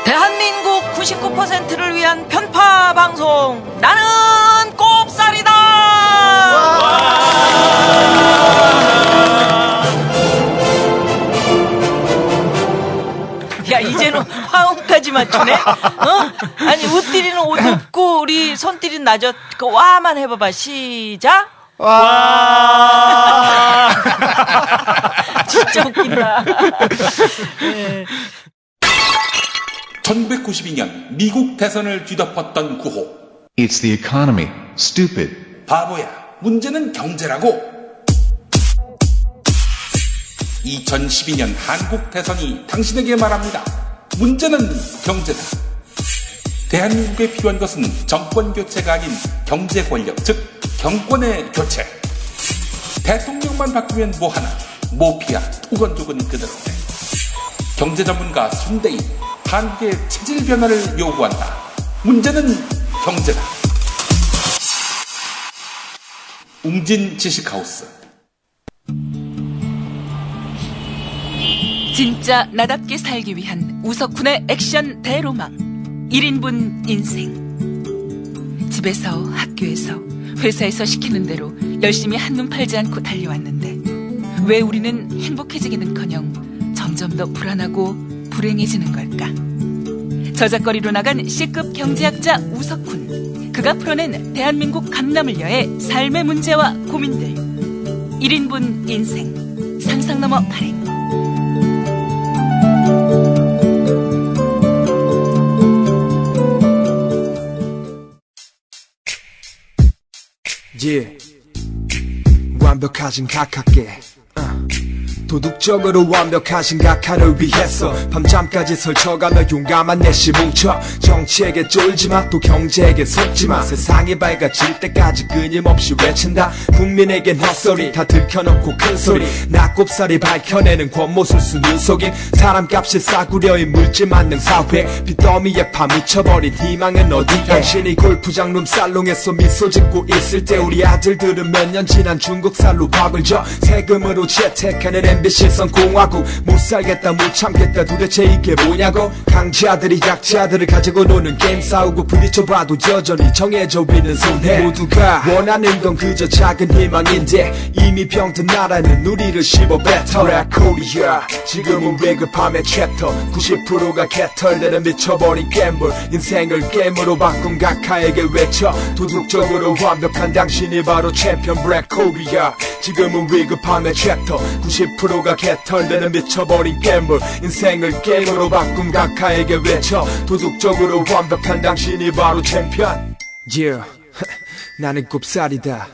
대한민국 99%를 위한 편파 방송 나는 꼽살이다. 야, 이제는 화음까지 맞추네. 아니, 웃디리는 옷 높고 우리 손디리는 낮아. 그 와만 해봐봐. 시작. 와. 진짜 웃긴다. 네. 1992년 미국 대선을 뒤덮었던 구호. It's the economy, stupid. 바보야, 문제는 경제라고. 2012년 한국 대선이 당신에게 말합니다. 문제는 경제다. 대한민국에 필요한 것은 정권 교체가 아닌 경제 권력, 즉 경권의 교체. 대통령만 바꾸면 뭐하나, 모피아, 투건족은 그대로네. 경제 전문가 손대인, 한국의 체질 변화를 요구한다. 문제는 경제다. 웅진 지식하우스. 진짜 나답게 살기 위한 우석훈의 액션 대로망 1인분 인생. 집에서, 학교에서, 회사에서 시키는 대로 열심히 한눈 팔지 않고 달려왔는데 왜 우리는 행복해지기는커녕 점점 더 불안하고 불행해지는 걸까? 저작거리로 나간 C급 경제학자 우석훈, 그가 풀어낸 대한민국 감남을여의 삶의 문제와 고민들. 1인분 인생, 상상 넘어 발행. 완벽하신 각하께 도둑적으로 완벽하신 각하를 위해서 밤잠까지 설쳐가며 용감한 내시 뭉쳐 정치에게 쫄지마 또 경제에게 속지마 세상이 밝아질 때까지 끊임없이 외친다 국민에겐 헛소리 다 들켜놓고 큰소리 낙곱살이 밝혀내는 권모술수 눈속임 사람값이 싸구려인 물질 만능 사회 빚더미에 파묻혀버린 희망은 어디에 당신이 골프장 룸살롱에서 미소 짓고 있을 때 우리 아들들은 몇 년 지난 중국살로 밥을 줘 세금으로 채택하는 MBC선 공화국 못 살겠다 못 참겠다 도대체 이게 뭐냐고 강자들이 약자들을 가지고 노는 게임 싸우고 부딪혀봐도 여전히 정해져 있는 손해 모두가 원하는 건 그저 작은 희망인데 이미 병든 나라는 우리를 씹어뱉어 Black Korea 지금은 위급함의 챕터 90%가 개털되는 미쳐버린 갬블 인생을 게임으로 바꾼 각하에게 외쳐 도둑적으로 완벽한 당신이 바로 챔피언 Black Korea 지금은 위급함의 챕터 90%가 개털되는 미쳐버린 갬블 인생을 게임으로 바꾼 각하에게 외쳐 도둑적으로 완벽한 당신이 바로 챔피언 Yeah 나는 꼽살이다.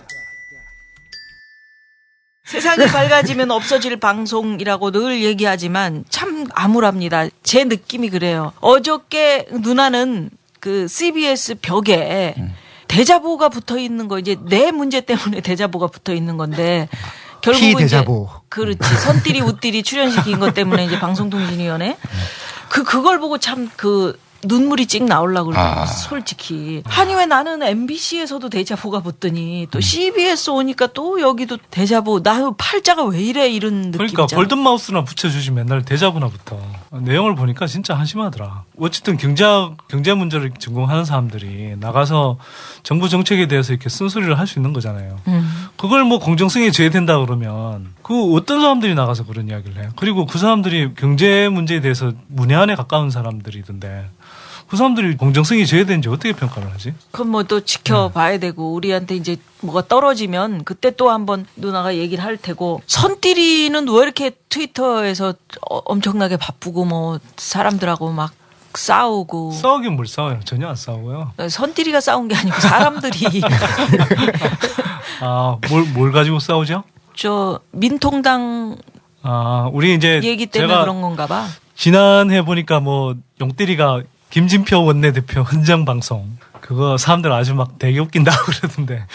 세상이 밝아지면 없어질 방송이라고 늘 얘기하지만 참 암울합니다. 제 느낌이 그래요. 어저께 누나는 그 CBS 벽에 대자보가 붙어 있는 거 이제 내 문제 때문에 대자보가 붙어 있는 건데 결국은 대자보. 이제 그렇지 선띠리 웃띠리 출연시킨 것 때문에 이제 방송통신위원회 그걸 보고 참 눈물이 찍 나오려고 그러더라고요. 솔직히. 아니 왜 나는 MBC에서도 대자보가 붙더니 또 CBS 오니까 또 여기도 대자보. 나 팔자가 왜 이래 이런 느낌. 그러니까 볼든마우스나 붙여주지 맨날 대자보나 붙어. 내용을 보니까 진짜 한심하더라. 어쨌든 경제 문제를 전공하는 사람들이 나가서 정부 정책에 대해서 이렇게 쓴소리를 할 수 있는 거잖아요. 그걸 뭐 공정성에 제외된다 그러면 그 어떤 사람들이 나가서 그런 이야기를 해. 그리고 그 사람들이 경제 문제에 대해서 문외한에 가까운 사람들이던데 그 사람들이 공정성이 제외되는지 어떻게 평가를 하지? 그건 뭐 또 지켜봐야 되고 우리한테 이제 뭐가 떨어지면 그때 또 한번 누나가 얘기를 할 테고 선띠리는 왜 이렇게 트위터에서 엄청나게 바쁘고 뭐 사람들하고 막 싸우고. 싸우긴 뭘 싸워요. 전혀 안 싸우고요. 선띠리가 싸운 게 아니고 사람들이. 아, 뭘 가지고 싸우죠? 저 민통당 우리 이제 얘기 때문에 제가 그런 건가 봐. 지난해 보니까 뭐 용띠리가 김진표 원내대표 헌정방송 그거 사람들 아주 막 되게 웃긴다고 그러던데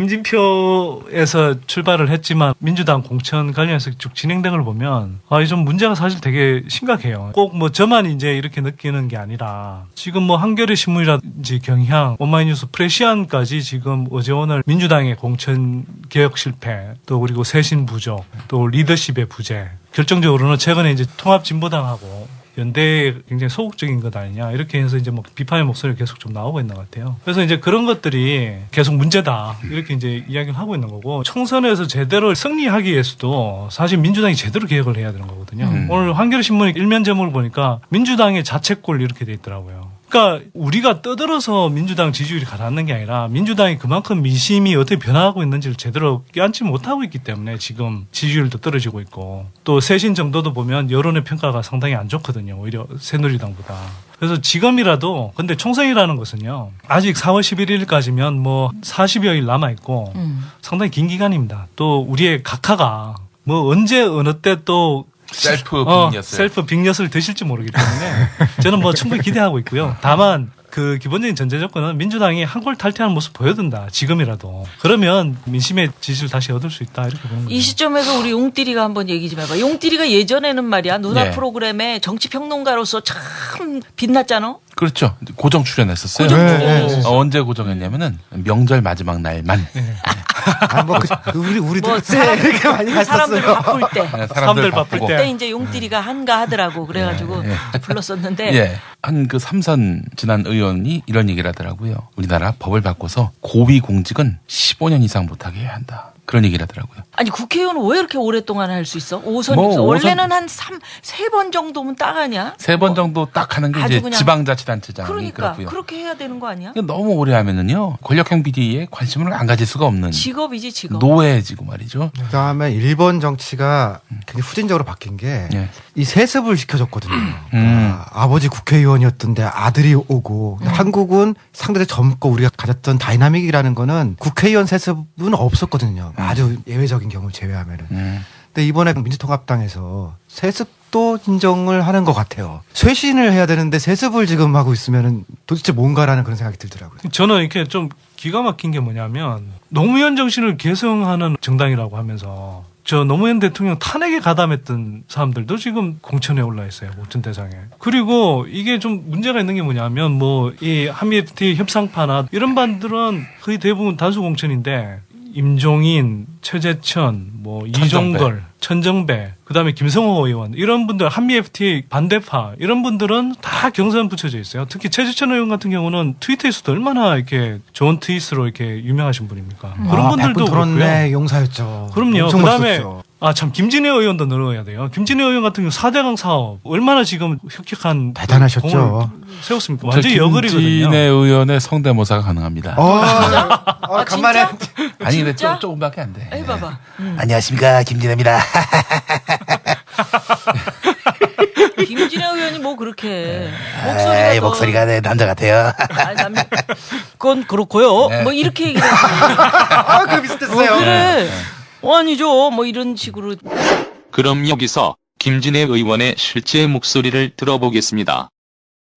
김진표에서 출발을 했지만 민주당 공천 관련해서 쭉 진행된 걸 보면 이 좀 문제가 사실 되게 심각해요. 꼭 뭐 저만 이제 이렇게 느끼는 게 아니라 지금 뭐 한겨레 신문이라든지 경향, 오마이뉴스, 프레시안까지 지금 어제 오늘 민주당의 공천 개혁 실패, 또 그리고 쇄신 부족, 또 리더십의 부재, 결정적으로는 최근에 이제 통합진보당하고 연대에 굉장히 소극적인 것 아니냐 이렇게 해서 이제 뭐 비판의 목소리가 계속 좀 나오고 있는 것 같아요. 그래서 이제 그런 것들이 계속 문제다 이렇게 이제 이야기를 하고 있는 거고 총선에서 제대로 승리하기 위해서도 사실 민주당이 제대로 개혁을 해야 되는 거거든요. 오늘 한겨레 신문의 일면 제목을 보니까 민주당의 자책골 이렇게 돼 있더라고요. 그러니까 우리가 떠들어서 민주당 지지율이 가라앉는 게 아니라 민주당이 그만큼 민심이 어떻게 변화하고 있는지를 제대로 깨닫지 못하고 있기 때문에 지금 지지율도 떨어지고 있고 또 쇄신 정도도 보면 여론의 평가가 상당히 안 좋거든요. 오히려 새누리당보다. 그래서 지금이라도 근데 총선이라는 것은요. 아직 4월 11일까지면 뭐 40여일 남아있고 상당히 긴 기간입니다. 또 우리의 각하가 뭐 언제 어느 때또 셀프 빅엿을 드실지 모르기 때문에 저는 뭐 충분히 기대하고 있고요. 다만 그 기본적인 전제 조건은 민주당이 한 골 탈퇴하는 모습 보여준다. 지금이라도. 그러면 민심의 지지를 다시 얻을 수 있다. 이렇게 보는 거죠. 이 시점에서 우리 용띠리가 한번 얘기 좀 해봐. 용띠리가 예전에는 말이야. 누나 네. 프로그램에 정치평론가로서 참 빛났잖아. 그렇죠. 고정 출연했었어요. 고정 출연. 언제 고정했냐면은 명절 마지막 날만. 우리도 뭐 그때 이렇게 많이 사람들 갔었어요. 바쁠 때. 사람들 바쁠 때. 그때 이제 용띠리가 한가하더라고. 그래가지고 불렀었는데. 예. 한 그 삼선 지난 의원이 이런 얘기를 하더라고요. 우리나라 법을 바꿔서 고위 공직은 15년 이상 못하게 해야 한다. 그런 얘기를 하더라고요. 아니 국회의원은 왜 이렇게 오랫동안 할 수 있어? 5선 뭐 입선. 5선 원래는 한 3번 정도면 딱 아니야? 3번 정도 딱 하는 게 아주 이제 그냥 지방자치단체장이 그러니까 그렇고요. 그렇게 해야 되는 거 아니야? 너무 오래 하면은요 권력형 비리에 관심을 안 가질 수가 없는 직업이지 직업. 노예지고 말이죠. 그다음에 일본 정치가 굉장히 후진적으로 바뀐 게 이 예. 세습을 시켜줬거든요. 아버지 국회의원이었던데 아들이 오고 근데 한국은 상대적으로 젊고 우리가 가졌던 다이나믹이라는 거는 국회의원 세습은 없었거든요. 아주 예외적인 경우를 제외하면은. 근데 이번에 민주통합당에서 세습도 인정을 하는 것 같아요. 쇄신을 해야 되는데 세습을 지금 하고 있으면은 도대체 뭔가라는 그런 생각이 들더라고요. 저는 이렇게 좀 기가 막힌 게 뭐냐면 노무현 정신을 계승하는 정당이라고 하면서 저 노무현 대통령 탄핵에 가담했던 사람들도 지금 공천에 올라 있어요. 공천 대상에. 그리고 이게 좀 문제가 있는 게 뭐냐면 뭐 이 한미 FTA 협상파나 이런 반들은 거의 대부분 단수 공천인데 임종인, 최재천, 뭐 이종걸, 천정배, 그다음에 김성호 의원 이런 분들 한미 FTA 반대파 이런 분들은 다 경선 붙여져 있어요. 특히 최재천 의원 같은 경우는 트위터에서도 얼마나 이렇게 좋은 트윗으로 이렇게 유명하신 분입니까? 그런 분들도 토론회 그렇고요. 용사였죠. 그럼요. 엄청 그다음에 멋있었죠. 참 김진애 의원도 늘어야 돼요. 김진애 의원 같은 경우 4대강 사업 얼마나 지금 혁혁한 대단하셨죠. 공을 세웠습니까? 완전 여걸이거든요. 김진애 의원의 성대모사가 가능합니다. 간만에 아니 근데 진짜? 조금밖에 안 돼. 해봐봐. 안녕하십니까 김진애입니다. 김진애 의원이 뭐 그렇게 목소리가 더... 목소리가 네, 남자 같아요. 그건 그렇고요. 네. 뭐 이렇게 얘기를 하지. 그 비슷했어요. 그래. 아니죠. 뭐 이런 식으로. 그럼 여기서 김진애 의원의 실제 목소리를 들어보겠습니다.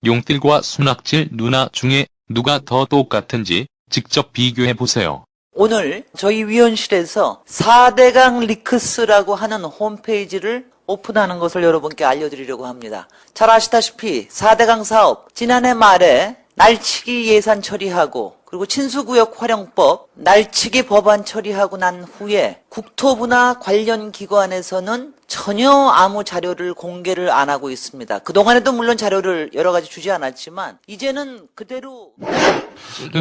용뜰과 순학질 누나 중에 누가 더 똑같은지 직접 비교해 보세요. 오늘 저희 위원실에서 4대강 리크스라고 하는 홈페이지를 오픈하는 것을 여러분께 알려드리려고 합니다. 잘 아시다시피 4대강 사업 지난해 말에 날치기 예산 처리하고 그리고 친수구역 활용법 날치기 법안 처리하고 난 후에 국토부나 관련 기관에서는 전혀 아무 자료를 공개를 안 하고 있습니다. 그동안에도 물론 자료를 여러 가지 주지 않았지만 이제는 그대로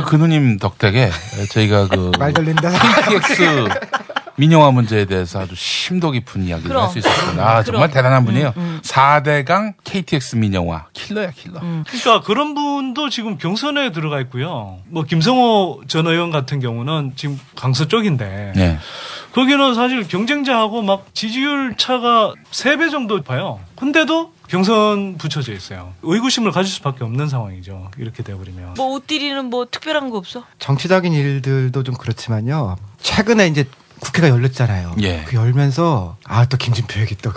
그 누님 덕택에 저희가 그 말 들린다. KTX 민영화 문제에 대해서 아주 심도 깊은 이야기를 할 수 있었습니다. 정말 대단한 분이에요. 4대강 KTX 민영화 킬러야 킬러. 그러니까 그런 분도 지금 경선에 들어가 있고요. 뭐 김성호 전 의원 같은 경우는 지금 강서 쪽인데 네. 거기는 사실 경쟁자하고 막 지지율 차가 3배 정도 봐요. 근데도 경선 붙여져 있어요. 의구심을 가질 수밖에 없는 상황이죠. 이렇게 돼버리면. 뭐 옷띠리는 뭐 특별한 거 없어? 정치적인 일들도 좀 그렇지만요. 최근에 이제 국회가 열렸잖아요. 예. 그 열면서 또 김진표 얘기 또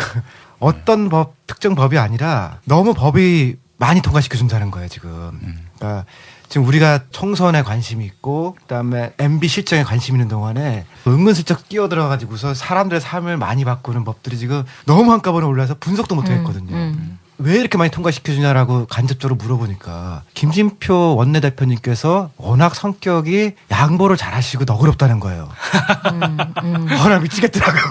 어떤 법 특정 법이 아니라 너무 법이 많이 통과시켜준다는 거예요, 지금. 그러니까 지금 우리가 총선에 관심이 있고, 그다음에 MB 실정에 관심 있는 동안에 은근슬쩍 끼어들어가지고서 사람들의 삶을 많이 바꾸는 법들이 지금 너무 한꺼번에 올라서 분석도 못하겠거든요. 왜 이렇게 많이 통과시켜주냐라고 간접적으로 물어보니까 김진표 원내대표님께서 워낙 성격이 양보를 잘하시고 너그럽다는 거예요. 나 미치겠더라고요.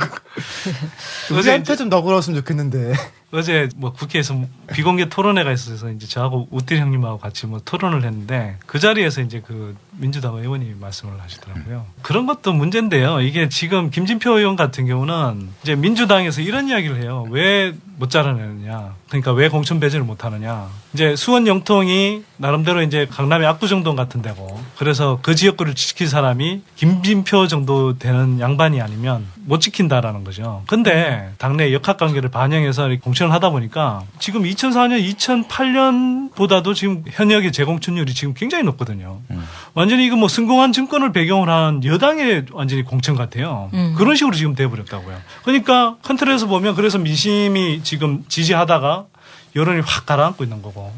우리한테 좀 너그러웠으면 좋겠는데. 어제 뭐 국회에서 비공개 토론회가 있어서 이제 저하고 우띠 형님하고 같이 뭐 토론을 했는데 그 자리에서 이제 그 민주당 의원님이 말씀을 하시더라고요. 그런 것도 문제인데요. 이게 지금 김진표 의원 같은 경우는 이제 민주당에서 이런 이야기를 해요. 왜 못 자라내느냐. 그러니까 왜 공천 배제를 못 하느냐. 이제 수원 영통이 나름대로 이제 강남의 압구정동 같은 데고 그래서 그 지역구를 지킬 사람이 김진표 정도 되는 양반이 아니면 못 지킨다라는 거죠. 근데 당내 역학관계를 반영해서 공천을 하다 보니까 지금 2004년, 2008년보다도 지금 현역의 재공천율이 지금 굉장히 높거든요. 완전히 이거 뭐 성공한 증권을 배경으로 한 여당의 완전히 공천 같아요. 그런 식으로 지금 돼버렸다고요. 그러니까 큰 틀에서 보면 그래서 민심이 지금 지지하다가 여론이 확 가라앉고 있는 거고.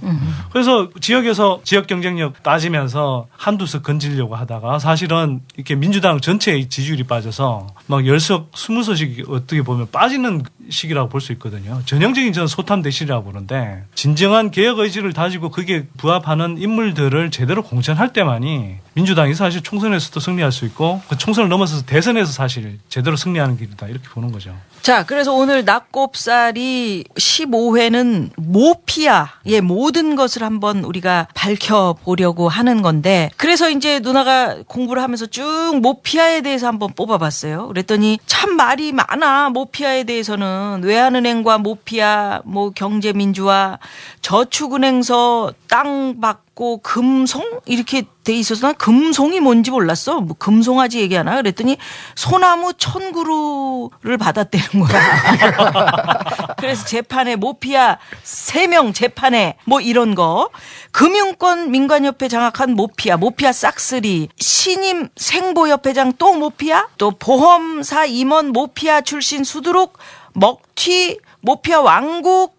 그래서 지역에서 지역 경쟁력 따지면서 한두 석 건지려고 하다가 사실은 이렇게 민주당 전체의 지지율이 빠져서 막 10석, 20석이 어떻게 보면 빠지는 시기라고 볼 수 있거든요. 전형적인 저는 소탐대실이라고 보는데 진정한 개혁 의지를 다지고 그게 부합하는 인물들을 제대로 공천할 때만이 민주당이 사실 총선에서도 승리할 수 있고 그 총선을 넘어서서 대선에서 사실 제대로 승리하는 길이다 이렇게 보는 거죠. 자, 그래서 오늘 낙곱살이 15회는 모피아의 모든 것을 한번 우리가 밝혀보려고 하는 건데 그래서 이제 누나가 공부를 하면서 쭉 모피아에 대해서 한번 뽑아봤어요. 그랬더니 참 말이 많아. 모피아에 대해서는 외환은행과 모피아, 뭐 경제민주화, 저축은행서 땅 받고 금송 이렇게 돼 있어서 난 금송이 뭔지 몰랐어. 뭐 금송아지 얘기하나? 그랬더니 소나무 1000그루를 받았다는 거야. 그래서 재판에 모피아 3명 재판에 뭐 이런 거. 금융권 민관협회 장악한 모피아, 모피아 싹쓸이, 신임 생보협회장 또 모피아, 또 보험사 임원 모피아 출신 수두룩, 먹튀, 모피아 왕국,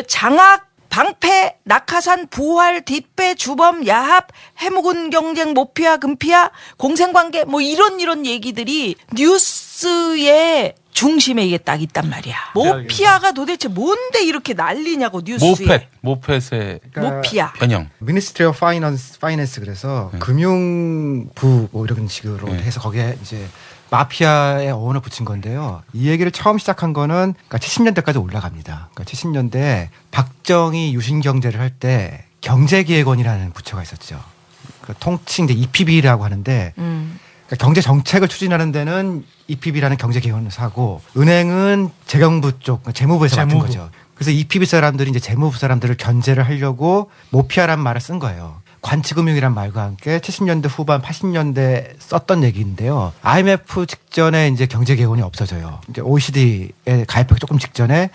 장악, 방패, 낙하산, 부활, 뒷배, 주범, 야합, 해묵은 경쟁, 모피아, 금피아, 공생관계 뭐 이런 얘기들이 뉴스의 중심에 이게 딱 있단 말이야. 모피아가 도대체 뭔데 이렇게 난리냐고 뉴스에. 모펫의 모피아. 변형. Ministry of Finance 그래서 금융부 뭐 이런 식으로 해서 거기에 이제 마피아의 어원을 붙인 건데요. 이 얘기를 처음 시작한 거는 그러니까 70년대까지 올라갑니다. 그러니까 70년대에 박정희 유신경제를 할 때 경제기획원이라는 부처가 있었죠. 그 통칭 이제 EPB라고 하는데 그러니까 경제 정책을 추진하는 데는 EPB라는 경제기획원을 사고 은행은 재경부 쪽 재무부에서 맡은 거죠. 그래서 EPB 사람들이 이제 재무부 사람들을 견제를 하려고 모피아란 말을 쓴 거예요. 관치금융이란 말과 함께 70년대 후반 80년대 썼던 얘기인데요. IMF 직전에 이제 경제개혁원이 없어져요. 이제 OECD에 가입하기 조금 직전에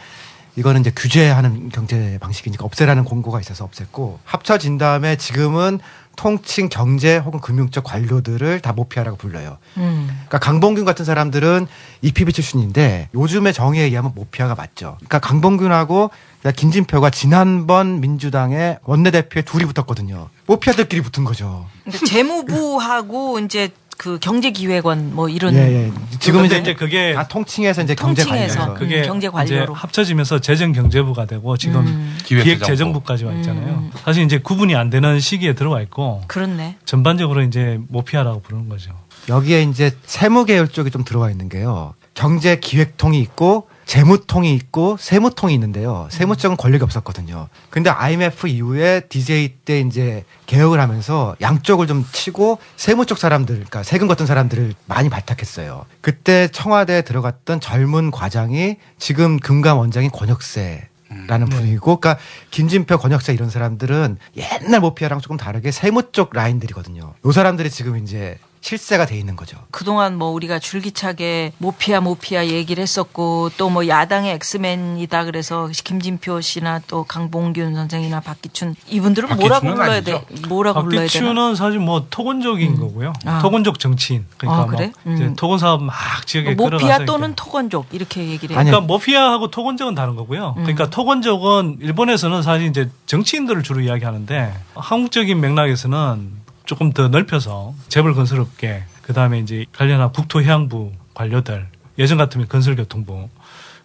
이거는 이제 규제하는 경제 방식이니까 없애라는 공고가 있어서 없앴고 합쳐진 다음에 지금은 통칭 경제 혹은 금융적 관료들을 다 모피아라고 불러요. 그러니까 강봉균 같은 사람들은 EPB 출신인데 요즘의 정의에 의하면 모피아가 맞죠. 그러니까 강봉균하고 김진표가 지난번 민주당의 원내대표에 둘이 붙었거든요. 모피아들끼리 붙은 거죠. 그러니까 재무부하고 이제 그 경제기획원 뭐 이런. 예. 지금은 이제 그게 다 통칭해서 이제 경제관료. 그게 경제관료로 이제 합쳐지면서 재정경제부가 되고 지금 기획재정부까지 와 있잖아요. 사실 이제 구분이 안 되는 시기에 들어와 있고. 그렇네. 전반적으로 이제 모피아라고 부르는 거죠. 여기에 이제 세무계열 쪽이 좀 들어와 있는 게요. 경제기획통이 있고 재무통이 있고 세무통이 있는데요. 세무 쪽은 권력이 없었거든요. 근데 IMF 이후에 DJ 때 이제 개혁을 하면서 양쪽을 좀 치고 세무 쪽 사람들, 그러니까 세금 걷던 사람들을 많이 발탁했어요. 그때 청와대에 들어갔던 젊은 과장이 지금 금감원장인 권혁세라는 분이고, 그러니까 김진표, 권혁세 이런 사람들은 옛날 모피아랑 조금 다르게 세무 쪽 라인들이거든요. 이 사람들이 지금 이제 실세가 돼 있는 거죠. 그동안 뭐 우리가 줄기차게 모피아 얘기를 했었고 또 뭐 야당의 엑스맨이다 그래서 김진표 씨나 또 강봉균 선생이나 박기춘 이분들은 뭐라고 박기춘은 불러야 아니죠. 돼? 뭐라고 불러야 되나? 박기춘은 사실 뭐 토건족인 거고요. 아. 토건족 정치인. 그러니까 그래? 뭐 이제 토건 사업 막 지역에 끌어가서 모피아 이렇게. 또는 토건족 이렇게 얘기를 해요. 아니, 그러니까 모피아하고 토건족은 다른 거고요. 그러니까 토건족은 일본에서는 사실 이제 정치인들을 주로 이야기하는데 한국적인 맥락에서는 조금 더 넓혀서 재벌 건설업계 그다음에 이제 관련한 국토해양부 관료들 예전 같으면 건설교통부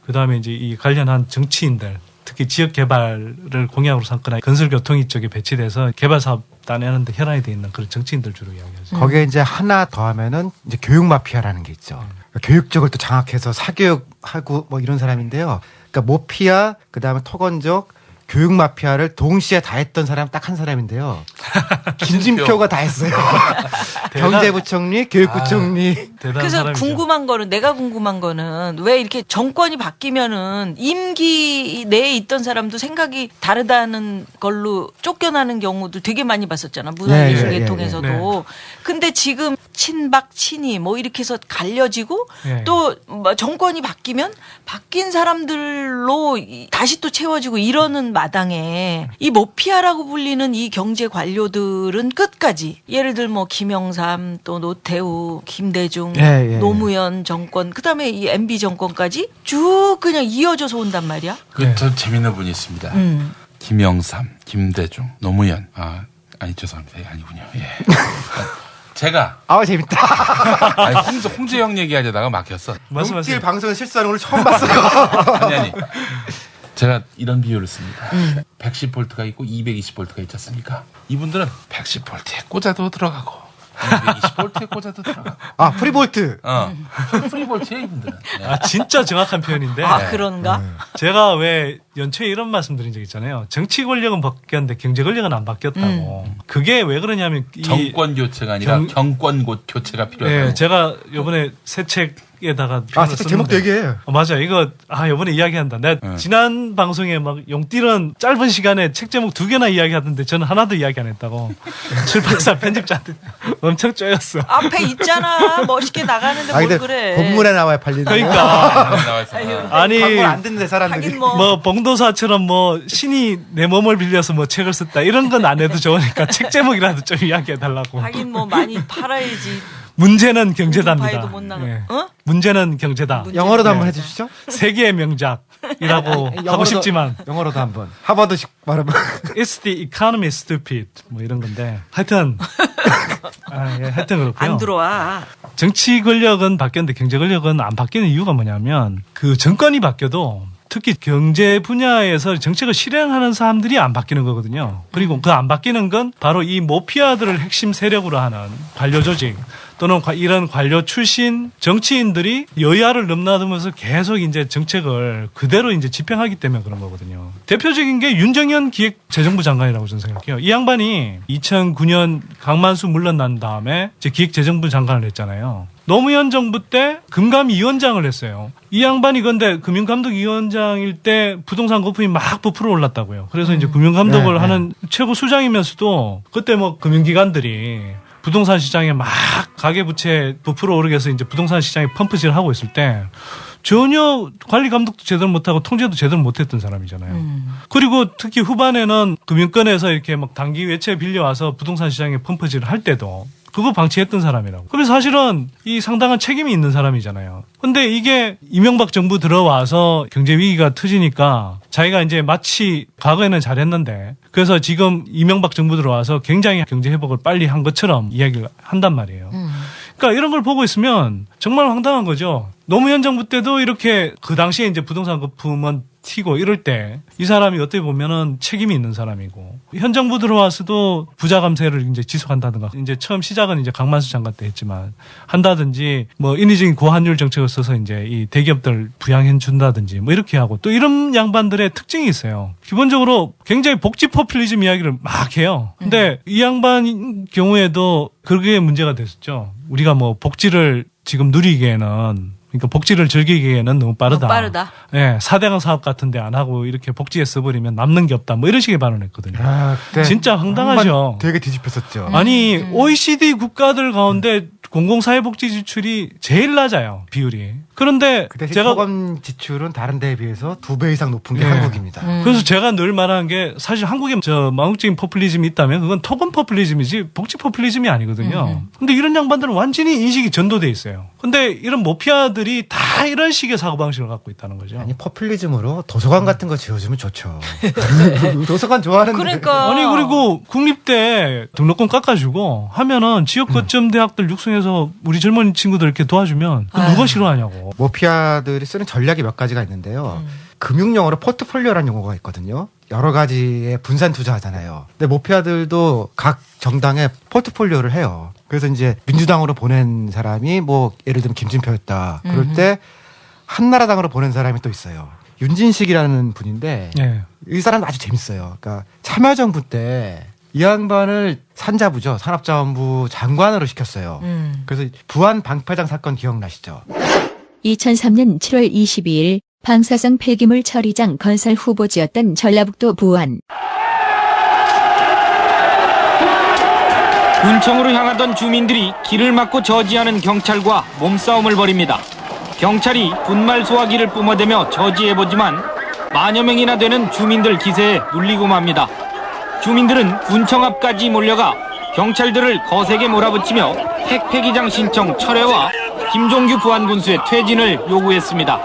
그다음에 이제 이 관련한 정치인들 특히 지역 개발을 공약으로 삼거나 건설교통 쪽에 배치돼서 개발 사업 따내는데 혈안이 돼 있는 그런 정치인들 주로 이야기하죠. 거기에 이제 하나 더하면은 이제 교육 마피아라는 게 있죠. 교육적을 또 장악해서 사교육하고 뭐 이런 사람인데요. 그러니까 모피아, 그 다음에 토건족, 교육 마피아를 동시에 다 했던 사람 딱 한 사람인데요. 김진표가 다 했어요. 경제부총리, 교육부총리. 대단한 그래서 사람이죠. 내가 궁금한 거는 왜 이렇게 정권이 바뀌면은 임기 내에 있던 사람도 생각이 다르다는 걸로 쫓겨나는 경우도 되게 많이 봤었잖아. 문화예술계통에서도. 네. 근데 지금 친박, 친이 뭐 이렇게 해서 갈려지고 네. 또 뭐 정권이 바뀌면 바뀐 사람들로 다시 또 채워지고 이러는 마당에 이 모피아라고 불리는 이 경제 관료들은 끝까지 예를 들면 뭐 김영삼 또 노태우, 김대중, 예. 노무현 정권 그다음에 이 MB 정권까지 쭉 그냥 이어져서 온단 말이야. 저 재밌는 분이 있습니다. 김영삼, 김대중, 노무현. 아니 죄송합니다. 아니군요. 예. 제가 재밌다. 아니, 홍재영 얘기하려다가 막혔어. 용질 방송에 실수하는 걸 처음 봤어요. 아니. 제가 이런 비유를 씁니다. 110볼트가 있고 220볼트가 있지 않습니까? 이분들은 110볼트에 꽂아도 들어가고 220볼트에 꽂아도 들어가고. 프리볼트. 프리볼트에 이분들은. 네. 진짜 정확한 표현인데 그런가? 제가 왜 연초에 이런 말씀드린 적 있잖아요. 정치 권력은 바뀌었는데 경제 권력은 안 바뀌었다고. 그게 왜 그러냐면 정권 교체가 아니라 경권 교체가 필요하다. 네, 제가 이번에 새 책에다가 진짜 제목도 얘기해. 맞아. 이거 이번에 이야기한다. 내가 지난 방송에 막 용띠는 짧은 시간에 책 제목 2개나 이야기하던데 저는 하나도 이야기 안 했다고. 출판사 편집자한테 엄청 쪼였어. 앞에 있잖아. 멋있게 나가는데 뭘 그래. 본문에 나와야 팔리는. 그러니까 아니 광고를 안 듣는데 사람들이. 하긴 뭐 봉도사처럼 뭐 신이 내 몸을 빌려서 뭐 책을 썼다 이런 건 안 해도 좋으니까 책 제목이라도 좀 이야기해 달라고. 하긴 뭐 많이 팔아야지. 문제는 경제다입니다. 파이도 못 나가. 예. 어? 문제는 경제다. 영어로도 한번 해주시죠. 세계의 명작이라고 하고 싶지만 영어로도 한번. 하버드식 말하면. It's the economy stupid 뭐 이런 건데 하여튼 하여튼 그렇고요. 안 들어와. 정치 권력은 바뀌었는데 경제 권력은 안 바뀌는 이유가 뭐냐면 그 정권이 바뀌어도 특히 경제 분야에서 정책을 실행하는 사람들이 안 바뀌는 거거든요. 그리고 그 안 바뀌는 건 바로 이 모피아들을 핵심 세력으로 하는 관료 조직 또는 이런 관료 출신 정치인들이 여야를 넘나들면서 계속 이제 정책을 그대로 이제 집행하기 때문에 그런 거거든요. 대표적인 게 윤정현 기획재정부 장관이라고 저는 생각해요. 이 양반이 2009년 강만수 물러난 다음에 이제 기획재정부 장관을 했잖아요. 노무현 정부 때 금감위원장을 했어요. 이 양반이 근데 금융감독위원장일 때 부동산 거품이 막 부풀어 올랐다고요. 그래서 이제 금융감독을 하는 최고 수장이면서도 그때 뭐 금융기관들이 부동산 시장에 막 가계부채 부풀어 오르게 해서 이제 부동산 시장에 펌프질을 하고 있을 때 전혀 관리 감독도 제대로 못하고 통제도 제대로 못했던 사람이잖아요. 그리고 특히 후반에는 금융권에서 이렇게 막 단기 외채 빌려와서 부동산 시장에 펌프질을 할 때도 그거 방치했던 사람이라고. 그래서 사실은 이 상당한 책임이 있는 사람이잖아요. 근데 이게 이명박 정부 들어와서 경제 위기가 터지니까 자기가 이제 마치 과거에는 잘했는데 그래서 지금 이명박 정부 들어와서 굉장히 경제 회복을 빨리 한 것처럼 이야기를 한단 말이에요. 그러니까 이런 걸 보고 있으면 정말 황당한 거죠. 노무현 정부 때도 이렇게 그 당시에 이제 부동산 거품은 튀고 이럴 때 이 사람이 어떻게 보면은 책임이 있는 사람이고 현 정부 들어와서도 부자 감세를 이제 지속한다든가 이제 처음 시작은 이제 강만수 장관 때 했지만 한다든지 뭐 인위적인 고환율 정책을 써서 이제 이 대기업들 부양해 준다든지 뭐 이렇게 하고 또 이런 양반들의 특징이 있어요. 기본적으로 굉장히 복지 포퓰리즘 이야기를 막 해요. 근데 이 양반 경우에도 그게 문제가 됐었죠. 우리가 뭐 복지를 지금 누리기에는 그러니까 복지를 즐기기에는 너무 빠르다. 빠르다. 예, 4대강 사업 같은데 안 하고 이렇게 복지에 써버리면 남는 게 없다. 뭐 이런 식의 발언을 했거든요. 네. 진짜 황당하죠. 되게 뒤집혔었죠. 아니 OECD 국가들 가운데 공공사회복지 지출이 제일 낮아요, 비율이. 그런데 그 대신 제가 토건 지출은 다른 데에 비해서 2배 이상 높은 게 예. 한국입니다. 그래서 제가 늘 말하는 게 사실 한국에 망국적인 포퓰리즘이 있다면 그건 토건 포퓰리즘이지 복지 포퓰리즘이 아니거든요. 근데 이런 양반들은 완전히 인식이 전도돼 있어요. 근데 이런 모피아들이 다 이런 식의 사고방식을 갖고 있다는 거죠. 아니 포퓰리즘으로 도서관 같은 거 지어주면 좋죠. 도서관 좋아하는데. 그러니까. 아니 그리고 국립대 등록금 깎아주고 하면은 지역 거점 대학들 육성해서 우리 젊은 친구들 이렇게 도와주면 누가 싫어하냐고. 모피아들이 쓰는 전략이 몇 가지가 있는데요. 금융용어로 포트폴리오라는 용어가 있거든요. 여러 가지의 분산 투자하잖아요. 근데 모피아들도 각 정당에 포트폴리오를 해요. 그래서 이제 민주당으로 보낸 사람이 뭐 예를 들면 김진표였다. 그럴 때 한나라당으로 보낸 사람이 또 있어요. 윤진식이라는 분인데 예. 이 사람은 아주 재밌어요. 그러니까 참여정부 때 이 양반을 산자부죠. 산업자원부 장관으로 시켰어요. 그래서 부안 방패장 사건 기억나시죠? 2003년 7월 22일 방사성 폐기물 처리장 건설 후보지였던 전라북도 부안. 군청으로 향하던 주민들이 길을 막고 저지하는 경찰과 몸싸움을 벌입니다. 경찰이 분말 소화기를 뿜어대며 저지해보지만 만여 명이나 되는 주민들 기세에 눌리고 맙니다. 주민들은 군청 앞까지 몰려가 경찰들을 거세게 몰아붙이며 핵 폐기장 신청 철회와 김종규 부안군수의 퇴진을 요구했습니다.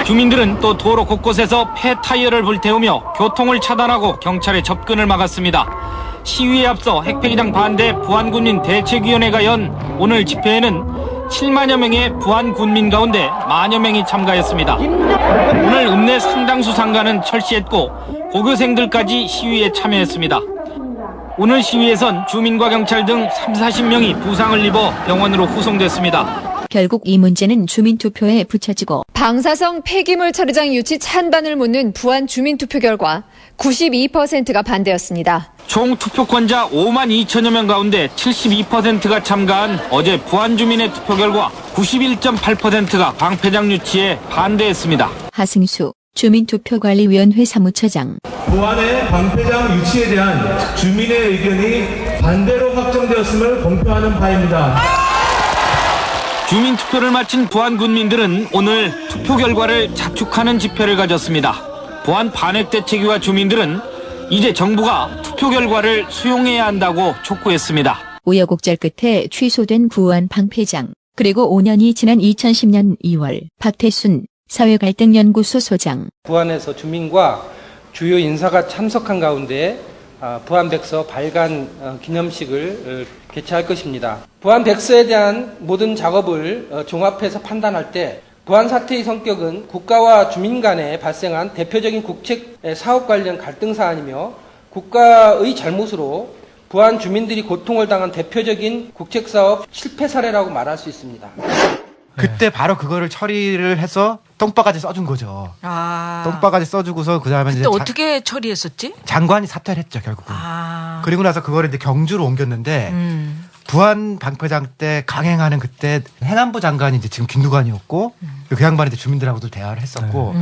주민들은 또 도로 곳곳에서 폐타이어를 불태우며 교통을 차단하고 경찰의 접근을 막았습니다. 시위에 앞서 핵폐기장 반대 부안군민 대책위원회가 연 오늘 집회에는 7만여 명의 부안군민 가운데 만여 명이 참가했습니다. 오늘 읍내 상당수 상가는 철시했고 고교생들까지 시위에 참여했습니다. 오늘 시위에선 주민과 경찰 등 30-40명이 부상을 입어 병원으로 후송됐습니다. 결국 이 문제는 주민투표에 붙여지고 방사성 폐기물 처리장 유치 찬반을 묻는 부안 주민투표 결과 92%가 반대였습니다. 총 투표권자 5만 2천여 명 가운데 72%가 참가한 어제 부안 주민의 투표 결과 91.8%가 방패장 유치에 반대했습니다. 하승수 주민투표관리위원회 사무처장. 부안의 방패장 유치에 대한 주민의 의견이 반대로 확정되었음을 공표하는 바입니다. 주민투표를 마친 부안 군민들은 오늘 투표 결과를 자축하는 집회를 가졌습니다. 부안 반핵대책위와 주민들은 이제 정부가 투표 결과를 수용해야 한다고 촉구했습니다. 우여곡절 끝에 취소된 부안 방패장. 그리고 5년이 지난 2010년 2월 박태순 사회갈등연구소 소장. 부안에서 주민과 주요 인사가 참석한 가운데 부안백서 발간 기념식을 개최할 것입니다. 부안백서에 대한 모든 작업을 종합해서 판단할 때 부안 사태의 성격은 국가와 주민 간에 발생한 대표적인 국책 사업 관련 갈등 사안이며 국가의 잘못으로 부안 주민들이 고통을 당한 대표적인 국책 사업 실패 사례라고 말할 수 있습니다. 그때 바로 그거를 처리를 해서 똥바가지 써준 거죠. 똥바가지 써주고서 그다음에 그때 이제 어떻게 처리했었지? 장관이 사퇴를 했죠 결국은. 그리고 나서 그거를 이제 경주로 옮겼는데 부안 방패장 때 강행하는 그때 행안부 장관이 이제 지금 김두관이었고 그 양반이 이제 주민들하고도 대화를 했었고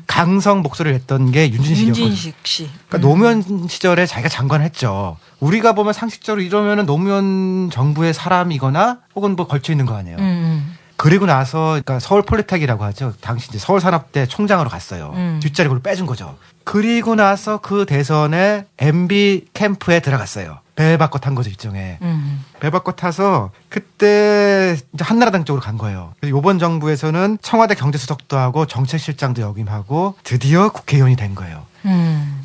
강성 목소리를 했던 게 윤진식이었거든요. 윤진식 씨. 그러니까 노무현 시절에 자기가 장관을 했죠. 우리가 보면 상식적으로 이러면은 노무현 정부의 사람이거나 혹은 뭐 걸쳐 있는 거 아니에요. 그리고 나서 그러니까 서울 폴리텍이라고 하죠. 당시 이제 서울산업대 총장으로 갔어요. 뒷자리 그걸 빼준 거죠. 그리고 나서 그 대선에 MB 캠프에 들어갔어요. 배 바꿔 탄 거죠, 일종의. 배 바꿔 타서 그때 이제 한나라당 쪽으로 간 거예요. 그래서 이번 정부에서는 청와대 경제수석도 하고 정책실장도 역임하고 드디어 국회의원이 된 거예요.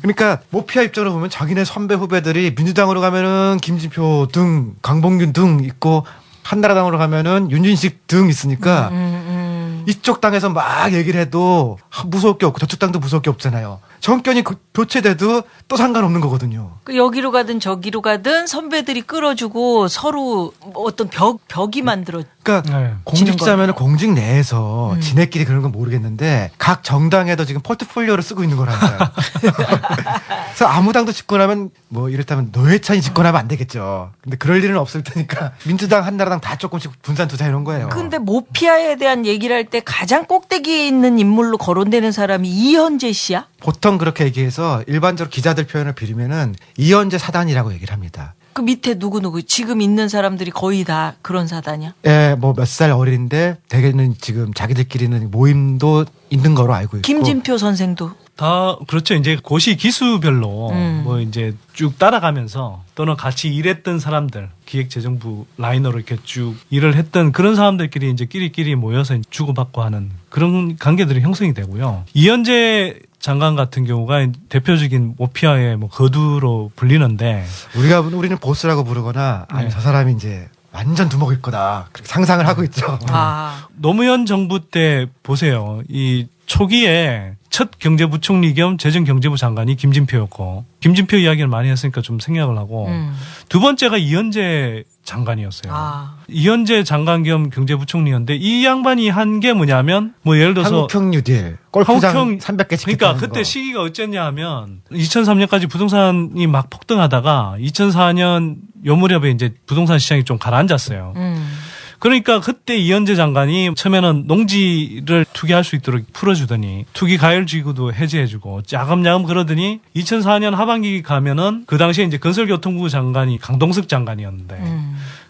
그러니까 모피아 입장으로 보면 자기네 선배 후배들이 민주당으로 가면은 김진표 등 강봉균 등 있고 한나라당으로 가면은 윤진식 등 있으니까 이쪽 당에서 막 얘기를 해도 무서울 게 없고 저쪽 당도 무서울 게 없잖아요. 정권이 교체돼도 또 상관없는 거거든요. 여기로 가든 저기로 가든 선배들이 끌어주고 서로 어떤 벽이 만들어. 그러니까 공직자면 공직 내에서 지네끼리 그런 건 모르겠는데 각 정당에도 지금 포트폴리오를 쓰고 있는 거라니까요. 그래서 아무 당도 집권하면 뭐 이렇다면 노회찬이 집권하면 안 되겠죠. 근데 그럴 일은 없을 테니까 민주당, 한나라당 다 조금씩 분산 투자 이런 거예요. 근데 모피아에 대한 얘기를 할 때 가장 꼭대기에 있는 인물로 거론되는 사람이 이현재 씨야? 보통 그렇게 얘기해서 일반적으로 기자들 표현을 빌리면은 이현재 사단이라고 얘기를 합니다. 그 밑에 누구 지금 있는 사람들이 거의 다 그런 사단이야? 예, 뭐 몇 살 어린데 대개는 지금 자기들끼리는 모임도 있는 거로 알고 있고. 김진표 선생도 다 그렇죠. 이제 고시 기수별로 뭐 이제 쭉 따라가면서 또는 같이 일했던 사람들, 기획재정부 라이너로 이렇게 쭉 일을 했던 그런 사람들끼리 이제 끼리끼리 모여서 주고받고 하는 그런 관계들이 형성이 되고요. 이현재 장관 같은 경우가 대표적인 모피아의 뭐 거두로 불리는데 우리는 보스라고 부르거나 아니 네. 저 사람이 이제 완전 두목일 거다 그렇게 상상을 하고 있죠. 노무현 정부 때 보세요. 이 초기에 첫 경제부총리 겸 재정경제부 장관이 김진표였고 김진표 이야기를 많이 했으니까 좀 생략을 하고 두 번째가 이현재 장관이었어요. 이현재 장관 겸 경제부총리였는데 이 양반이 한 게 뭐냐면 뭐 예를 들어서 한국형 뉴딜 골프장 300개 그러니까 그때 시기가 어쨌냐 하면 2003년까지 부동산이 막 폭등하다가 2004년 요 무렵에 이제 부동산 시장이 좀 가라앉았어요. 그러니까 그때 이현재 장관이 처음에는 농지를 투기할 수 있도록 풀어주더니 투기 가열지구도 해제해주고 야금야금 그러더니 2004년 하반기 가면은 그 당시에 이제 건설교통부 장관이 강동석 장관이었는데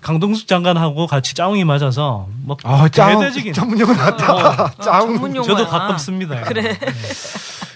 강동석 장관하고 같이 짜웅이 맞아서 뭐 대대적인 전문용어 나왔다. 짜웅. 저도 가끔 씁니다. 그래.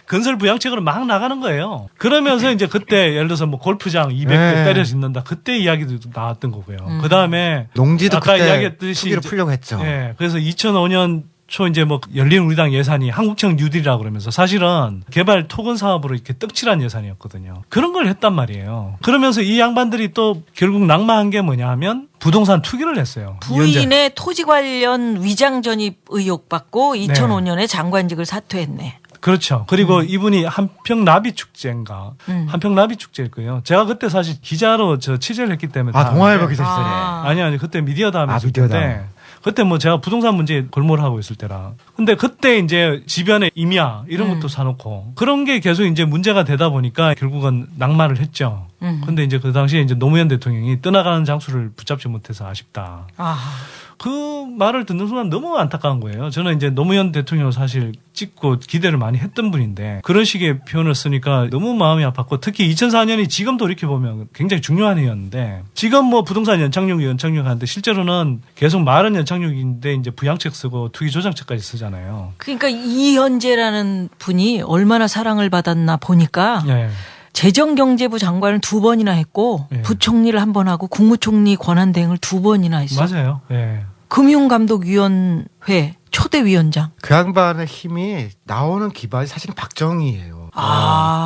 건설 부양책으로 막 나가는 거예요. 그러면서 이제 그때 예를 들어서 뭐 골프장 200개 네. 때려 짓는다. 그때 이야기도 나왔던 거고요. 그 다음에 농지도 아까 그때 이야기했듯이 투기를 풀려고 했죠. 예. 그래서 2005년 초 이제 뭐 열린우리당 예산이 한국형 뉴딜이라고 그러면서 사실은 개발 토건 사업으로 이렇게 떡칠한 예산이었거든요. 그런 걸 했단 말이에요. 그러면서 이 양반들이 또 결국 낙마한 게 뭐냐 하면 부동산 투기를 했어요. 부인의 토지 관련 위장 전입 의혹 받고 2005년에 장관직을 사퇴했네. 그렇죠. 그리고 이분이 한평나비축제인가 한평나비축제일 거예요. 제가 그때 사실 기자로 저 취재를 했기 때문에 동아일보 기자 시절에. 아니 그때 미디어담에 있을 미디어담. 때 그때 뭐 제가 부동산 문제에 골몰을 하고 있을 때라. 근데 그때 이제 지변에 임야 이런 것도 사놓고 그런 게 계속 이제 문제가 되다 보니까 결국은 낙마를 했죠. 근데 이제 그 당시에 이제 노무현 대통령이 떠나가는 장수를 붙잡지 못해서 아쉽다. 그 말을 듣는 순간 너무 안타까운 거예요. 저는 이제 노무현 대통령을 사실 찍고 기대를 많이 했던 분인데 그런 식의 표현을 쓰니까 너무 마음이 아팠고 특히 2004년이 지금 돌이켜보면 굉장히 중요한 해였는데 지금 뭐 부동산 연착륙 하는데 실제로는 계속 말은 연착륙인데 이제 부양책 쓰고 투기 조장책까지 쓰잖아요. 그러니까 이현재라는 분이 얼마나 사랑을 받았나 보니까 네. 재정경제부 장관을 2번이나 했고 부총리를 1번 하고 국무총리 권한대행을 2번이나 했어. 맞아요. 네. 금융감독위원회 초대위원장. 그 양반의 힘이 나오는 기반이 사실은 박정희예요.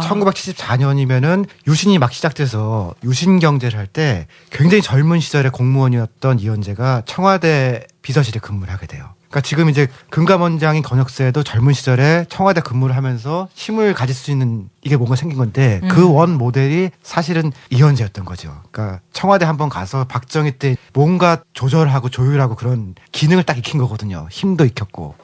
1974년이면은 유신이 막 시작돼서 유신 경제를 할 때 굉장히 젊은 시절에 공무원이었던 이현재가 청와대 비서실에 근무를 하게 돼요. 그러니까 지금 이제 금감원장인 권혁세도 젊은 시절에 청와대 근무를 하면서 힘을 가질 수 있는 이게 뭔가 생긴 건데 그 원 모델이 사실은 이현재였던 거죠. 그러니까 청와대 한번 가서 박정희 때 뭔가 조절하고 조율하고 그런 기능을 딱 익힌 거거든요. 힘도 익혔고.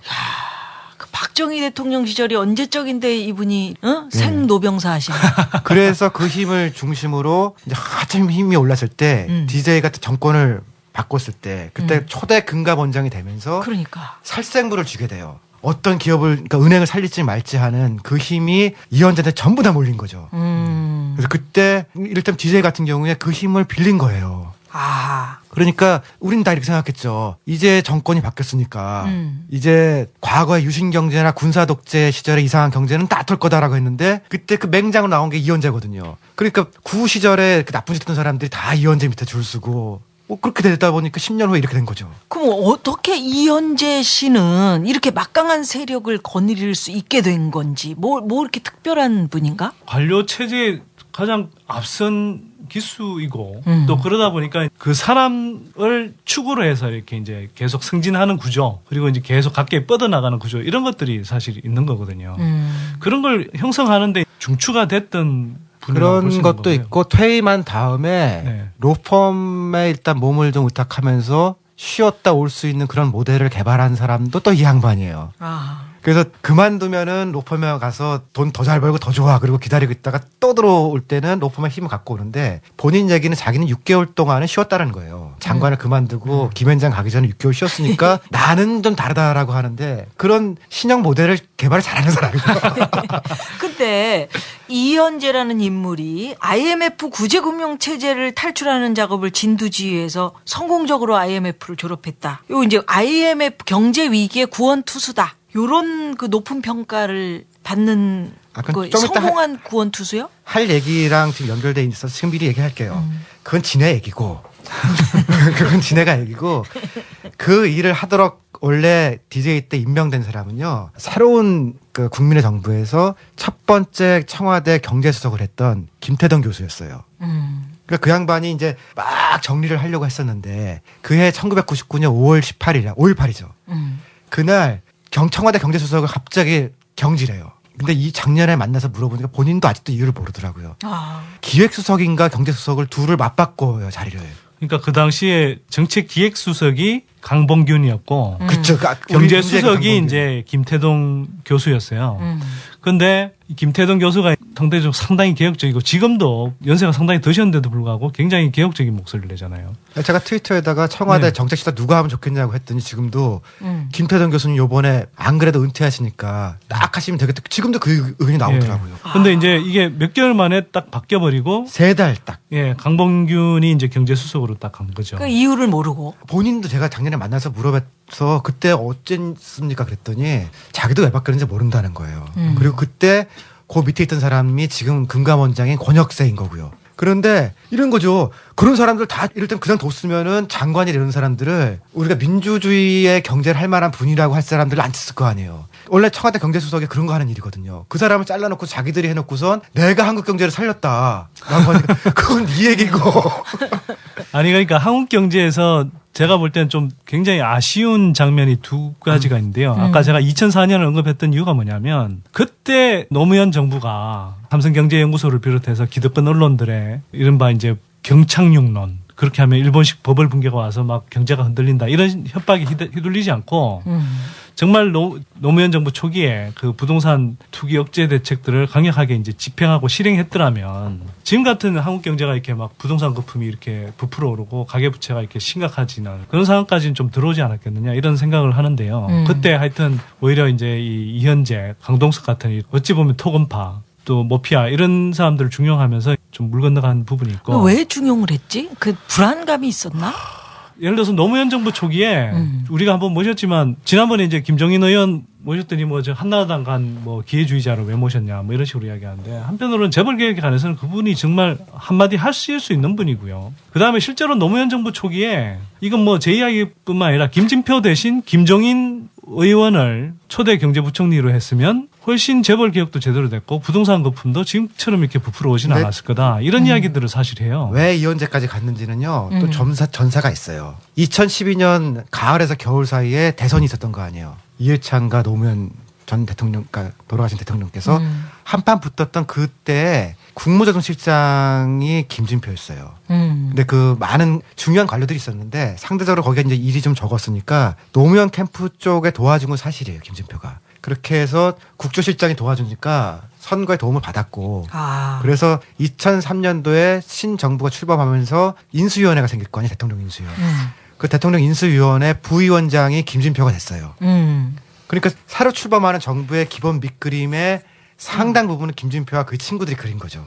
그 박정희 대통령 시절이 언제적인데 이분이 생노병사 하시네. 그래서 그 힘을 중심으로 이제 한참 힘이 올랐을 때 DJ가 정권을 바꿨을 때 그때 초대 금감원장이 되면서 그러니까 살생부를 주게 돼요. 어떤 기업을 그러니까 은행을 살릴지 말지 하는 그 힘이 이현재한테 전부 다 몰린 거죠. 그래서 그때 이를테면 DJ 같은 경우에 그 힘을 빌린 거예요. 그러니까 우린 다 이렇게 생각했죠. 이제 정권이 바뀌었으니까 이제 과거의 유신 경제나 군사 독재 시절의 이상한 경제는 다 털 거다라고 했는데 그때 그 맹장으로 나온 게 이현재거든요. 그러니까 구 시절에 그 나쁜 짓 했던 사람들이 다 이현재 밑에 줄 서고 그렇게 되다 보니까 10년 후에 이렇게 된 거죠. 그럼 어떻게 이현재 씨는 이렇게 막강한 세력을 거느릴 수 있게 된 건지 뭐 이렇게 특별한 분인가? 관료 체제의 가장 앞선 기수이고 또 그러다 보니까 그 사람을 축으로 해서 이렇게 이제 계속 승진하는 구조 그리고 이제 계속 각계 뻗어나가는 구조 이런 것들이 사실 있는 거거든요. 그런 걸 형성하는데 중추가 됐던 그런 것도 있고 퇴임한 다음에 로펌에 일단 몸을 좀 의탁하면서 쉬었다 올 수 있는 그런 모델을 개발한 사람도 또 이 양반이에요. 그래서 그만두면은 로펌에 가서 돈 더 잘 벌고 더 좋아. 그리고 기다리고 있다가 또 들어올 때는 로펌에 힘을 갖고 오는데 본인 얘기는 자기는 6개월 동안은 쉬었다는 거예요. 장관을 그만두고 김현장 가기 전에 6개월 쉬었으니까 나는 좀 다르다라고 하는데 그런 신형 모델을 개발을 잘하는 사람이에요. 근데 이현재라는 인물이 IMF 구제금융체제를 탈출하는 작업을 진두지휘해서 성공적으로 IMF를 졸업했다. 요 이제 IMF 경제위기의 구원투수다. 요런 그 높은 평가를 받는 거 성공한 구원투수요? 할 얘기랑 지금 연결돼 있어서 지금 미리 얘기할게요. 그건 지네 얘기고 그건 지네가 얘기고 그 일을 하도록 원래 DJ 때 임명된 사람은요. 새로운 그 국민의 정부에서 첫 번째 청와대 경제수석을 했던 김태동 교수였어요. 그러니까 그 양반이 이제 막 정리를 하려고 했었는데 그해 1999년 5월 18일이야. 5.18이죠. 그날 청와대 경제수석을 갑자기 경질해요. 근데 이 작년에 만나서 물어보니까 본인도 아직도 이유를 모르더라고요. 기획수석인가 경제수석을 둘을 맞바꿔요, 자리를. 그러니까 그 당시에 정책기획수석이 강봉균이었고, 그렇죠. 경제수석이 이제 김태동 교수였어요. 근데 김태동 교수가 상대적으로 상당히 개혁적이고 지금도 연세가 상당히 드셨는데도 불구하고 굉장히 개혁적인 목소리를 내잖아요. 제가 트위터에다가 청와대 정책시사 누가 하면 좋겠냐고 했더니 지금도 김태동 교수님 요번에 안 그래도 은퇴하시니까 딱 하시면 되겠다. 지금도 그 의견이 나오더라고요. 근데 이제 이게 몇 개월 만에 딱 바뀌어버리고 3달 딱. 예, 강봉균이 이제 경제수석으로 딱 간 거죠. 그 이유를 모르고. 본인도 제가 작년에 만나서 물어봐서 그때 어쨌습니까 그랬더니 자기도 왜 바뀌었는지 모른다는 거예요. 그리고 그때 그 밑에 있던 사람이 지금 금감원장인 권혁세인 거고요. 그런데 이런 거죠. 그런 사람들 다 이럴 땐 그냥 뒀으면은 장관이 이런 사람들을 우리가 민주주의의 경제를 할 만한 분이라고 할 사람들을 안 쳤을 거 아니에요. 원래 청와대 경제수석이 그런 거 하는 일이거든요. 그 사람을 잘라놓고 자기들이 해놓고선 내가 한국 경제를 살렸다. 라고 하니까 그건 네 얘기고. 아니 그러니까 한국 경제에서 제가 볼 때는 좀 굉장히 아쉬운 장면이 두 가지가 있는데요. 아까 제가 2004년을 언급했던 이유가 뭐냐면 그때 노무현 정부가 삼성경제연구소를 비롯해서 기득권 언론들의 이른바 이제 경착륙론 그렇게 하면 일본식 버블 붕괴가 와서 막 경제가 흔들린다 이런 협박이 휘둘리지 않고 정말 노무현 정부 초기에 그 부동산 투기 억제 대책들을 강력하게 이제 집행하고 실행했더라면 지금 같은 한국 경제가 이렇게 막 부동산 거품이 이렇게 부풀어 오르고 가계부채가 이렇게 심각해지는 그런 상황까지는 좀 들어오지 않았겠느냐 이런 생각을 하는데요. 그때 하여튼 오히려 이제 이 이현재, 강동석 같은 어찌 보면 토건파 또 모피아 이런 사람들을 중용하면서 좀 물 건너간 부분이 있고. 왜 중용을 했지? 그 불안감이 있었나? 예를 들어서 노무현 정부 초기에 우리가 한번 모셨지만 지난번에 이제 김종인 의원 모셨더니 뭐 저 한나라당 간 뭐 기회주의자로 왜 모셨냐 뭐 이런 식으로 이야기하는데 한편으로는 재벌 개혁에 관해서는 그분이 정말 한마디 할 수 있는 분이고요. 그다음에 실제로 노무현 정부 초기에 이건 뭐 제 이야기뿐만 아니라 김진표 대신 김종인 의원을 초대 경제부총리로 했으면 훨씬 재벌 개혁도 제대로 됐고 부동산 거품도 지금처럼 이렇게 부풀어 오진 않았을 거다. 이런 이야기들을 사실 해요. 왜 이현재까지 갔는지는요. 또 전사가 있어요. 2012년 가을에서 겨울 사이에 대선이 있었던 거 아니에요. 이해찬과 노무현 전 대통령, 그러니까 돌아가신 대통령께서 한판 붙었던 그때 국무조정실장이 김진표였어요. 근데 그 많은 중요한 관료들이 있었는데 상대적으로 거기가 이제 일이 좀 적었으니까 노무현 캠프 쪽에 도와준 건 사실이에요, 김진표가. 그렇게 해서 국조실장이 도와주니까 선거에 도움을 받았고 그래서 2003년도에 신정부가 출범하면서 인수위원회가 생길 거 아니에요, 대통령 인수위원. 그 대통령 인수위원회 부위원장이 김진표가 됐어요. 그러니까 새로 출범하는 정부의 기본 밑그림의 상당 부분은 김진표와 그 친구들이 그린 거죠.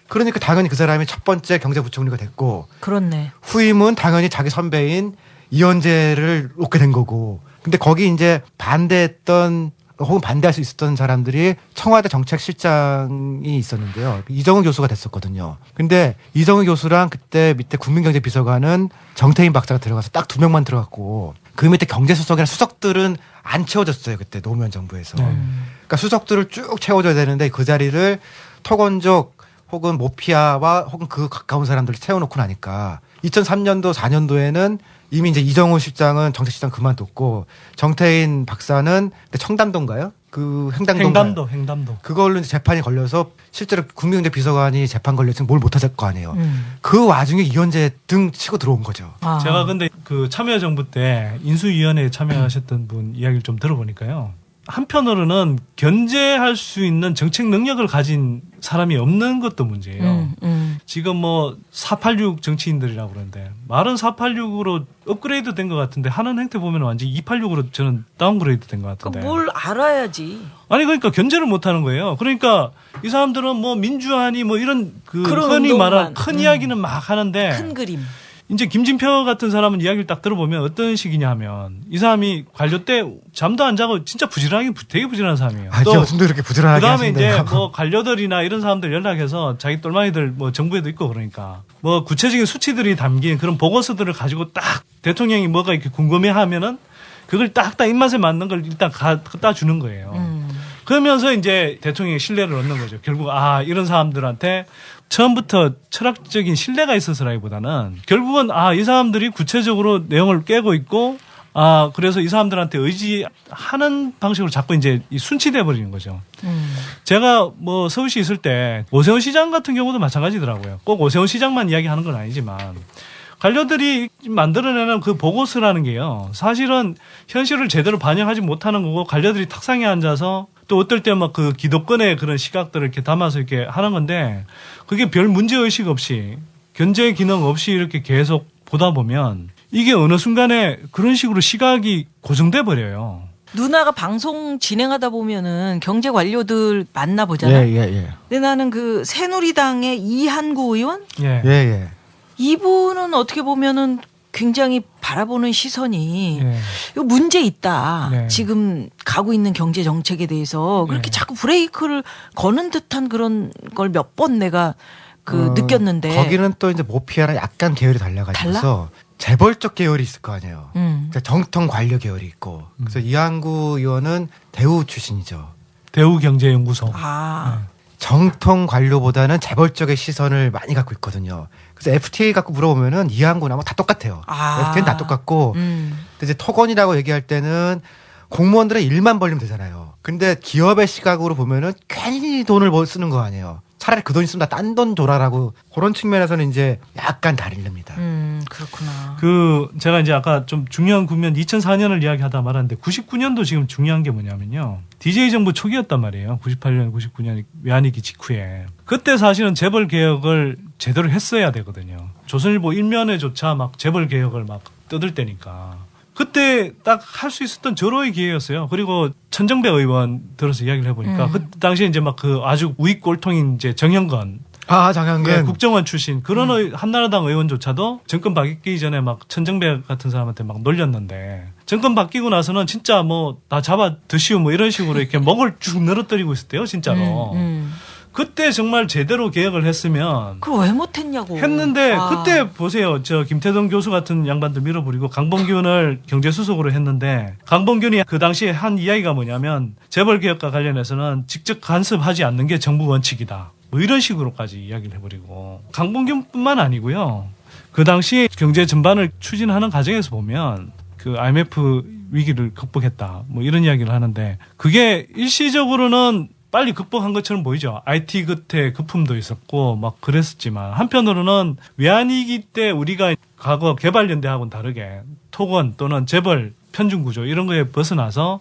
그러니까 당연히 그 사람이 첫 번째 경제부총리가 됐고 그렇네. 후임은 당연히 자기 선배인 이현재를 놓게 된 거고. 근데 거기 이제 반대했던 혹은 반대할 수 있었던 사람들이 청와대 정책실장이 있었는데요. 이정우 교수가 됐었거든요. 근데 이정우 교수랑 그때 밑에 국민경제비서관은 정태인 박사가 들어가서 딱 2명만 들어갔고 그 밑에 경제수석이나 수석들은 안 채워졌어요. 그때 노무현 정부에서. 그러니까 수석들을 쭉 채워줘야 되는데 그 자리를 토건족 혹은 모피아와 혹은 그 가까운 사람들을 채워놓고 나니까 2003년도 4년도에는 이미 이제 이정우 실장은 정책실장 그만뒀고 정태인 박사는 청담도인가요? 그 횡담도. 그걸로 이제 재판이 걸려서 실제로 국민경제비서관이 재판 걸렸으면 뭘 못하실 거 아니에요. 그 와중에 이현재 등 치고 들어온 거죠. 제가 근데 그 참여정부 때 인수위원회에 참여하셨던 분 이야기를 좀 들어보니까요. 한편으로는 견제할 수 있는 정책 능력을 가진 사람이 없는 것도 문제예요. 지금 뭐 486 정치인들이라고 그러는데 말은 486으로 업그레이드 된 것 같은데 하는 행태 보면 완전 286으로 저는 다운그레이드 된 것 같은데. 뭘 알아야지. 아니 그러니까 견제를 못 하는 거예요. 그러니까 이 사람들은 뭐 민주화니 뭐 이런 그런 흔히 운동만. 말하는 큰 이야기는 막 하는데 큰 그림. 이제 김진표 같은 사람은 이야기를 딱 들어보면 어떤 식이냐 하면 이 사람이 관료 때 잠도 안 자고 진짜 부지런하게 되게 부지런한 사람이에요. 아, 또 무슨 이렇게 부지런하게 그다음에 하신대요. 이제 뭐 관료들이나 이런 사람들 연락해서 자기 똘마니들 뭐 정부에도 있고 그러니까 뭐 구체적인 수치들이 담긴 그런 보고서들을 가지고 딱 대통령이 뭐가 이렇게 궁금해하면은 그걸 딱딱 입맛에 맞는 걸 일단 갖다 주는 거예요. 그러면서 이제 대통령의 신뢰를 얻는 거죠. 결국 이런 사람들한테 처음부터 철학적인 신뢰가 있어서라기보다는 결국은 이 사람들이 구체적으로 내용을 깨고 있고 그래서 이 사람들한테 의지하는 방식으로 자꾸 이제 순치돼 버리는 거죠. 제가 뭐 서울시 있을 때 오세훈 시장 같은 경우도 마찬가지더라고요. 꼭 오세훈 시장만 이야기하는 건 아니지만 관료들이 만들어내는 그 보고서라는 게요. 사실은 현실을 제대로 반영하지 못하는 거고 관료들이 탁상에 앉아서 또 어떨 때 막 그 기득권의 그런 시각들을 이렇게 담아서 이렇게 하는 건데 그게 별 문제의식 없이 견제 기능 없이 이렇게 계속 보다 보면 이게 어느 순간에 그런 식으로 시각이 고정돼 버려요. 누나가 방송 진행하다 보면은 경제 관료들 만나보잖아. 예. 근데 나는 그 새누리당의 이한구 의원? 예. 이분은 어떻게 보면은 굉장히 바라보는 시선이 이거 문제 있다. 네. 지금 가고 있는 경제 정책에 대해서 그렇게 자꾸 브레이크를 거는 듯한 그런 걸 몇 번 내가 느꼈는데 거기는 또 이제 모피아랑 약간 계열이 달라가지고서 재벌적 계열이 있을 거 아니에요. 그러니까 정통 관료 계열이 있고. 그래서 이한구 의원은 대우 출신이죠. 대우경제연구소. 정통 관료보다는 재벌적의 시선을 많이 갖고 있거든요. 그래서 FTA 갖고 물어보면은 이한구나 뭐 다 똑같아요. FTA는 다 똑같고. 근데 이제 토건이라고 얘기할 때는 공무원들의 일만 벌리면 되잖아요. 근데 기업의 시각으로 보면은 괜히 돈을 쓰는 거 아니에요. 차라리 그 돈 있으면 다 딴 돈 줘라라고 그런 측면에서는 이제 약간 다릅니다. 그렇구나. 제가 이제 아까 좀 중요한 국면 2004년을 이야기하다 말았는데 99년도 지금 중요한 게 뭐냐면요. DJ 정부 초기였단 말이에요. 98년, 99년 외환위기 직후에. 그때 사실은 재벌 개혁을 제대로 했어야 되거든요. 조선일보 일면에조차 막 재벌 개혁을 막 떠들 때니까. 그때 딱 할 수 있었던 절호의 기회였어요. 그리고 천정배 의원 들어서 이야기를 해보니까 그 당시에 이제 막 그 아주 우익 꼴통인 이제 정영건. 정영근. 국정원 출신. 그런 한나라당 의원조차도 정권 바뀌기 전에 막 천정배 같은 사람한테 막 놀렸는데 정권 바뀌고 나서는 진짜 뭐 다 잡아 드시오 뭐 이런 식으로 이렇게 목을 쭉 늘어뜨리고 있었대요. 진짜로. 그때 정말 제대로 개혁을 했으면 그걸 왜 못했냐고. 했는데 그때 보세요. 저 김태동 교수 같은 양반들 밀어버리고 강봉균을 경제수석으로 했는데 강봉균이 그 당시에 한 이야기가 뭐냐면 재벌개혁과 관련해서는 직접 간섭하지 않는 게 정부 원칙이다. 뭐 이런 식으로까지 이야기를 해버리고 강봉균뿐만 아니고요. 그 당시 경제 전반을 추진하는 과정에서 보면 그 IMF 위기를 극복했다. 뭐 이런 이야기를 하는데 그게 일시적으로는 빨리 극복한 것처럼 보이죠. IT 끝에 거품도 있었고 막 그랬었지만 한편으로는 외환위기 때 우리가 과거 개발연대하고는 다르게 토건 또는 재벌 편중구조 이런 거에 벗어나서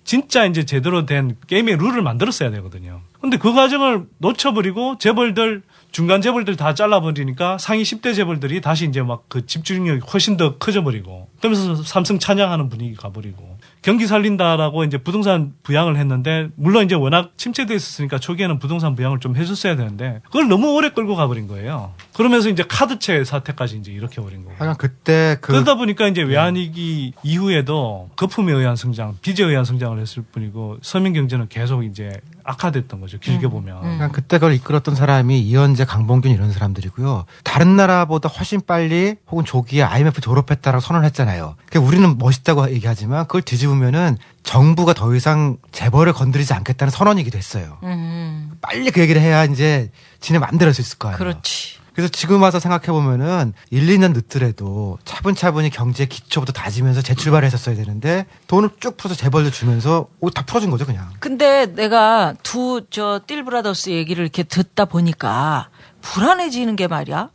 진짜 이제 제대로 된 게임의 룰을 만들었어야 되거든요. 근데 그 과정을 놓쳐버리고 재벌들 중간 재벌들 다 잘라버리니까 상위 10대 재벌들이 다시 이제 막 그 집중력이 훨씬 더 커져버리고 그러면서 삼성 찬양하는 분위기 가버리고 경기 살린다라고 이제 부동산 부양을 했는데 물론 이제 워낙 침체돼 있었으니까 초기에는 부동산 부양을 좀 해줬어야 되는데 그걸 너무 오래 끌고 가버린 거예요. 그러면서 이제 카드채 사태까지 이제 일으켜 버린 거고. 그때 그러다 보니까 이제 외환위기 이후에도 거품에 의한 성장, 빚에 의한 성장을 했을 뿐이고 서민 경제는 계속 이제 악화됐던 거죠. 길게 보면. 그때 그걸 이끌었던 사람이 이현재, 강봉균 이런 사람들이고요. 다른 나라보다 훨씬 빨리 혹은 조기에 IMF 졸업했다라고 선언했잖아요. 그러니까 우리는 멋있다고 얘기하지만 그걸 뒤집으면은 정부가 더 이상 재벌을 건드리지 않겠다는 선언이기도 했어요. 빨리 그 얘기를 해야 이제 지네 맘대로 할 수 있을 거 아니에요. 그렇지. 그래서 지금 와서 생각해보면은 1, 2년 늦더라도 차분차분히 경제 기초부터 다지면서 재출발을 했었어야 되는데 돈을 쭉 풀어서 재벌도 주면서 다 풀어준 거죠, 그냥. 근데 내가 띨 브라더스 얘기를 이렇게 듣다 보니까 불안해지는 게 말이야.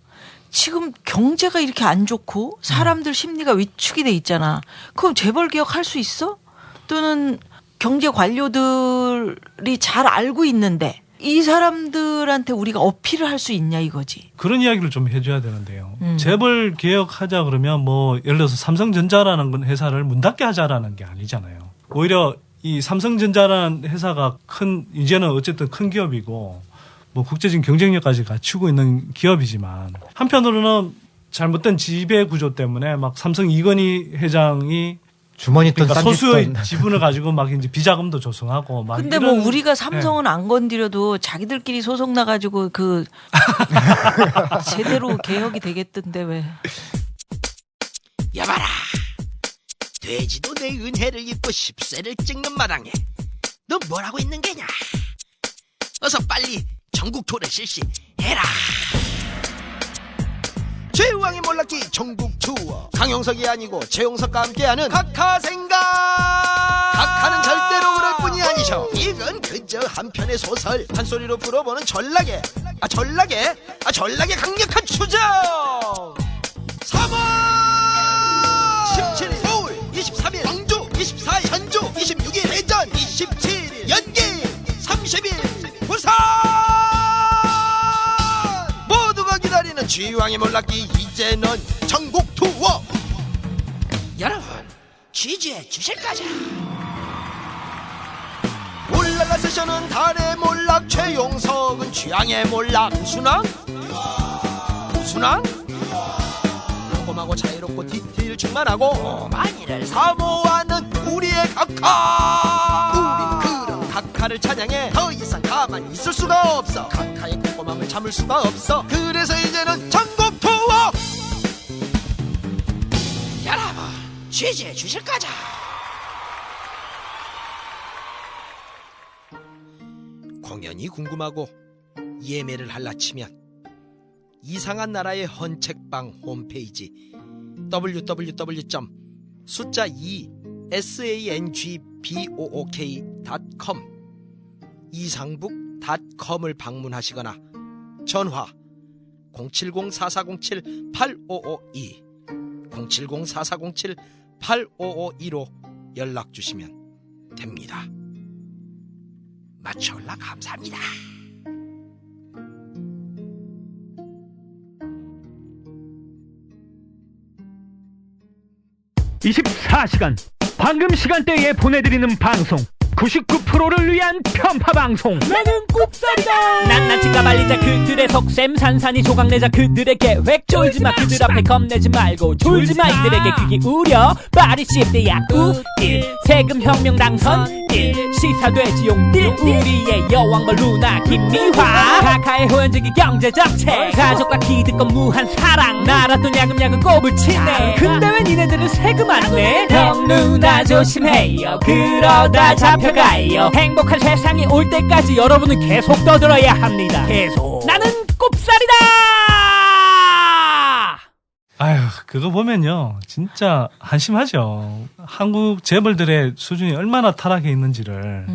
지금 경제가 이렇게 안 좋고 사람들 심리가 위축이 돼 있잖아. 그럼 재벌 개혁 할 수 있어? 또는 경제 관료들이 잘 알고 있는데 이 사람들한테 우리가 어필을 할 수 있냐 이거지. 그런 이야기를 좀 해줘야 되는데요. 재벌 개혁하자 그러면 뭐 예를 들어서 삼성전자라는 건 회사를 문 닫게 하자라는 게 아니잖아요. 오히려 이 삼성전자라는 회사가 이제는 어쨌든 큰 기업이고 뭐 국제적인 경쟁력까지 갖추고 있는 기업이지만 한편으로는 잘못된 지배 구조 때문에 막 삼성 이건희 회장이 주머니 있던 그러니까 소수의 딴짓던. 지분을 가지고 막 이제 비자금도 조성하고 막. 근데 뭐 우리가 삼성은 안 건드려도 자기들끼리 소송 나가지고 그 제대로 개혁이 되겠던데 왜? 여봐라, 돼지도 내 은혜를 입고 10세를 찍는 마당에 너 뭐라고 있는 게냐? 어서 빨리 전국 투어를 실시해라. 최우왕의 몰락기 전국 투어, 강용석이 아니고 최용석과 함께하는 각하생각. 각하는 절대로 그럴 뿐이 아니셔. 이건 그저 한편의 소설, 한 소리로 풀어보는 전락의 강력한 추정. 3월 17일 서울, 23일 광주, 24일 전주, 26일 대전, 27일 연기, 30일 부산. 모두가 기다리는 쥐왕의 몰락기, 이제는 전국 투어. 여러분, 취재해 주실 거죠? 올라가 세션은 달의 몰락, 최용석은 쥐왕의 몰락. 우순왕 평범하고 자유롭고 디테일 충만하고 만일을 사모하는 우리의 각하. 우린 그런 각하를 찬양해. 더 이상 가만히 있을 수가 없어. 각하의 꼼꼼함을 참을 수가 없어. 그래서 이제는 전국 투어. 여러분, 취재해 주실 거죠? 공연이 궁금하고 예매를 할라치면 이상한 나라의 헌책방 홈페이지 www.숫자2sangbook.com 이상북.com을 방문하시거나 전화 070-4407-8552 070-4407-8552로 연락주시면 됩니다. 맞춰올라 감사합니다. 24시간 방금 시간대에 보내드리는 방송 99%를 위한 편파 방송. 나는 꼽살이다. 낱낱이가 말리자 그들의 속셈, 산산이 조각내자 그들의 계획. 쫄지마 그들 앞에 겁내지 말고 졸지마 이들에게 귀 기울여. 파리 시프트 약우일 세금 혁명 당선 일 시사돼지 용딜 우리의 여왕벌 루나 김미화. 카카의 호연적인 경제 정책, 가족과 기득권 무한 사랑. 나라 돈 야금야금 꼽을 치네. 근데 왜 니네들은 세금 안 내? 형 누나 조심해요. 그러다 잡혀가요. 행복한 세상이 올 때까지 여러분은 계속 떠들어야 합니다. 계속. 나는 꼽살이다. 아휴, 그거 보면요, 진짜 한심하죠. 한국 재벌들의 수준이 얼마나 타락해 있는지를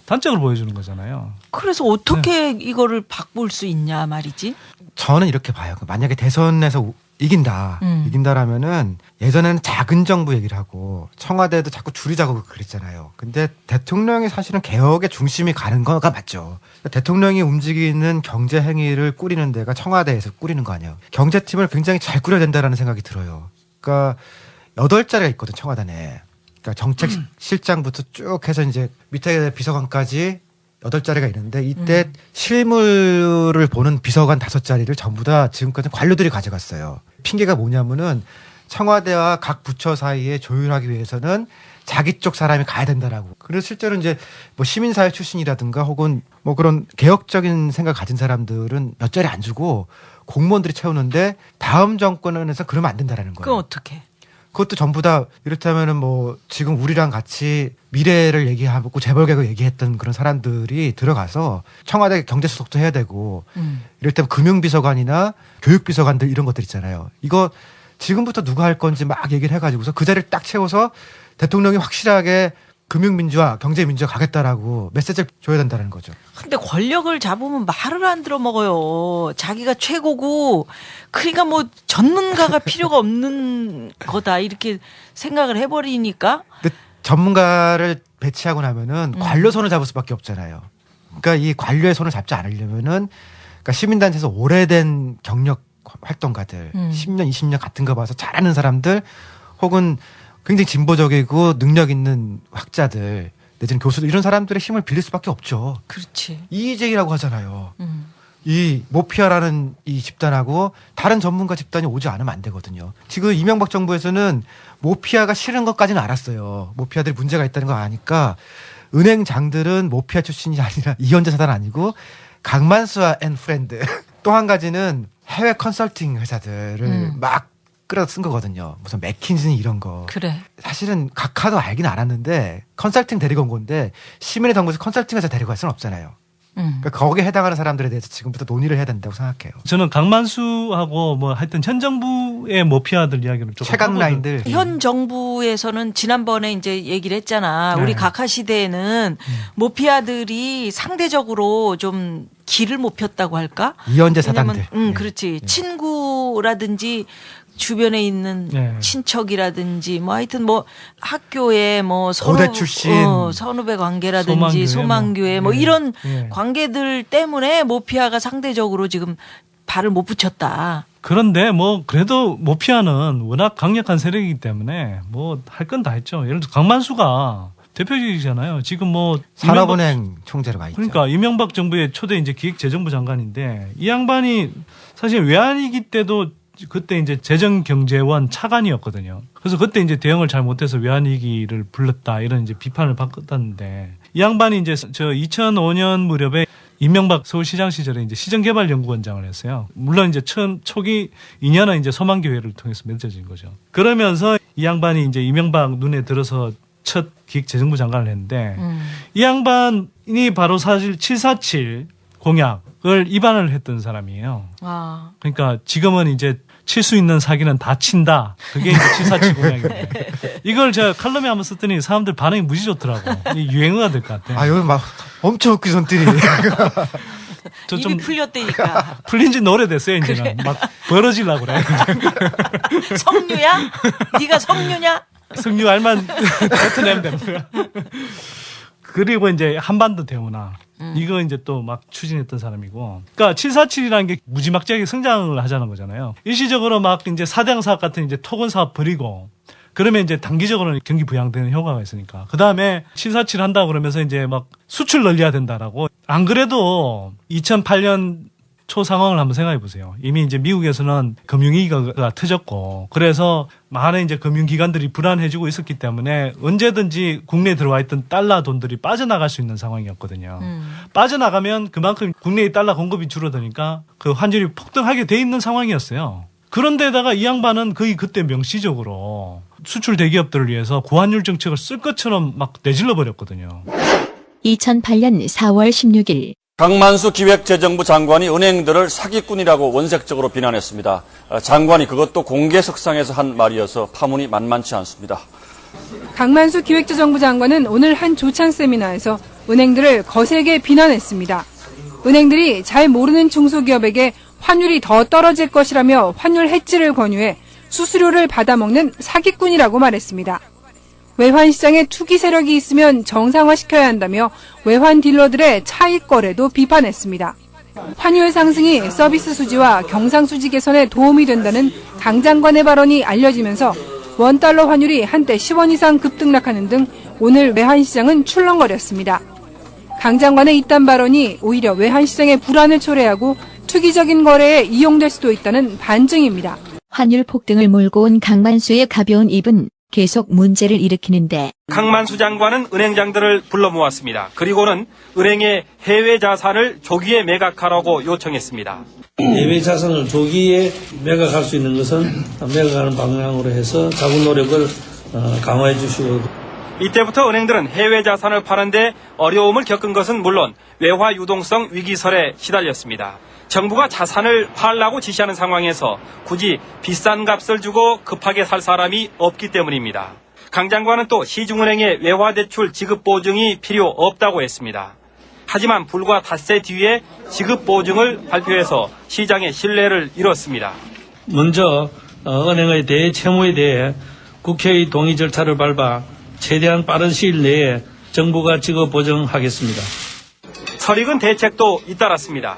단적으로 보여주는 거잖아요. 그래서 어떻게 이거를 바꿀 수 있냐 말이지. 저는 이렇게 봐요. 만약에 대선에서 이긴다라면은 예전에는 작은 정부 얘기를 하고 청와대도 자꾸 줄이자고 그랬잖아요. 근데 대통령이 사실은 개혁의 중심이 가는 거가 맞죠. 대통령이 움직이는 경제 행위를 꾸리는 데가 청와대에서 꾸리는 거 아니에요. 경제팀을 굉장히 잘 꾸려야 된다라는 생각이 들어요. 그러니까 8자리가 있거든, 청와대 내에. 그러니까 정책실장부터 쭉 해서 이제 밑에 비서관까지 8자리가 있는데 이때 실무를 보는 비서관 5자리를 전부 다 지금까지 관료들이 가져갔어요. 핑계가 뭐냐면은 청와대와 각 부처 사이에 조율하기 위해서는 자기 쪽 사람이 가야 된다라고. 그래서 실제로 이제 뭐 시민사회 출신이라든가 혹은 뭐 그런 개혁적인 생각 가진 사람들은 몇 자리 안 주고 공무원들이 채우는데 다음 정권에서 그러면 안 된다라는 거예요. 그건 어떻게? 그것도 전부 다 이렇다면은 뭐 지금 우리랑 같이 미래를 얘기하고 재벌 개혁을 얘기했던 그런 사람들이 들어가서 청와대 경제수석도 해야 되고 이럴 때면 금융비서관이나 교육비서관들 이런 것들 있잖아요. 이거 지금부터 누가 할 건지 막 얘기를 해가지고서 그 자리를 딱 채워서 대통령이 확실하게 금융민주화, 경제민주화 가겠다라고 메시지를 줘야 된다는 거죠. 근데 권력을 잡으면 말을 안 들어먹어요. 자기가 최고고, 그러니까 뭐 전문가가 필요가 없는 거다 이렇게 생각을 해버리니까. 근데 전문가를 배치하고 나면은 관료 손을 잡을 수밖에 없잖아요. 그러니까 이 관료의 손을 잡지 않으려면은 그러니까 시민단체에서 오래된 경력 활동가들 10년, 20년 같은 거 봐서 잘하는 사람들 혹은 굉장히 진보적이고 능력 있는 학자들 내지는 교수들 이런 사람들의 힘을 빌릴 수밖에 없죠. 그렇지. 이의제기라고 하잖아요. 이 모피아라는 이 집단하고 다른 전문가 집단이 오지 않으면 안 되거든요. 지금 이명박 정부에서는 모피아가 싫은 것까지는 알았어요. 모피아들이 문제가 있다는 거 아니까 은행장들은 모피아 출신이 아니라 이현재 사단 아니고 강만수와 앤 프렌드. 또 한 가지는 해외 컨설팅 회사들을 막 끌어다 쓴 거거든요. 무슨 맥킨지 이런 거. 그래. 사실은 각하도 알긴 알았는데 컨설팅 데리고 온 건데 시민의 정부에서 컨설팅 회사 데리고 갈 수는 없잖아요. 그러니까 거기에 해당하는 사람들에 대해서 지금부터 논의를 해야 된다고 생각해요. 저는 강만수하고 뭐 하여튼 현 정부의 모피아들 이야기를 조금 최강 라인들. 현 정부에서는 지난번에 이제 얘기를 했잖아. 우리 각하 시대에는 모피아들이 상대적으로 좀 길을 못 폈다고 할까? 이현재 사단들. 그렇지. 친구라든지 주변에 있는 친척이라든지 뭐 하여튼 뭐 학교에 뭐 고대 출신 선후배 관계라든지 소망교회 뭐 이런 관계들 때문에 모피아가 상대적으로 지금 발을 못 붙였다. 그런데 뭐 그래도 모피아는 워낙 강력한 세력이기 때문에 뭐 할 건 다 했죠. 예를 들어 강만수가 대표적이잖아요. 지금 뭐 산업은행 총재로 가 있죠. 그러니까 이명박 정부의 초대 이제 기획재정부 장관인데 이 양반이 사실 외환위기 때도 그때 이제 재정경제원 차관이었거든요. 그래서 그때 이제 대응을 잘 못해서 외환위기를 불렀다 이런 이제 비판을 받았는데 이 양반이 이제 저 2005년 무렵에 이명박 서울시장 시절에 이제 시정개발연구원장을 했어요. 물론 이제 초기 2년은 이제 소망교회를 통해서 맺어진 거죠. 그러면서 이 양반이 이제 이명박 눈에 들어서 첫 기획재정부 장관을 했는데 이 양반이 바로 사실 747 공약을 입안을 했던 사람이에요. 아. 그러니까 지금은 이제 칠 수 있는 사기는 다 친다. 그게 이제 747 공약인데. 이걸 제가 칼럼에 한번 썼더니 사람들 반응이 무지 좋더라고. 이게 유행어가 될 것 같아. 아, 여기 막 엄청 웃기 손들이. 입이 풀렸다니까. 풀린 지는 오래됐어요, 이제는. 그래. 막 벌어지려고 그래. 성류야? 네가 성류냐? 성류 알만 뱉어내면 되는 거야. 그리고 이제 한반도 대운하. 이거 이제 또 막 추진했던 사람이고. 그러니까 747이라는 게 무지막지하게 성장을 하자는 거잖아요. 일시적으로 막 이제 사대강 사업 같은 이제 토건 사업 버리고 그러면 이제 단기적으로는 경기 부양되는 효과가 있으니까. 그 다음에 747 한다고 그러면서 이제 막 수출 늘려야 된다라고. 안 그래도 2008년 초 상황을 한번 생각해 보세요. 이미 이제 미국에서는 금융위기가 터졌고 그래서 많은 이제 금융기관들이 불안해지고 있었기 때문에 언제든지 국내에 들어와 있던 달러 돈들이 빠져나갈 수 있는 상황이었거든요. 빠져나가면 그만큼 국내의 달러 공급이 줄어드니까 그 환율이 폭등하게 돼 있는 상황이었어요. 그런데다가 이 양반은 거의 그때 명시적으로 수출 대기업들을 위해서 고환율 정책을 쓸 것처럼 막 내질러 버렸거든요. 2008년 4월 16일 강만수 기획재정부 장관이 은행들을 사기꾼이라고 원색적으로 비난했습니다. 장관이 그것도 공개석상에서 한 말이어서 파문이 만만치 않습니다. 강만수 기획재정부 장관은 오늘 한 조찬 세미나에서 은행들을 거세게 비난했습니다. 은행들이 잘 모르는 중소기업에게 환율이 더 떨어질 것이라며 환율 해지를 권유해 수수료를 받아먹는 사기꾼이라고 말했습니다. 외환시장에 투기 세력이 있으면 정상화시켜야 한다며 외환 딜러들의 차익 거래도 비판했습니다. 환율 상승이 서비스 수지와 경상수지 개선에 도움이 된다는 강 장관의 발언이 알려지면서 원달러 환율이 한때 10원 이상 급등락하는 등 오늘 외환시장은 출렁거렸습니다. 강 장관의 이딴 발언이 오히려 외환시장의 불안을 초래하고 투기적인 거래에 이용될 수도 있다는 반증입니다. 환율 폭등을 몰고 온 강만수의 가벼운 입은 계속 문제를 일으키는데 강만수 장관은 은행장들을 불러 모았습니다. 그리고는 은행의 해외 자산을 조기에 매각하라고 요청했습니다. 해외 자산을 조기에 매각할 수 있는 것은 매각하는 방향으로 해서 자금 노력을 강화해 주시고 이때부터 은행들은 해외 자산을 파는데 어려움을 겪은 것은 물론 외화 유동성 위기설에 시달렸습니다. 정부가 자산을 팔라고 지시하는 상황에서 굳이 비싼 값을 주고 급하게 살 사람이 없기 때문입니다. 강 장관은 또 시중은행의 외화대출 지급 보증이 필요 없다고 했습니다. 하지만 불과 닷새 뒤에 지급 보증을 발표해서 시장의 신뢰를 잃었습니다. 먼저 은행의 대채무에 대해 국회의 동의 절차를 밟아 최대한 빠른 시일 내에 정부가 지급 보정하겠습니다. 설익은 대책도 잇따랐습니다.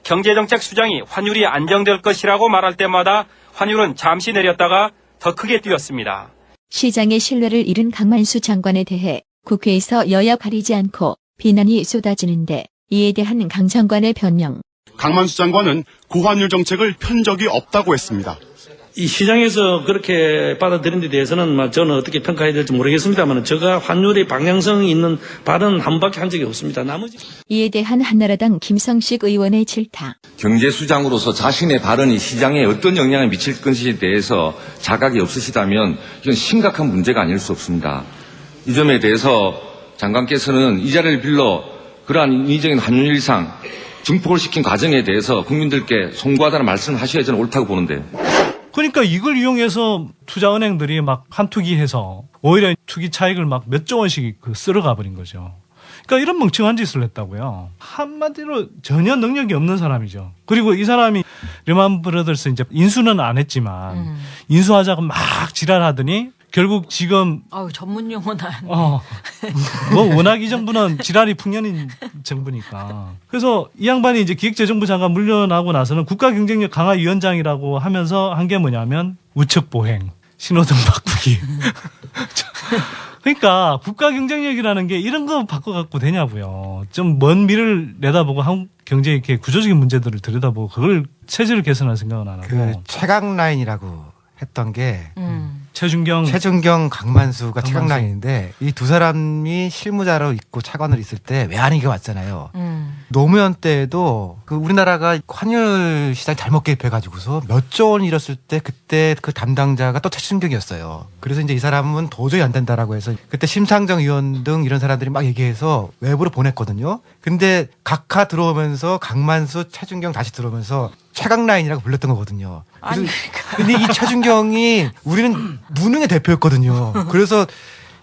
경제정책 수장이 환율이 안정될 것이라고 말할 때마다 환율은 잠시 내렸다가 더 크게 뛰었습니다. 시장의 신뢰를 잃은 강만수 장관에 대해 국회에서 여야 가리지 않고 비난이 쏟아지는데 이에 대한 강 장관의 변명. 강만수 장관은 고환율 정책을 편 적이 없다고 했습니다. 이 시장에서 그렇게 받아들인 데 대해서는 저는 어떻게 평가해야 될지 모르겠습니다만 제가 환율의 방향성이 있는 발언 한 번밖에 한 적이 없습니다. 나머지 이에 대한 한나라당 김성식 의원의 질타. 경제수장으로서 자신의 발언이 시장에 어떤 영향을 미칠 것에 대해서 자각이 없으시다면 이건 심각한 문제가 아닐 수 없습니다. 이 점에 대해서 장관께서는 이 자리를 빌러 그러한 인위적인 환율 일상 증폭을 시킨 과정에 대해서 국민들께 송구하다는 말씀을 하셔야 저는 옳다고 보는데. 그러니까 이걸 이용해서 투자은행들이 막 환투기해서 오히려 투기 차익을 막 몇 조 원씩 쓸어가 버린 거죠. 그러니까 이런 멍청한 짓을 했다고요. 한마디로 전혀 능력이 없는 사람이죠. 그리고 이 사람이 르만 브러더스 이제 인수는 안 했지만 인수하자고 막 지랄하더니 결국 지금 전문 용어는 뭐 워낙 이 정부는 지랄이 풍년인 정부니까. 그래서 이 양반이 이제 기획재정부 장관 물러나고 나서는 국가경쟁력 강화위원장이라고 하면서 한 게 뭐냐면 우측보행, 신호등 바꾸기. 그러니까 국가경쟁력이라는 게 이런 거 바꿔갖고 되냐고요. 좀 먼 미래를 내다보고 한국 경제 이렇게 구조적인 문제들을 들여다보고 그걸 체질을 개선할 생각은 안 하고. 그 최강 라인이라고 했던 게 최준경 강만수가 최강 라인인데 이 두 사람이 실무자로 있고 차관으로 있을 때 외환위기가 왔잖아요. 노무현 때에도 그 우리나라가 환율 시장 잘못 개입해가지고서 몇 조 원 잃었을 때 그때 그 담당자가 또 최준경이었어요. 그래서 이제 이 사람은 도저히 안 된다라고 해서 그때 심상정 의원 등 이런 사람들이 막 얘기해서 외부로 보냈거든요. 근데 각하 들어오면서 강만수, 최준경 다시 들어오면서 최강 라인이라고 불렀던 거거든요. 근데 이 최준경이 우리는 무능의 대표였거든요. 그래서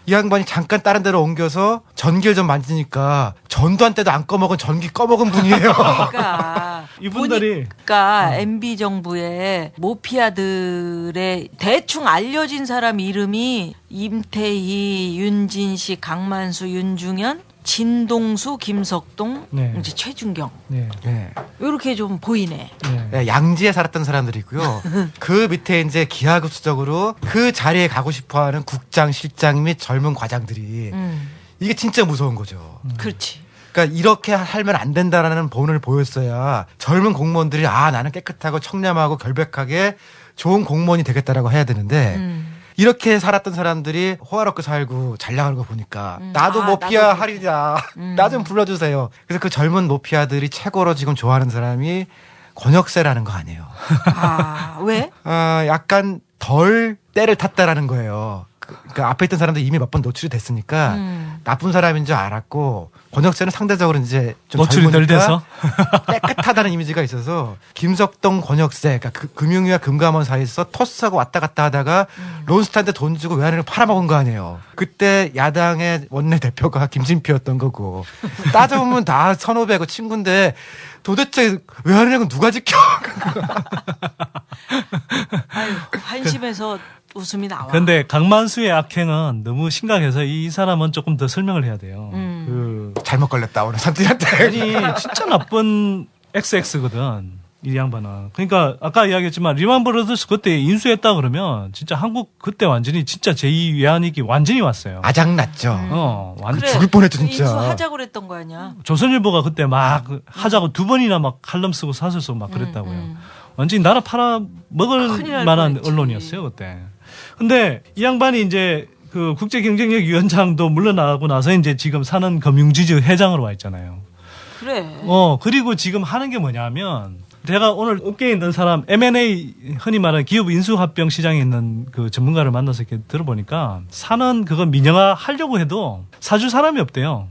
이 양반이 잠깐 다른 데로 옮겨서 전기를 좀 만지니까 전두환 때도 안 꺼먹은 전기 꺼먹은 분이에요. 그러니까 이분들이 MB 정부의 모피아들의 대충 알려진 사람 이름이 임태희, 윤진식, 강만수, 윤중현, 진동수, 김석동, 이제 최준경. 이렇게 좀 보이네. 네, 양지에 살았던 사람들이고요. 그 밑에 이제 기하급수적으로 그 자리에 가고 싶어하는 국장, 실장 및 젊은 과장들이 이게 진짜 무서운 거죠. 그렇지. 그러니까 이렇게 살면 안 된다라는 본을 보였어야 젊은 공무원들이 나는 깨끗하고 청렴하고 결백하게 좋은 공무원이 되겠다라고 해야 되는데 이렇게 살았던 사람들이 호화롭게 살고 잘 나가는 거 보니까 나도 모피아 하리자. 나 좀 불러주세요. 그래서 그 젊은 모피아들이 최고로 지금 좋아하는 사람이 권역세라는 거 아니에요. 왜? 약간 덜 때를 탔다라는 거예요. 그러니까 앞에 있던 사람들 이미 몇 번 노출이 됐으니까 나쁜 사람인 줄 알았고 권역세는 상대적으로 이제 좀 노출이 덜 돼서 깨끗하다는 이미지가 있어서 김석동 권역세, 그러니까 금융위와 금감원 사이에서 토스하고 왔다 갔다 하다가 론스타한테 돈 주고 외환은행을 팔아먹은 거 아니에요. 그때 야당의 원내대표가 김진표였던 거고 따져보면 다 선후배고 친구인데 도대체 외환은행은 누가 지켜? 한심해서 웃음이 나와. 그런데 강만수의 악행은 너무 심각해서 이 사람은 조금 더 설명을 해야 돼요. 잘못 걸렸다 오늘 삼촌한테. 아니 진짜 나쁜 XX거든 이 양반은. 그러니까 아까 이야기했지만 리만 브러더스 그때 인수했다 그러면 진짜 한국 그때 완전히 진짜 제2 외환위기 완전히 왔어요. 아작났죠. 완전 그래, 죽을 뻔했죠 진짜. 인수하자고 그랬던 거 아니야. 조선일보가 그때 막 하자고 두 번이나 막 칼럼 쓰고 사설 쓰고 막 그랬다고요. 완전히 나라 팔아 먹을 만한 언론이었어요 그때. 근데 이 양반이 이제 그 국제경쟁력위원장도 물러나고 나서 이제 지금 산업금융지주 회장으로 와 있잖아요. 그래. 그리고 지금 하는 게 뭐냐면 제가 오늘 업계에 있는 사람 M&A 흔히 말하는 기업 인수합병 시장에 있는 그 전문가를 만나서 이렇게 들어보니까 사는 그거 민영화 하려고 해도 사줄 사람이 없대요.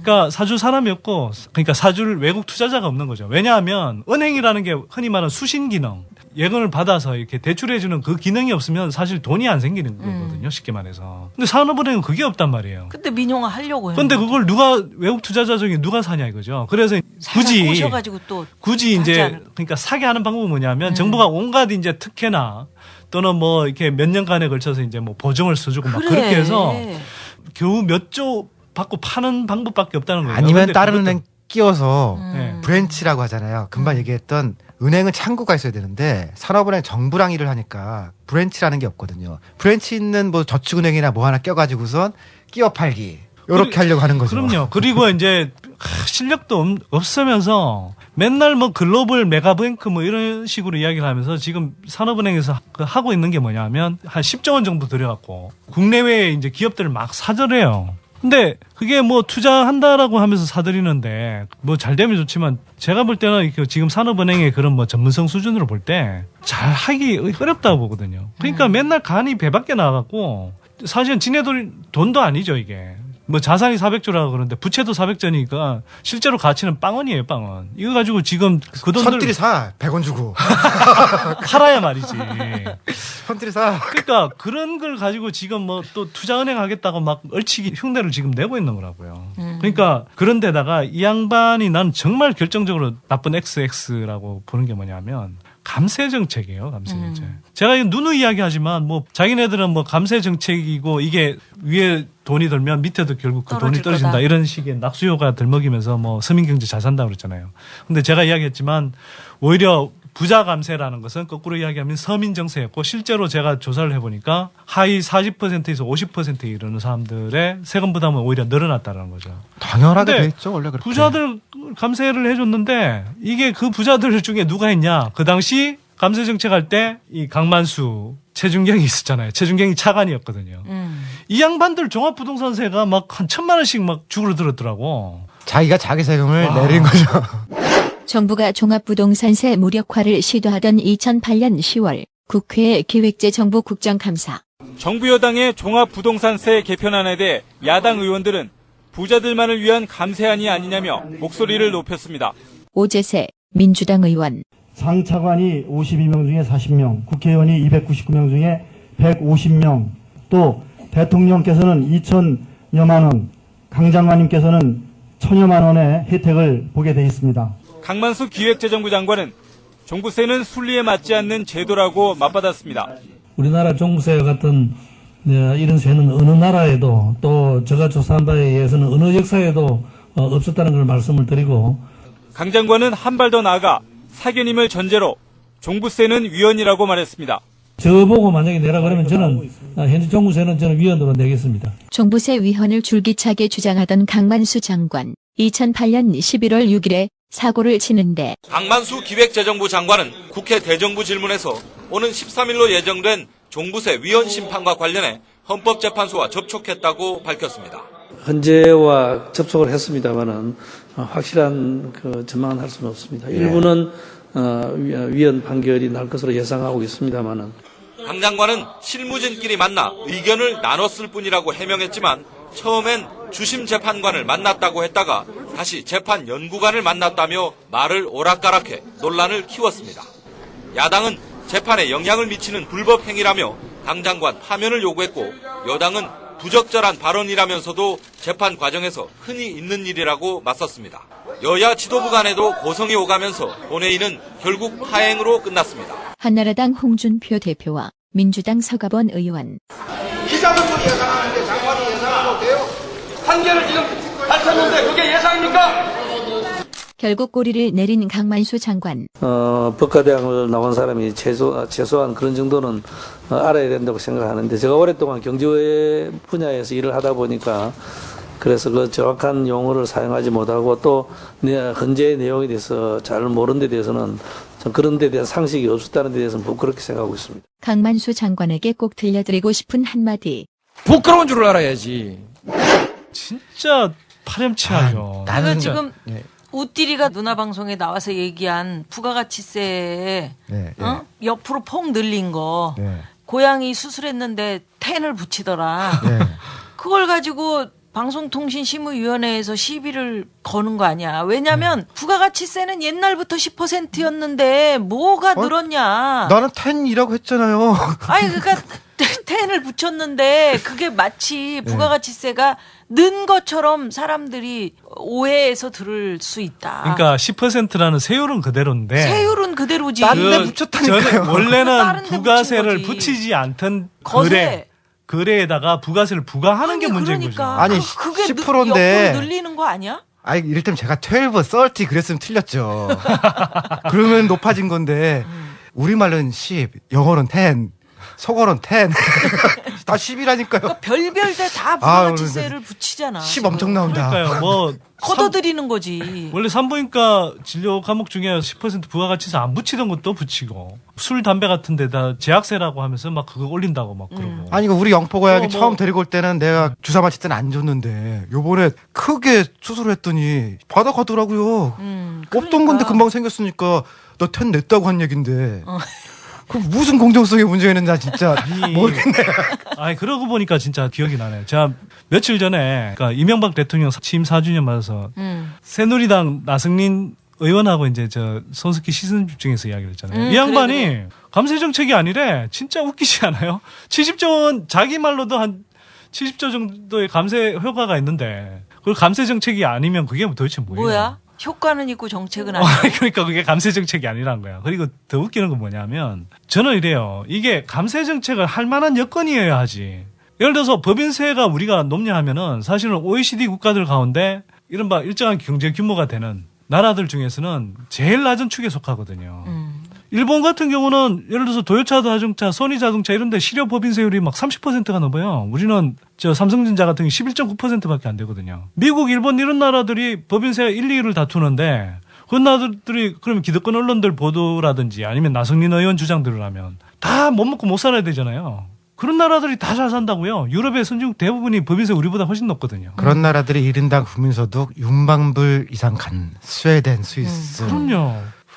그러니까 사줄 사람이 없고 그러니까 사줄 외국 투자자가 없는 거죠. 왜냐하면 은행이라는 게 흔히 말하는 수신 기능, 예금을 받아서 이렇게 대출해주는 그 기능이 없으면 사실 돈이 안 생기는 거거든요. 쉽게 말해서. 근데 산업은행은 그게 없단 말이에요. 근데 민영화 하려고 해요. 근데 그걸 누가 외국 투자자 중에 누가 사냐 이거죠. 그래서 굳이 이제 그러니까 사게 하는 방법은 뭐냐면 정부가 온갖 이제 특혜나 또는 뭐 이렇게 몇 년간에 걸쳐서 이제 뭐 보증을 써주고 막 그렇게 해서 겨우 몇 조 받고 파는 방법밖에 없다는 거예요. 아니면 근데 다른 그것도- 은행 끼워서 네. 브랜치라고 하잖아요. 금방 얘기했던 은행은 창구가 있어야 되는데 산업은행 정부랑 일을 하니까 브랜치라는 게 없거든요. 브랜치 있는 뭐 저축은행이나 뭐 하나 껴가지고선 끼워 팔기 이렇게 하려고 하는 거죠. 그럼요. 그리고 이제 실력도 없으면서 맨날 뭐 글로벌 메가뱅크 뭐 이런 식으로 이야기를 하면서 지금 산업은행에서 하고 있는 게 뭐냐면 한 10조 원 정도 들여갖고 국내외에 이제 기업들을 막 사들여요. 근데 그게 뭐 투자한다라고 하면서 사들이는데 뭐 잘 되면 좋지만 제가 볼 때는 지금 산업은행의 그런 뭐 전문성 수준으로 볼 때 잘 하기 어렵다고 보거든요. 그러니까 맨날 간이 배 밖에 나가고 사실은 지네 돈도 아니죠 이게. 뭐 자산이 400조라고 그러는데 부채도 400조니까 실제로 가치는 빵원이에요, 빵원. 이거 가지고 지금 그 돈들 선들이 사 100원 주고 팔아야 말이지. 선들이 사. 그러니까 그런 걸 가지고 지금 뭐 또 투자은행 하겠다고 막 얼치기 흉내를 지금 내고 있는 거라고요. 그러니까 그런데다가 이 양반이 난 정말 결정적으로 나쁜 XX라고 보는 게 뭐냐면 감세 정책이에요, 감세 정책. 제가 이거 누누이 이야기하지만 뭐 자기네들은 뭐 감세 정책이고 이게 위에 돈이 들면 밑에도 결국 그 돈이 떨어진다 거다. 이런 식의 낙수효가 들먹이면서 뭐 서민 경제 잘 산다 그랬잖아요. 근데 제가 이야기했지만 오히려 부자 감세라는 것은 거꾸로 이야기하면 서민 정세였고 실제로 제가 조사를 해보니까 하위 40%에서 50%에 이르는 사람들의 세금 부담은 오히려 늘어났다는 거죠. 당연하게 근데 돼 있죠 원래 그렇게. 부자들 감세를 해줬는데 이게 그 부자들 중에 누가 했냐? 그 당시 감세 정책할 때 이 강만수 최준경이 있었잖아요. 최준경이 차관이었거든요. 이 양반들 종합부동산세가 막 한 1,000만 원씩 막 줄어들었더라고. 자기가 자기 세금을 내린 거죠. 정부가 종합부동산세 무력화를 시도하던 2008년 10월 국회 기획재정부 국정감사. 정부 여당의 종합부동산세 개편안에 대해 야당 의원들은 부자들만을 위한 감세안이 아니냐며 목소리를 높였습니다. 오재세 민주당 의원. 상차관이 52명 중에 40명, 국회의원이 299명 중에 150명, 또 대통령께서는 2,000여만 원, 강 장관님께서는 1,000여만 원의 혜택을 보게 돼 있습니다. 강만수 기획재정부 장관은 종부세는 순리에 맞지 않는 제도라고 맞받았습니다. 우리나라 종부세 같은 이런 세는 어느 나라에도 또 제가 조사한 바에 의해서는 어느 역사에도 없었다는 걸 말씀을 드리고, 강 장관은 한 발 더 나아가 사견임을 전제로 종부세는 위헌이라고 말했습니다. 저보고 만약에 내라 그러면 저는 현재 종부세는 저는 위헌으로 내겠습니다. 종부세 위헌을 줄기차게 주장하던 강만수 장관. 2008년 11월 6일에 사고를 치는데 강만수 기획재정부 장관은 국회 대정부 질문에서 오는 13일로 예정된 종부세 위헌 심판과 관련해 헌법재판소와 접촉했다고 밝혔습니다. 헌재와 접촉을 했습니다만은 확실한 그 전망은 할 수는 없습니다. 일부는 위헌 판결이 날 것으로 예상하고 있습니다만은. 강 장관은 실무진끼리 만나 의견을 나눴을 뿐이라고 해명했지만 처음엔 주심 재판관을 만났다고 했다가 다시 재판 연구관을 만났다며 말을 오락가락해 논란을 키웠습니다. 야당은 재판에 영향을 미치는 불법 행위라며 강 장관 파면을 요구했고 여당은 부적절한 발언이라면서도 재판 과정에서 흔히 있는 일이라고 맞섰습니다. 여야 지도부 간에도 고성이 오가면서 본회의는 결국 파행으로 끝났습니다. 한나라당 홍준표 대표와 민주당 서가번 의원. 이자분들이 예상하는데 장관이 예상하고 돼요? 한계를 지금 밝혔는데 그게 예상입니까? 결국 꼬리를 내린 강만수 장관. 법과대학을 나온 사람이 최소한 그런 정도는 알아야 된다고 생각하는데 제가 오랫동안 경제 분야에서 일을 하다 보니까 그래서 그 정확한 용어를 사용하지 못하고 또 헌재의 내용에 대해서 잘 모르는 데 대해서는 좀 그런 데 대한 상식이 없었다는 데 대해서는 부끄럽게 생각하고 있습니다. 강만수 장관에게 꼭 들려드리고 싶은 한마디. 부끄러운 줄 알아야지. 진짜 파렴치하죠. 나는 지금 우띠리가 누나 방송에 나와서 얘기한 부가가치세 옆으로 폭 늘린 거 고양이 수술했는데 텐을 붙이더라. 그걸 가지고 방송통신심의위원회에서 시비를 거는 거 아니야. 왜냐하면 부가가치세는 옛날부터 10%였는데 뭐가 늘었냐. 나는 10이라고 했잖아요. 아니 그러니까 텐을 붙였는데 그게 마치 부가가치세가 는 것처럼 사람들이 오해해서 들을 수 있다. 그러니까 10%라는 세율은 그대로인데. 세율은 그대로지. 딴데 붙였다니까요. 원래는 부가세를 붙이지 않던 거세. 거래에다가 부가세를 부과하는 게 문제인 그러니까. 거죠. 아니, 그게 10%인데. 옆으로 늘리는 거 아니야? 아니, 이를테면 제가 12, 30 그랬으면 틀렸죠. 그러면 높아진 건데, 우리말은 10, 영어는 10, 속어는 10. 다 10이라니까요. 그러니까 별별 데 다 부가가치세를 붙이잖아. 10 엄청 나온다. 그러니까요. 뭐 걷어들이는 거지. 원래 산부인과 진료 과목 중에 10% 부가가치세 안 붙이던 것도 붙이고 술, 담배 같은 데다 제약세라고 하면서 막 그거 올린다고 막 그러고. 아니, 우리 영포고양이 뭐. 처음 데리고 올 때는 내가 주사 맞힐 때는 안 줬는데 요번에 크게 수술을 했더니 받아가더라고요. 없던 건데 금방 생겼으니까 너 10 냈다고 한 얘긴데. 그럼 무슨 공정성의 문제가 있는지 나 진짜 모르겠네. 아니, 그러고 보니까 진짜 기억이 나네. 제가 며칠 전에 그러니까 이명박 대통령 취임 4주년 맞아서 새누리당 나승린 의원하고 이제 저 손석희 시선집중에서 이야기를 했잖아요. 이 양반이 그래. 감세 정책이 아니래. 진짜 웃기지 않아요? 70조 원 자기 말로도 한 70조 정도의 감세 효과가 있는데 그걸 감세 정책이 아니면 그게 도대체 뭐예요? 뭐야? 효과는 있고 정책은 아니고. 그러니까 그게 감세 정책이 아니란 거야. 그리고 더 웃기는 건 뭐냐면 저는 이래요. 이게 감세 정책을 할 만한 여건이어야 하지. 예를 들어서 법인세가 우리가 높냐 하면은 사실은 OECD 국가들 가운데 이른바 일정한 경제 규모가 되는 나라들 중에서는 제일 낮은 축에 속하거든요. 일본 같은 경우는 예를 들어서 도요타 자동차, 소니 자동차 이런 데 실효 법인세율이 막 30%가 넘어요. 우리는 저 삼성전자 같은 경우 11.9%밖에 안 되거든요. 미국, 일본 이런 나라들이 법인세 1, 2위를 다투는데 그 나라들이 그러면 기득권 언론들 보도라든지 아니면 나성민 의원 주장들을 하면 다 못 먹고 못 살아야 되잖아요. 그런 나라들이 다 잘 산다고요. 유럽의 선진국 대부분이 법인세 우리보다 훨씬 높거든요. 그런 나라들이 1인당 국민소득 6만 불 이상 간 스웨덴, 스위스. 그럼요.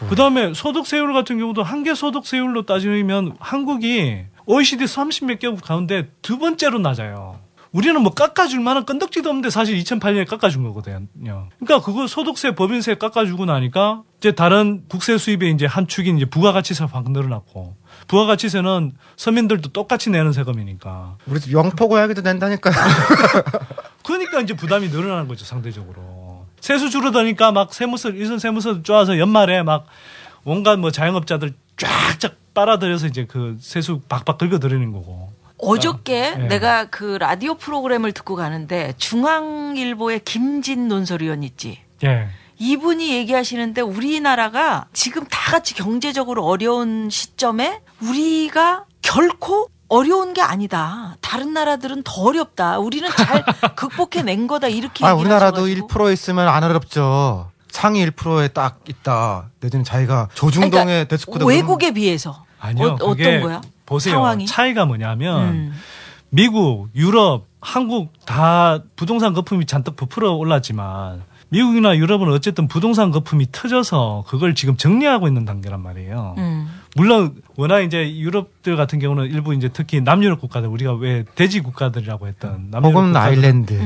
그다음에 소득세율 같은 경우도 한계 소득세율로 따지면 한국이 OECD 30몇 개국 가운데 두 번째로 낮아요. 우리는 뭐 깎아줄 만한 건덕지도 없는데 사실 2008년에 깎아준 거거든요. 그러니까 그거 소득세, 법인세 깎아주고 나니까 이제 다른 국세 수입의 이제 한 축인 이제 부가가치세가 확 늘어났고 부가가치세는 서민들도 똑같이 내는 세금이니까. 우리 집 영포고양이도 낸다니까요. 그러니까 이제 부담이 늘어나는 거죠, 상대적으로. 세수 줄어드니까 막 일선 세무서 쪼아서 연말에 막 온갖 뭐 자영업자들 쫙쫙 빨아들여서 이제 그 세수 박박 긁어들이는 거고. 어저께 네. 내가 그 라디오 프로그램을 듣고 가는데 중앙일보의 김진 논설위원 있지. 예. 이분이 얘기하시는데 우리나라가 지금 다 같이 경제적으로 어려운 시점에 우리가 결코 어려운 게 아니다. 다른 나라들은 더 어렵다. 우리는 잘 극복해낸 거다. 이렇게 아, 우리나라도 얘기하셔가지고. 1% 있으면 안 어렵죠. 상위 1%에 딱 있다. 내지는 자기가 조중동의 그러니까 데스크보다 외국에 비해서 아니요. 어떤 거야? 보세요. 상황이? 차이가 뭐냐면 미국, 유럽, 한국 다 부동산 거품이 잔뜩 부풀어 올랐지만 미국이나 유럽은 어쨌든 부동산 거품이 터져서 그걸 지금 정리하고 있는 단계란 말이에요. 물론 워낙 이제 유럽들 같은 경우는 일부 이제 특히 남유럽 국가들 우리가 왜 돼지 국가들이라고 했던 남유럽 혹은 국가들, 아일랜드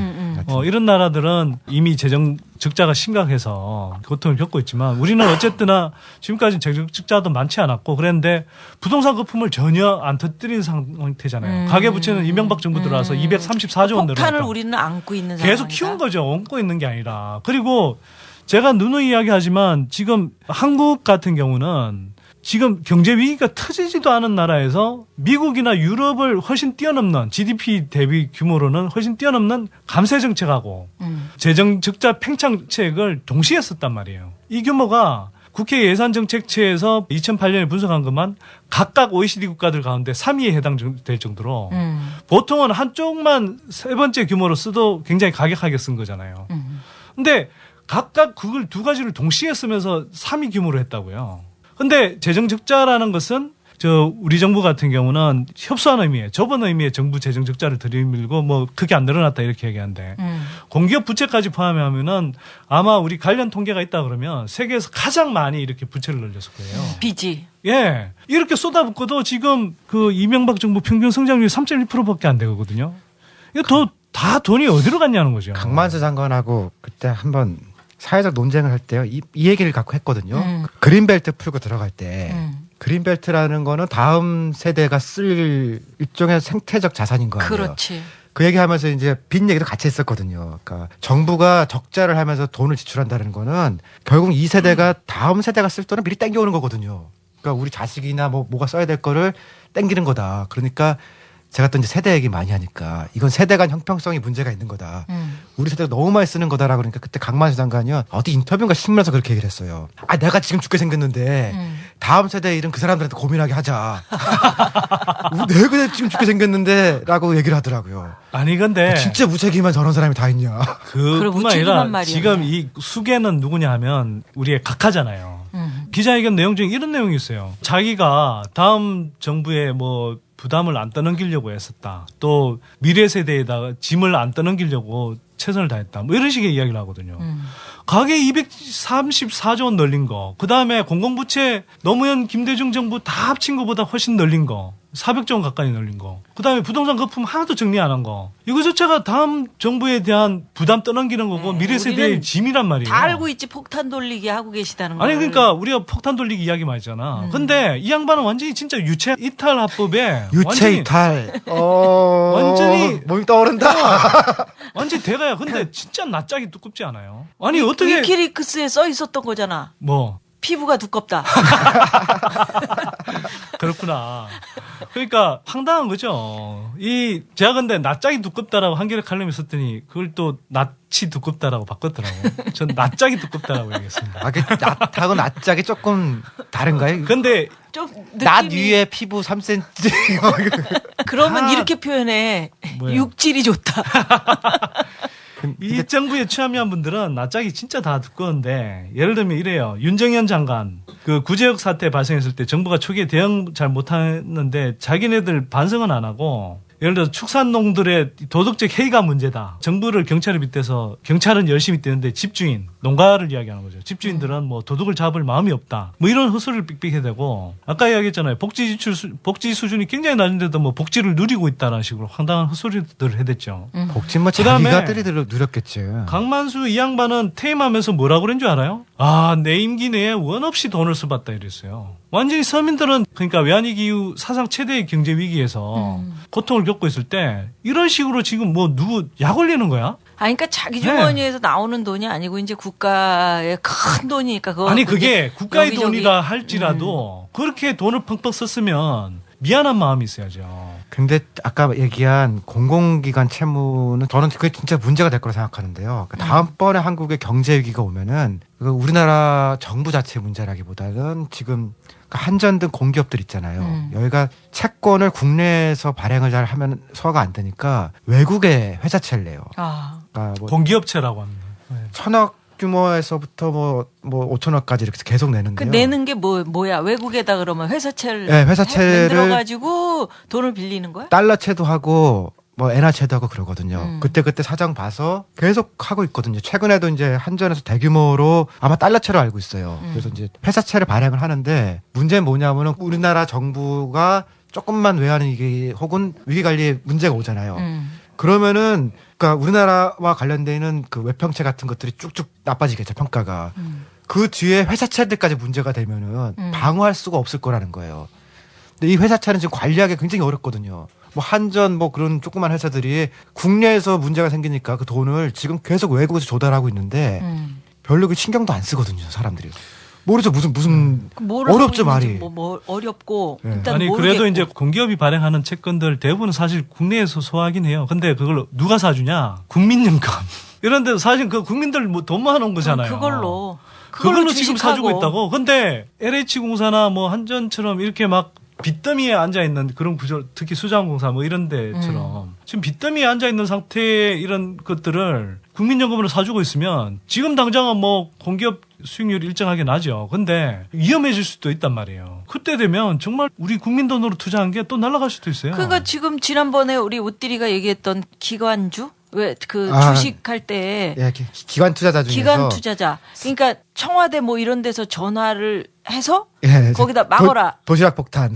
이런 나라들은 이미 재정 적자가 심각해서 고통을 겪고 있지만 우리는 어쨌거나 지금까지 재정 적자도 많지 않았고 그랬는데 부동산 거품을 전혀 안 터뜨린 상태잖아요. 가계부채는 이명박 정부 들어와서 234조 원 늘어났다. 폭탄을 우리는 안고 있는 계속 상황이다. 키운 거죠. 얹고 있는 게 아니라. 그리고 제가 누누이 이야기하지만 지금 한국 같은 경우는 지금 경제 위기가 터지지도 않은 나라에서 미국이나 유럽을 훨씬 뛰어넘는 GDP 대비 규모로는 훨씬 뛰어넘는 감세 정책하고 재정 적자 팽창책을 동시에 썼단 말이에요. 이 규모가 국회 예산정책처에서 2008년에 분석한 것만 각각 OECD 국가들 가운데 3위에 해당될 정도로 보통은 한쪽만 세 번째 규모로 써도 굉장히 가격하게 쓴 거잖아요. 근데 각각 그걸 두 가지를 동시에 쓰면서 3위 규모로 했다고요. 근데 재정 적자라는 것은 우리 정부 같은 경우는 협소한 의미에 좁은 의미의 정부 재정 적자를 들이밀고 뭐 크게 안 늘어났다 이렇게 얘기하는데 공기업 부채까지 포함하면은 아마 우리 관련 통계가 있다 그러면 세계에서 가장 많이 이렇게 부채를 늘렸을 거예요. 빚이. 예. 이렇게 쏟아붓고도 지금 그 이명박 정부 평균 성장률이 3.1%밖에 안 되거든요. 이거 다 돈이 어디로 갔냐는 거죠. 강만수 장관하고 그때 한번 사회적 논쟁을 할 때요. 이 얘기를 갖고 했거든요. 그린벨트 풀고 들어갈 때 그린벨트라는 거는 다음 세대가 쓸 일종의 생태적 자산인 거 아니에요. 그렇지. 그 얘기하면서 이제 빚 얘기도 같이 했었거든요. 그러니까 정부가 적자를 하면서 돈을 지출한다는 거는 결국 이 세대가 다음 세대가 쓸 돈을 미리 땡겨오는 거거든요. 그러니까 우리 자식이나 뭐가 써야 될 거를 땡기는 거다. 그러니까 제가 또 이제 세대 얘기 많이 하니까 이건 세대 간 형평성이 문제가 있는 거다. 우리 세대가 너무 많이 쓰는 거다라고 그러니까 그때 강만수 장관이요. 어디 인터뷰인가 신문에서 그렇게 얘기를 했어요. 아, 내가 지금 죽게 생겼는데 다음 세대의 일은 그 사람들한테 고민하게 하자. 내가 지금 죽게 생겼는데 라고 얘기를 하더라고요. 아니 근데 진짜 무책임한 저런 사람이 다 있냐. 그뿐만 아니라 지금 이 수계는 누구냐 하면 우리의 각하잖아요. 기자회견 내용 중에 이런 내용이 있어요. 자기가 다음 정부에 뭐 부담을 안 떠넘기려고 했었다. 또 미래 세대에다가 짐을 안 떠넘기려고 최선을 다했다. 뭐 이런 식의 이야기를 하거든요. 가계 234조 원 늘린 거. 그다음에 공공부채 노무현 김대중 정부 다 합친 것보다 훨씬 늘린 거. 400조 원 가까이 늘린 거. 그다음에 부동산 거품 하나도 정리 안 한 거. 이거 자체가 다음 정부에 대한 부담 떠넘기는 거고 미래 세대의 짐이란 말이에요. 다 알고 있지 폭탄 돌리기 하고 계시다는 거. 아니 그러니까 우리가 폭탄 돌리기 이야기만 했잖아. 근데 이 양반은 완전히 진짜 유체 이탈 합법에 유체 이탈. 완전히 몸이 떠오른다. 완전히 대가야. 근데 진짜 낯짝이 두껍지 않아요? 아니 어떻게 위키리크스에 써 있었던 거잖아. 뭐 피부가 두껍다. 그렇구나. 그러니까 황당한 거죠. 제가 근데 낯짝이 두껍다라고 한겨레 칼럼에 썼더니 그걸 또 낯이 두껍다라고 바꿨더라고요. 전 낯짝이 두껍다라고 얘기했습니다. 아, 그 낯하고 낯짝이 조금 다른가요? 근데 좀 낯 위에 피부 3cm. 그러면 이렇게 표현해. 뭐야? 육질이 좋다. 이 정부에 취합한 분들은 낯짝이 진짜 다 두꺼운데 예를 들면 이래요. 윤정현 장관 그 구제역 사태 발생했을 때 정부가 초기에 대응 잘 못했는데 자기네들 반성은 안 하고 예를 들어서 축산농들의 도덕적 해이가 문제다. 정부를 경찰에 빗대서 경찰은 열심히 뛰는데 집주인, 농가를 이야기하는 거죠. 집주인들은 뭐 도둑을 잡을 마음이 없다. 뭐 이런 헛소리를 삑삑해 대고 아까 이야기했잖아요. 복지 수준이 굉장히 낮은데도 뭐 복지를 누리고 있다는 식으로 황당한 헛소리들을 해댔죠. 복지 뭐 자기가 누렸겠지. 강만수 이 양반은 퇴임하면서 뭐라고 그런 줄 알아요? 아, 내 임기 내에 원 없이 돈을 써봤다 이랬어요. 완전히 서민들은 그러니까 외환위기 이후 사상 최대의 경제 위기에서 고통을 겪고 있을 때 이런 식으로 지금 뭐 누구 약 올리는 거야? 그러니까 자기 주머니에서 나오는 돈이 아니고 이제 국가의 큰 돈이니까 그거 아니 그게 국가의 돈이라 할지라도 그렇게 돈을 펑펑 썼으면 미안한 마음이 있어야죠. 근데 아까 얘기한 공공기관 채무는 저는 그게 진짜 문제가 될 거라 생각하는데요. 그러니까 다음번에 한국의 경제 위기가 오면은 우리나라 정부 자체 문제라기보다는 지금 한전 등 공기업들 있잖아요. 여기가 채권을 국내에서 발행을 잘 하면 소화가 안 되니까 외국에 회사채를 내요. 그러니까 뭐 공기업체라고 합니다. 네. 1,000억 규모에서부터 뭐 5천억까지 이렇게 계속 내는데요. 그 내는 게 뭐야? 외국에다 그러면 회사채를 회사채를 만들어가지고 돈을 빌리는 거야? 달러채도 하고 뭐 엔화채도 하고 그러거든요. 그때 사정 봐서 계속 하고 있거든요. 최근에도 이제 한전에서 대규모로 아마 달러채로 알고 있어요. 그래서 이제 회사채를 발행을 하는데 문제는 뭐냐면은 우리나라 정부가 조금만 외환위기 혹은 위기 관리에 문제가 오잖아요. 그러면은 그러니까 우리나라와 관련돼 있는 그 외평채 같은 것들이 쭉쭉 나빠지겠죠, 평가가. 그 뒤에 회사채들까지 문제가 되면은 방어할 수가 없을 거라는 거예요. 근데 이 회사채는 지금 관리하기 굉장히 어렵거든요. 뭐 한전 뭐 그런 조그만 회사들이 국내에서 문제가 생기니까 그 돈을 지금 계속 외국에서 조달하고 있는데 별로 그 신경도 안 쓰거든요, 사람들이. 모르죠, 무슨 어렵죠, 말이. 뭐 어렵고 네. 일단 아니 모르겠고. 그래도 이제 공기업이 발행하는 채권들 대부분 사실 국내에서 소화하긴 해요. 근데 그걸 누가 사주냐? 국민연금. 이런 데서 사실 그 국민들 뭐 돈 모아놓은 거잖아요. 그걸로 지금 사주고 있다고. 근데 LH공사나 뭐 한전처럼 이렇게 막 빚더미에 앉아있는 그런 구조, 특히 수자원공사 뭐 이런 데처럼 지금 빚더미에 앉아있는 상태의 이런 것들을 국민연금으로 사주고 있으면 지금 당장은 뭐 공기업 수익률이 일정하게 나죠. 근데 위험해질 수도 있단 말이에요. 그때 되면 정말 우리 국민 돈으로 투자한 게 또 날아갈 수도 있어요. 그러니까 지금 지난번에 우리 옷디리가 얘기했던 기관주? 왜 그 주식할 때 기관 투자자 중에서 기관 투자자. 그러니까 청와대 뭐 이런 데서 전화를 해서 예, 거기다 막어라. 도시락 폭탄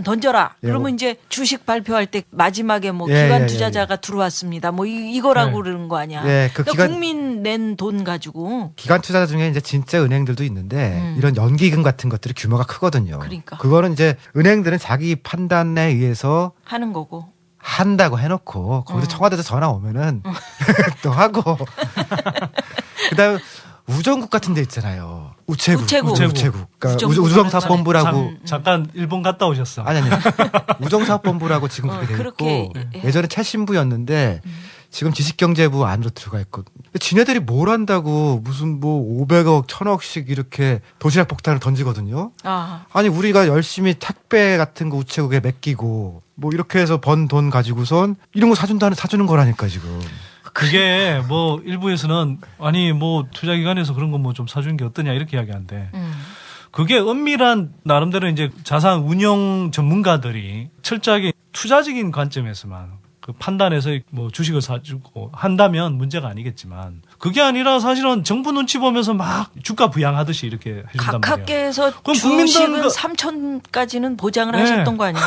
던져라. 예, 그러면 뭐. 이제 주식 발표할 때 마지막에 뭐 예, 기관 예, 투자자가 들어왔습니다. 뭐 이거라고 그러는 거 아니야. 예, 그러니까 국민 낸 돈 가지고. 기관 투자자 중에 이제 진짜 은행들도 있는데 이런 연기금 같은 것들이 규모가 크거든요. 그러니까. 그거는 이제 은행들은 자기 판단에 의해서 하는 거고. 한다고 해놓고 거기서 청와대에서 전화 오면은 또 하고 그다음에 우정국 같은 데 있잖아요. 우체국. 그러니까 우정국. 우정사업본부라고. 잠깐 일본 갔다 오셨어. 아니. 우정사업본부라고 지금 그렇게 돼 있고 예전에 최신부였는데 지금 지식경제부 안으로 들어가 있거든. 지네들이 뭘 한다고 무슨 뭐 500억, 1000억씩 이렇게 도시락 폭탄을 던지거든요. 아니 우리가 열심히 택배 같은 거 우체국에 맡기고 뭐 이렇게 해서 번 돈 가지고선 이런 거 사주는 거라니까 지금. 그게 뭐 일부에서는 아니 뭐 투자기관에서 그런 거 뭐 좀 사주는 게 어떠냐 이렇게 이야기하는데 그게 은밀한 나름대로 이제 자산 운용 전문가들이 철저하게 투자적인 관점에서만 그 판단해서 뭐 주식을 사주고 한다면 문제가 아니겠지만 그게 아니라 사실은 정부 눈치 보면서 막 주가 부양하듯이 이렇게 해준단 말이에요. 각하께서 주식은 3천까지는 보장을 하셨던 거 아니에요?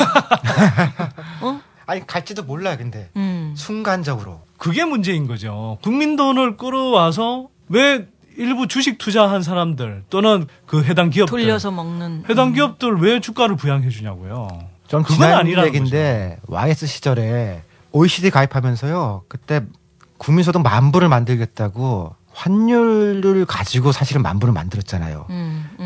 아니 갈지도 몰라요. 근데 순간적으로. 그게 문제인 거죠. 국민 돈을 끌어와서 왜 일부 주식 투자한 사람들 또는 그 해당 기업들 돌려서 먹는 해당 기업들 왜 주가를 부양해 주냐고요. 전 그건 지난 아니라는 얘기인데 YS 시절에 OECD 가입하면서요. 그때 국민소득 10,000불을 만들겠다고 환율을 가지고 사실은 10,000불을 만들었잖아요.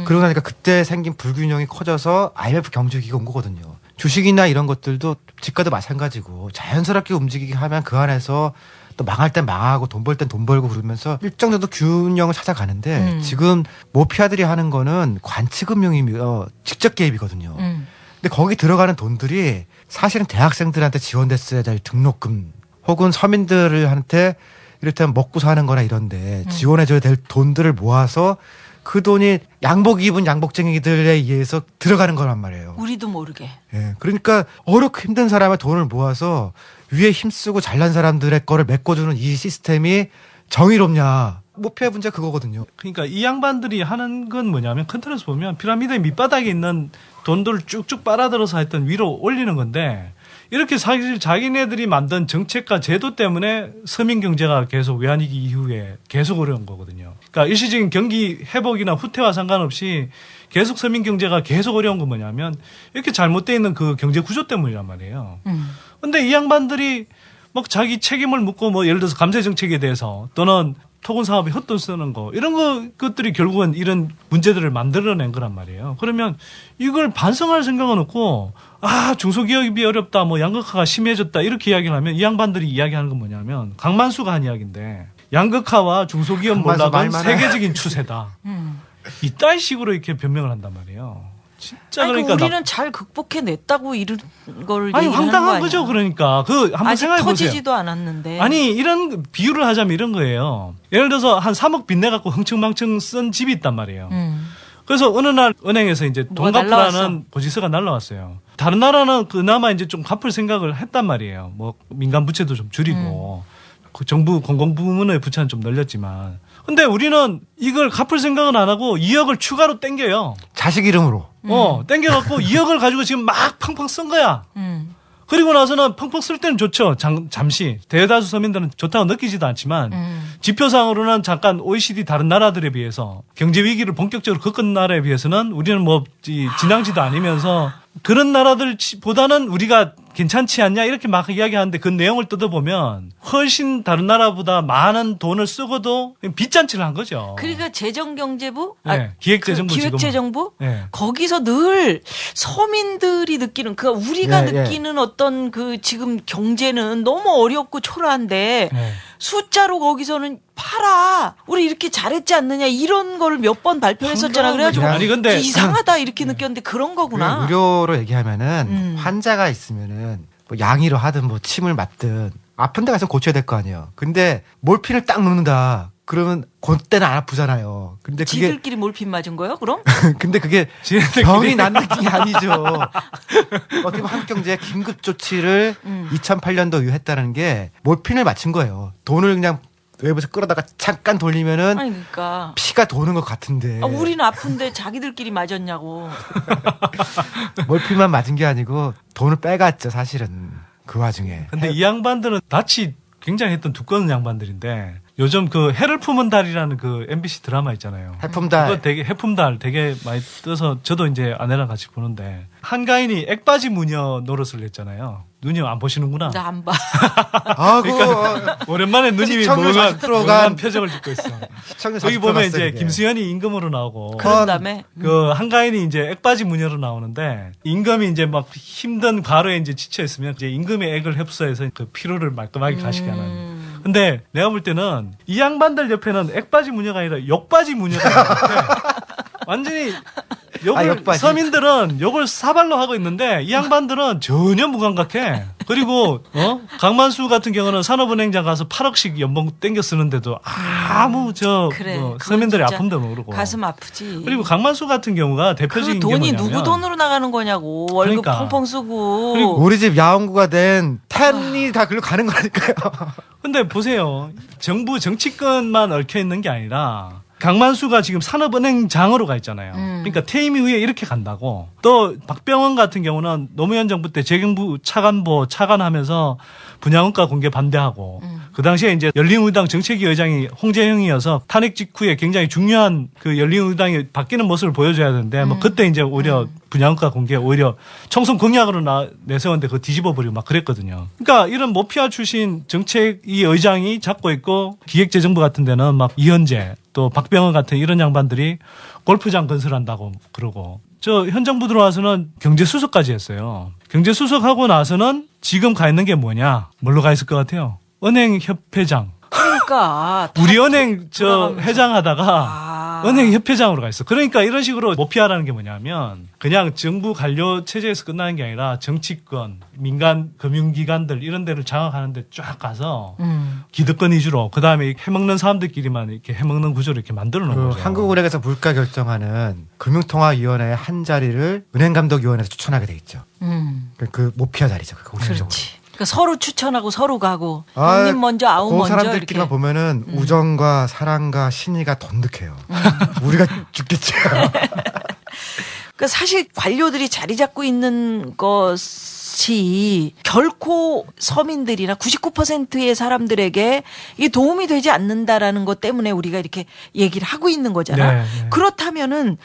그러고 나니까 그때 생긴 불균형이 커져서 IMF 경제위기가 온 거거든요. 주식이나 이런 것들도 집가도 마찬가지고 자연스럽게 움직이게 하면 그 안에서 또 망할 땐 망하고 돈 벌 땐 돈 벌고 그러면서 일정 정도 균형을 찾아가는데 지금 모피아들이 하는 거는 관치금융이며 직접 개입이거든요. 근데 거기 들어가는 돈들이 사실은 대학생들한테 지원됐어야 될 등록금 혹은 서민들한테 이를테면 먹고 사는 거나 이런데 지원해줘야 될 돈들을 모아서 그 돈이 양복 입은 양복쟁이들에 의해서 들어가는 거란 말이에요. 우리도 모르게. 예. 그러니까 어렵고 힘든 사람의 돈을 모아서 위에 힘쓰고 잘난 사람들의 거를 메꿔주는 이 시스템이 정의롭냐. 모피아 문제가 그거거든요. 그러니까 이 양반들이 하는 건 뭐냐면 큰 틀에서 보면 피라미드의 밑바닥에 있는 돈들을 쭉쭉 빨아들여서 하여튼 위로 올리는 건데 이렇게 사실 자기네들이 만든 정책과 제도 때문에 서민 경제가 계속 외환위기 이후에 계속 어려운 거거든요. 그러니까 일시적인 경기 회복이나 후퇴와 상관없이 계속 서민 경제가 계속 어려운 건 뭐냐면 이렇게 잘못되어 있는 그 경제 구조 때문이란 말이에요. 근데 이 양반들이 막 자기 책임을 묻고 뭐 예를 들어서 감세 정책에 대해서 또는 토건 사업에 헛돈 쓰는 거 이런 것들이 결국은 이런 문제들을 만들어낸 거란 말이에요. 그러면 이걸 반성할 생각은 없고 중소기업이 어렵다 뭐 양극화가 심해졌다 이렇게 이야기를 하면 이 양반들이 이야기하는 건 뭐냐면 강만수가 한 이야기인데 양극화와 중소기업 몰락은 세계적인 추세다. 이따위 식으로 이렇게 변명을 한단 말이에요. 진짜 그러니까 우리는 잘 극복해냈다고 이런 걸 아니 얘기하는 황당한 거 거죠. 아니야? 그러니까 그 한번 아직 생각해 보세요. 터지지도 않았는데. 아니 이런 비유를 하자면 이런 거예요. 예를 들어서 한 3억 빚내 갖고 흥청망청 쓴 집이 있단 말이에요. 그래서 어느 날 은행에서 이제 돈 갚으라는 고지서가 날라왔어요. 다른 나라는 그나마 이제 좀 갚을 생각을 했단 말이에요. 뭐 민간 부채도 좀 줄이고 그 정부 공공부문의 부채는 좀 늘렸지만. 근데 우리는 이걸 갚을 생각은 안 하고 2억을 추가로 땡겨요. 자식 이름으로. 땡겨갖고 2억을 가지고 지금 막 펑펑 쓴 거야. 그리고 나서는 펑펑 쓸 때는 좋죠. 잠시. 대다수 서민들은 좋다고 느끼지도 않지만 지표상으로는 잠깐 OECD 다른 나라들에 비해서 경제 위기를 본격적으로 겪은 나라에 비해서는 우리는 뭐 진앙지도 아니면서 그런 나라들보다는 우리가 괜찮지 않냐 이렇게 막 이야기하는데 그 내용을 뜯어보면 훨씬 다른 나라보다 많은 돈을 쓰고도 빚잔치를 한 거죠. 그러니까 재정경제부, 기획재정부, 네. 거기서 늘 서민들이 느끼는 그 우리가 느끼는 어떤 그 지금 경제는 너무 어렵고 초라한데 숫자로 거기서는 팔아. 우리 이렇게 잘했지 않느냐 이런 걸 몇 번 발표했었잖아. 그래가지고 아니, 근데 이상하다 이렇게 느꼈는데 그런 거구나. 의료로 얘기하면은 환자가 있으면은 뭐 양의로 하든 뭐 침을 맞든 아픈 데 가서 고쳐야 될 거 아니에요. 근데 몰핀을 딱 놓는다. 그러면 그때는 안 아프잖아요. 근데 그게 지들끼리 몰핀 맞은 거예요? 그럼? 근데 그게 병이 난 느낌이 아니죠. 어떻게 보면 한국 경제에 긴급 조치를 2008년도 이후 했다는 게 몰핀을 맞춘 거예요. 돈을 그냥 외부에서 끌어다가 잠깐 돌리면은 아니, 그러니까. 피가 도는 것 같은데. 우리는 아픈데 자기들끼리 맞았냐고. 몰핀만 맞은 게 아니고 돈을 빼갔죠, 사실은. 그 와중에. 근데 이 양반들은 낯이 굉장히 했던 두꺼운 양반들인데 요즘 그 해를 품은 달이라는 그 MBC 드라마 있잖아요. 해품달. 그거 되게 해품달 되게 많이 떠서 저도 이제 아내랑 같이 보는데 한가인이 액바지 무녀 노릇을 했잖아요. 누님 안 보시는구나. 나 안 봐. 그러니까 오랜만에 누님이 멍한 표정을 짓고 있어. 거기 보면 이제 김수현이 임금으로 나오고 그런 다음에 그 한가인이 이제 액바지 무녀로 나오는데 임금이 이제 막 힘든 과로에 이제 지쳐 있으면 이제 임금의 액을 흡수해서 그 피로를 말끔하게 가시게 하는. 근데 내가 볼 때는 이 양반들 옆에는 액바지 무녀가 아니라 욕바지 무녀가 있는데 완전히 욕을 서민들은 욕을 사발로 하고 있는데 이 양반들은 전혀 무감각해. 그리고 강만수 같은 경우는 산업은행장 가서 8억씩 연봉 땡겨 쓰는데도 아무 그래, 서민들이 아픔도 모르고 가슴 아프지. 그리고 강만수 같은 경우가 대표적인 그 돈이 게 뭐냐면 누구 돈으로 나가는 거냐고. 월급 그러니까. 펑펑 쓰고. 그리고 우리 집 야옹구가 된 텐이 다 글로 가는 거니까요. 근데 보세요. 정부 정치권만 얽혀 있는 게 아니라 강만수가 지금 산업은행장으로 가 있잖아요. 그러니까 퇴임 이후에 이렇게 간다고. 또 박병원 같은 경우는 노무현 정부 때 재경부 차관하면서 분양원가 공개 반대하고 그 당시에 이제 열린우리당 정책위 의장이 홍재형이어서 탄핵 직후에 굉장히 중요한 그 열린우리당이 바뀌는 모습을 보여줘야 되는데 뭐 그때 이제 오히려 분양원가 공개 오히려 총선 공약으로 내세웠는데 그거 뒤집어버리고 막 그랬거든요. 그러니까 이런 모피아 출신 정책위 의장이 잡고 있고 기획재정부 같은 데는 막 이현재 또 박병원 같은 이런 양반들이 골프장 건설한다고 그러고 저 현 정부 들어와서는 경제수석까지 했어요. 경제수석하고 나서는 지금 가 있는 게 뭐냐? 뭘로 가 있을 것 같아요? 은행협회장. 그러니까 우리 은행 회장하다가 은행협회장으로 가 있어. 그러니까 이런 식으로 모피아라는 게 뭐냐면 그냥 정부 관료 체제에서 끝나는 게 아니라 정치권, 민간 금융기관들 이런 데를 장악하는 데 쫙 가서 기득권 위주로 그다음에 해먹는 사람들끼리만 이렇게 해먹는 구조를 이렇게 만들어 놓은 거죠. 한국은행에서 물가 결정하는 금융통화위원회 한 자리를 은행감독위원회에서 추천하게 돼 있죠. 그 모피아 자리죠. 그렇지. 그러니까 서로 추천하고 서로 가고 형님 먼저 아우 그 먼저 사람들끼리만 이렇게. 보면은 우정과 사랑과 신의가 돈득해요. 우리가 죽겠죠. 그러니까 사실 관료들이 자리 잡고 있는 것이 결코 서민들이나 99%의 사람들에게 이게 도움이 되지 않는다라는 것 때문에 우리가 이렇게 얘기를 하고 있는 거잖아. 네, 네. 그렇다면은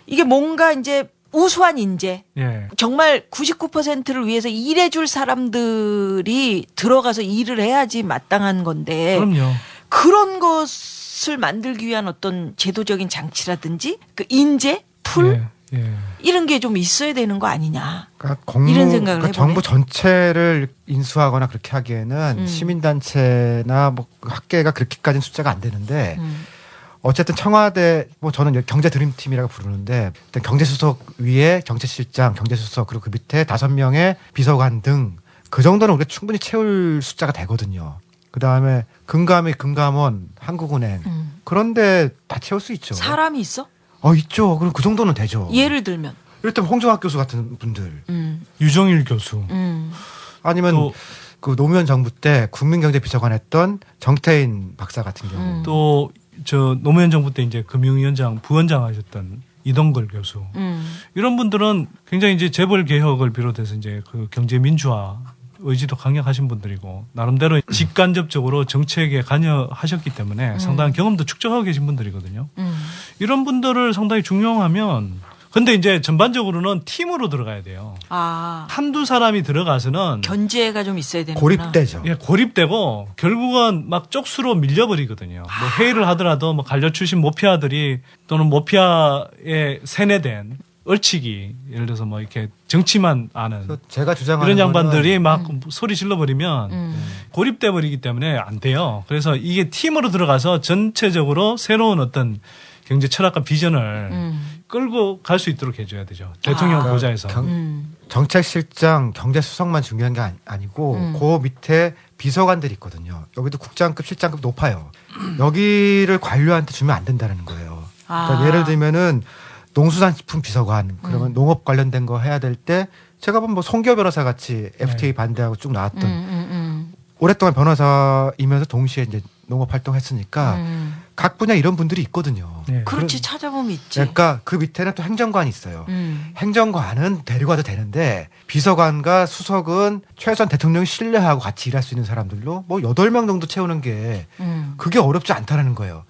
이게 뭔가 이제 우수한 인재, 예. 정말 99%를 위해서 일해줄 사람들이 들어가서 일을 해야지 마땅한 건데. 그럼요. 그런 것을 만들기 위한 어떤 제도적인 장치라든지 그 인재, 풀 이런 게 좀 있어야 되는 거 아니냐. 그러니까 이런 생각을 해보네. 정부 전체를 인수하거나 그렇게 하기에는 시민단체나 뭐 학계가 그렇게까지는 숫자가 안 되는데 어쨌든 청와대 뭐 저는 경제 드림팀이라고 부르는데 경제수석 위에 정책실장, 경제수석 그리고 그 밑에 5명의 비서관 등 그 정도는 우리가 충분히 채울 숫자가 되거든요. 그다음에 금감원, 한국은행 그런데 다 채울 수 있죠. 사람이 있어? 있죠. 그럼 그 정도는 되죠. 예를 들면 이를테면 홍정학 교수 같은 분들, 유정일 교수, 아니면 그 노무현 정부 때 국민경제비서관 했던 정태인 박사 같은 경우, 또 저 노무현 정부 때 이제 금융위원장 부원장 하셨던 이동걸 교수, 이런 분들은 굉장히 이제 재벌 개혁을 비롯해서 이제 그 경제 민주화 의지도 강력하신 분들이고 나름대로 직간접적으로 정책에 관여하셨기 때문에 상당한 경험도 축적하고 계신 분들이거든요. 이런 분들을 상당히 중용하면 근데 이제 전반적으로는 팀으로 들어가야 돼요. 한두 사람이 들어가서는 견제가 좀 있어야 되는구나. 고립되죠. 예, 고립되고 결국은 막 쪽수로 밀려버리거든요. 뭐 회의를 하더라도 뭐 관료 출신 모피아들이 또는 모피아에 세뇌된 얼치기 예를 들어서 뭐 이렇게 정치만 아는 제가 주장하는 이런 양반들이 막 소리 질러버리면 고립돼 버리기 때문에 안 돼요. 그래서 이게 팀으로 들어가서 전체적으로 새로운 어떤 경제 철학과 비전을 끌고 갈 수 있도록 해줘야 되죠. 대통령 보좌에서. 정책실장, 경제수석만 중요한 게 아니고 그 밑에 비서관들이 있거든요. 여기도 국장급, 실장급 높아요. 여기를 관료한테 주면 안 된다는 거예요. 그러니까 예를 들면은 농수산식품 비서관 그러면 농업 관련된 거 해야 될 때 제가 보면 뭐 송기호 변호사 같이 FTA 반대하고 쭉 나왔던 오랫동안 변호사이면서 동시에 이제 농업 활동했으니까 각 분야 이런 분들이 있거든요. 그렇지, 찾아보면 있지. 그러니까 그 밑에는 또 행정관이 있어요. 행정관은 데리고 와도 되는데 비서관과 수석은 최소한 대통령이 신뢰하고 같이 일할 수 있는 사람들로 뭐 8명 정도 채우는 게 그게 어렵지 않다는 거예요.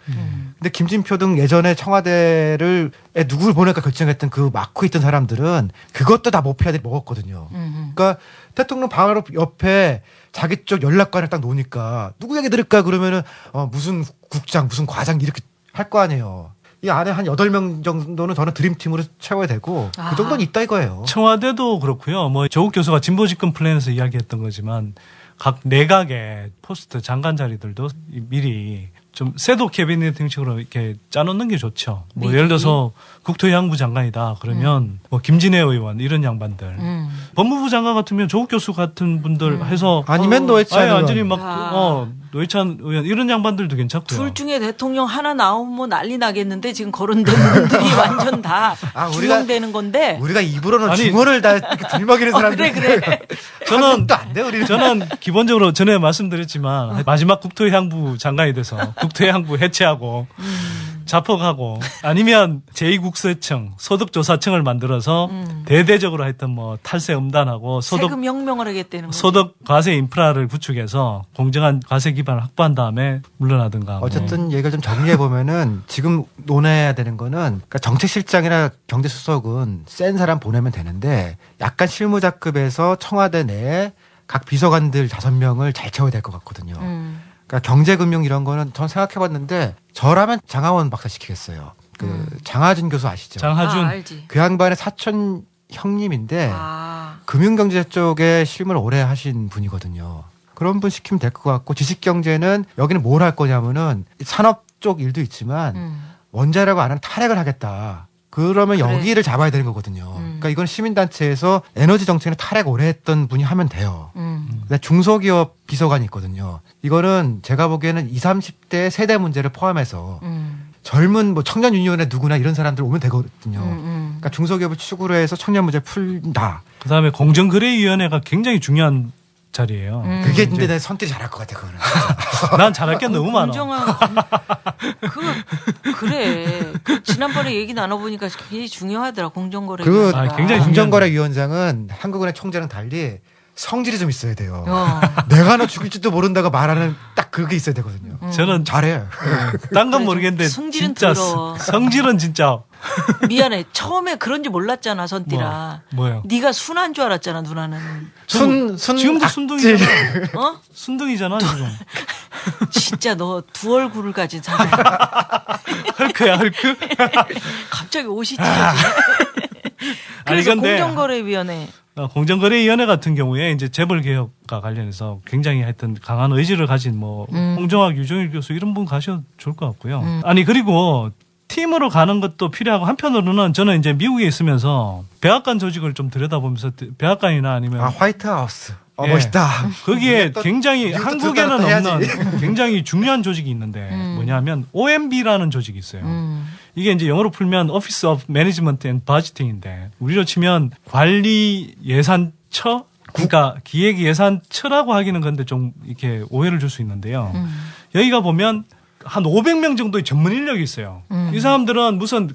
근데 김진표 등 예전에 청와대를 누구를 보낼까 결정했던 그 맡고 있던 사람들은 그것도 다 모피아들이 먹었거든요. 그러니까 대통령 바로 옆에 자기 쪽 연락관을 딱 놓으니까 누구 얘기 들을까 그러면은 무슨 국장 무슨 과장 이렇게 할 거 아니에요. 이 안에 한 8명 정도는 저는 드림팀으로 채워야 되고 그 정도는 있다 이거예요. 청와대도 그렇고요. 뭐 조국 교수가 진보 집권 플랜에서 이야기했던 거지만 각 내각의 포스트 장관 자리들도 미리 좀 셋업 캐비닛 형식으로 이렇게 짜놓는 게 좋죠. 뭐 예를 들어서 국토해양부 장관이다 그러면 뭐 김진애 의원 이런 양반들, 법무부 장관 같으면 조국 교수 같은 분들 해서 아니면 노회찬 의원, 완전히 막 노회찬 의원 이런 양반들도 괜찮고요. 둘 중에 대통령 하나 나오면 뭐 난리 나겠는데 지금 거론된 분들이 완전 다 주용되는 건데. 우리가 입으로는 중원을 다 이렇게 들먹이는 사람들. 그래. 저는 기본적으로 전에 말씀드렸지만 마지막 국토해양부 장관이 돼서 국토해양부 해체하고 자폭하고 아니면 제2국세청 소득조사청을 만들어서 대대적으로 하여튼 뭐 탈세 음단하고 세금 혁명을 하겠다는 거죠. 소득 과세 인프라를 구축해서 공정한 과세 기반을 확보한 다음에 물러나든가. 어쨌든 얘기를 좀 정리해 보면은 지금 논해야 되는 거는 그러니까 정책실장이나 경제수석은 센 사람 보내면 되는데 약간 실무자급에서 청와대 내에 각 비서관들 5명을 잘 채워야 될 것 같거든요. 그러니까 경제금융 이런 거는 전 생각해봤는데 저라면 장하원 박사 시키겠어요. 그 장하준 교수 아시죠? 장하준. 알지. 그 양반의 사촌 형님인데 금융경제 쪽에 실무를 오래 하신 분이거든요. 그런 분 시키면 될 것 같고 지식경제는 여기는 뭘 할 거냐면은 산업 쪽 일도 있지만 원자력을 안 하면 탈핵을 하겠다. 그러면 여기를 잡아야 되는 거거든요. 그러니까 이건 시민단체에서 에너지 정책을 탈핵 오래 했던 분이 하면 돼요. 근데 중소기업 비서관이 있거든요. 이거는 제가 보기에는 20, 30대 세대 문제를 포함해서 젊은 뭐 청년 유니온에 누구나 이런 사람들 오면 되거든요. 그러니까 중소기업을 축으로 해서 청년 문제를 풀다. 그다음에 공정거래위원회가 굉장히 중요한 자리예요. 그게 근데 내 선택 잘할 것 같아 그거는. 난 잘할 게 너무 많아. 그래. 지난번에 얘기 나눠보니까 굉장히 중요하더라. 공정거래. 굉장히 공정거래위원장은 한국은행 총재랑 달리 성질이 좀 있어야 돼요. 내가 너 죽일지도 모른다고 말하는 딱 그게 있어야 되거든요. 저는 잘해. 딴 건 모르겠는데 성질은 진짜 더러워. 성질은 진짜. 미안해. 처음에 그런지 몰랐잖아, 선띠라. 뭐요? 네가 순한 줄 알았잖아, 누나는. 지금도 순둥이잖아. 순둥이잖아, 지금. 진짜 너 두 얼굴을 가진 사람. 헐크야, 헐크? 갑자기 옷이 찢어지네. 그래서 공정거래위원회. 공정거래위원회 같은 경우에 이제 재벌 개혁과 관련해서 굉장히 하여튼 강한 의지를 가진 뭐 홍정학, 유정일 교수 이런 분 가셔도 좋을 것 같고요. 아니 그리고 팀으로 가는 것도 필요하고 한편으로는 저는 이제 미국에 있으면서 백악관 조직을 좀 들여다보면서 백악관이나 아니면 화이트하우스. 예, 멋있다. 거기에 굉장히 한국에는 없는 굉장히 중요한 조직이 있는데 뭐냐면 OMB라는 조직이 있어요. 이게 이제 영어로 풀면 Office of Management and Budgeting인데 우리로 치면 관리 예산처 그러니까 기획 예산처라고 하기는 근데 좀 이렇게 오해를 줄 수 있는데요. 여기가 보면 한 500명 정도의 전문 인력이 있어요. 이 사람들은 무슨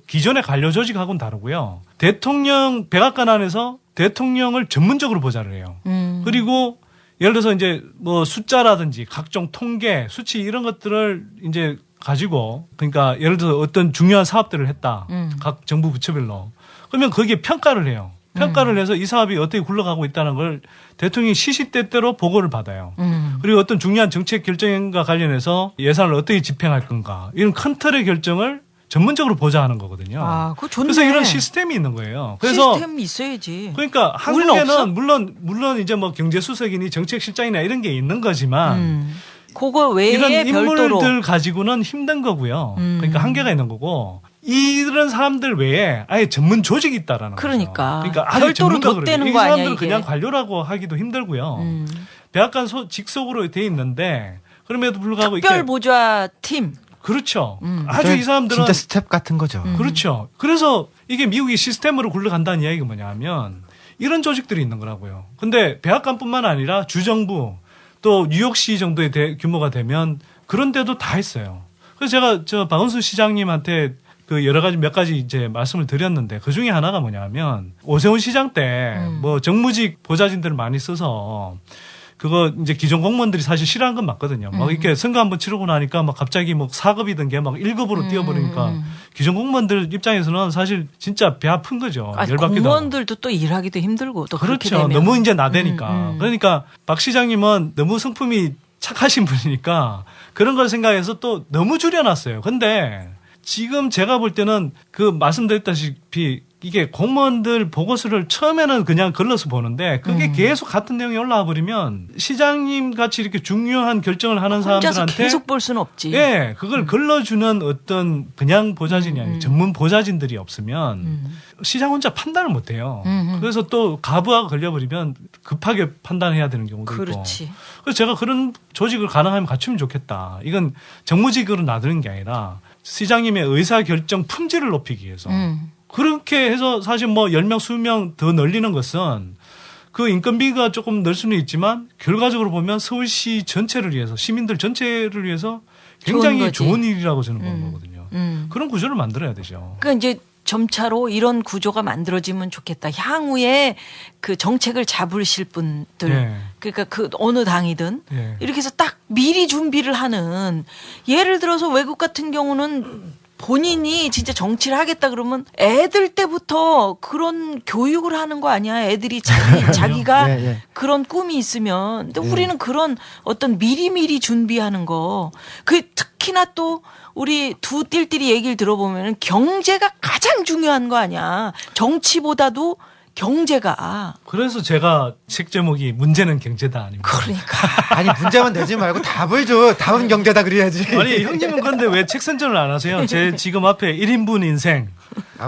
기존의 관료 조직하고는 다르고요. 대통령 백악관 안에서 대통령을 전문적으로 보좌를 해요. 그리고 예를 들어서 이제 뭐 숫자라든지 각종 통계, 수치 이런 것들을 이제 가지고 그러니까 예를 들어서 어떤 중요한 사업들을 했다. 각 정부 부처별로. 그러면 거기에 평가를 해요. 평가를 해서 이 사업이 어떻게 굴러가고 있다는 걸 대통령이 시시때때로 보고를 받아요. 그리고 어떤 중요한 정책 결정과 관련해서 예산을 어떻게 집행할 건가 이런 큰 틀의 결정을 전문적으로 보좌하는 거거든요. 그거 좋네. 그래서 이런 시스템이 있는 거예요. 그래서 시스템이 있어야지. 그러니까 한국에는 물론 이제 뭐 경제수석이니 정책실장이나 이런 게 있는 거지만 그거 외에 이런 별도로 인물들 가지고는 힘든 거고요. 그러니까 한계가 있는 거고. 이런 사람들 외에 아예 전문 조직이 있다라는 거죠. 그러니까 아주 별도로 덧대는 거 아니야. 이 사람들은 이게. 그냥 관료라고 하기도 힘들고요. 백악관 직속으로 돼 있는데 그럼에도 불구하고 특별 보좌 팀. 그렇죠. 아주 이 사람들은 진짜 스텝 같은 거죠. 그렇죠. 그래서 이게 미국이 시스템으로 굴러간다는 이야기가 뭐냐면 이런 조직들이 있는 거라고요. 근데 백악관뿐만 아니라 주정부 또 뉴욕시 정도의 규모가 되면 그런 데도 다 있어요. 그래서 제가 박은수 시장님한테 그 여러 가지 몇 가지 이제 말씀을 드렸는데 그 중에 하나가 뭐냐면 오세훈 시장 때 뭐 정무직 보좌진들을 많이 써서 그거 이제 기존 공무원들이 사실 싫어한 건 맞거든요. 막 이렇게 선거 한번 치르고 나니까 막 갑자기 뭐 4급이던 게 막 1급으로 뛰어버리니까 기존 공무원들 입장에서는 사실 진짜 배 아픈 거죠. 열받기도 하고. 공무원들도 또 일하기도 힘들고 또 그렇게 그렇죠. 되면. 너무 이제 나대니까. 그러니까 박 시장님은 너무 성품이 착하신 분이니까 그런 걸 생각해서 또 너무 줄여놨어요. 근데 지금 제가 볼 때는 그 말씀드렸다시피 이게 공무원들 보고서를 처음에는 그냥 걸러서 보는데 그게 계속 같은 내용이 올라와 버리면 시장님 같이 이렇게 중요한 결정을 하는 혼자서 사람들한테 계속 볼 수는 없지. 예, 그걸 걸러주는 어떤 그냥 보좌진이 아니고 전문 보좌진들이 없으면 시장 혼자 판단을 못 해요. 그래서 또 가부하가 걸려버리면 급하게 판단해야 되는 경우도 그렇지. 있고. 그래서 제가 그런 조직을 가능하면 갖추면 좋겠다. 이건 정무직으로 놔두는 게 아니라 시장님의 의사결정 품질을 높이기 위해서. 그렇게 해서 사실 뭐 10명, 20명 더 늘리는 것은 그 인건비가 조금 늘 수는 있지만 결과적으로 보면 서울시 전체를 위해서 시민들 전체를 위해서 굉장히 좋은 일이라고 저는 보는 거거든요. 그런 구조를 만들어야 되죠. 그러니까 이제 점차로 이런 구조가 만들어지면 좋겠다. 향후에 그 정책을 잡으실 분들, 네. 그러니까 그 어느 당이든 네. 이렇게 해서 딱 미리 준비를 하는. 예를 들어서 외국 같은 경우는 본인이 진짜 정치를 하겠다 그러면 애들 때부터 그런 교육을 하는 거 아니야? 애들이 자기가 그런 꿈이 있으면. 근데 우리는 그런 어떤 미리미리 준비하는 거. 그 특히나 또 우리 두 띨띨이 얘기를 들어보면 경제가 가장 중요한 거 아니야? 정치보다도 경제가. 그래서 제가 책 제목이 문제는 경제다 아닙니까? 그러니까. 아니 문제만 내지 말고 답을 줘. 답은 경제다 그래야지. 아니 형님은 근데 왜 책 선전을 안 하세요? 제 지금 앞에 1인분 인생.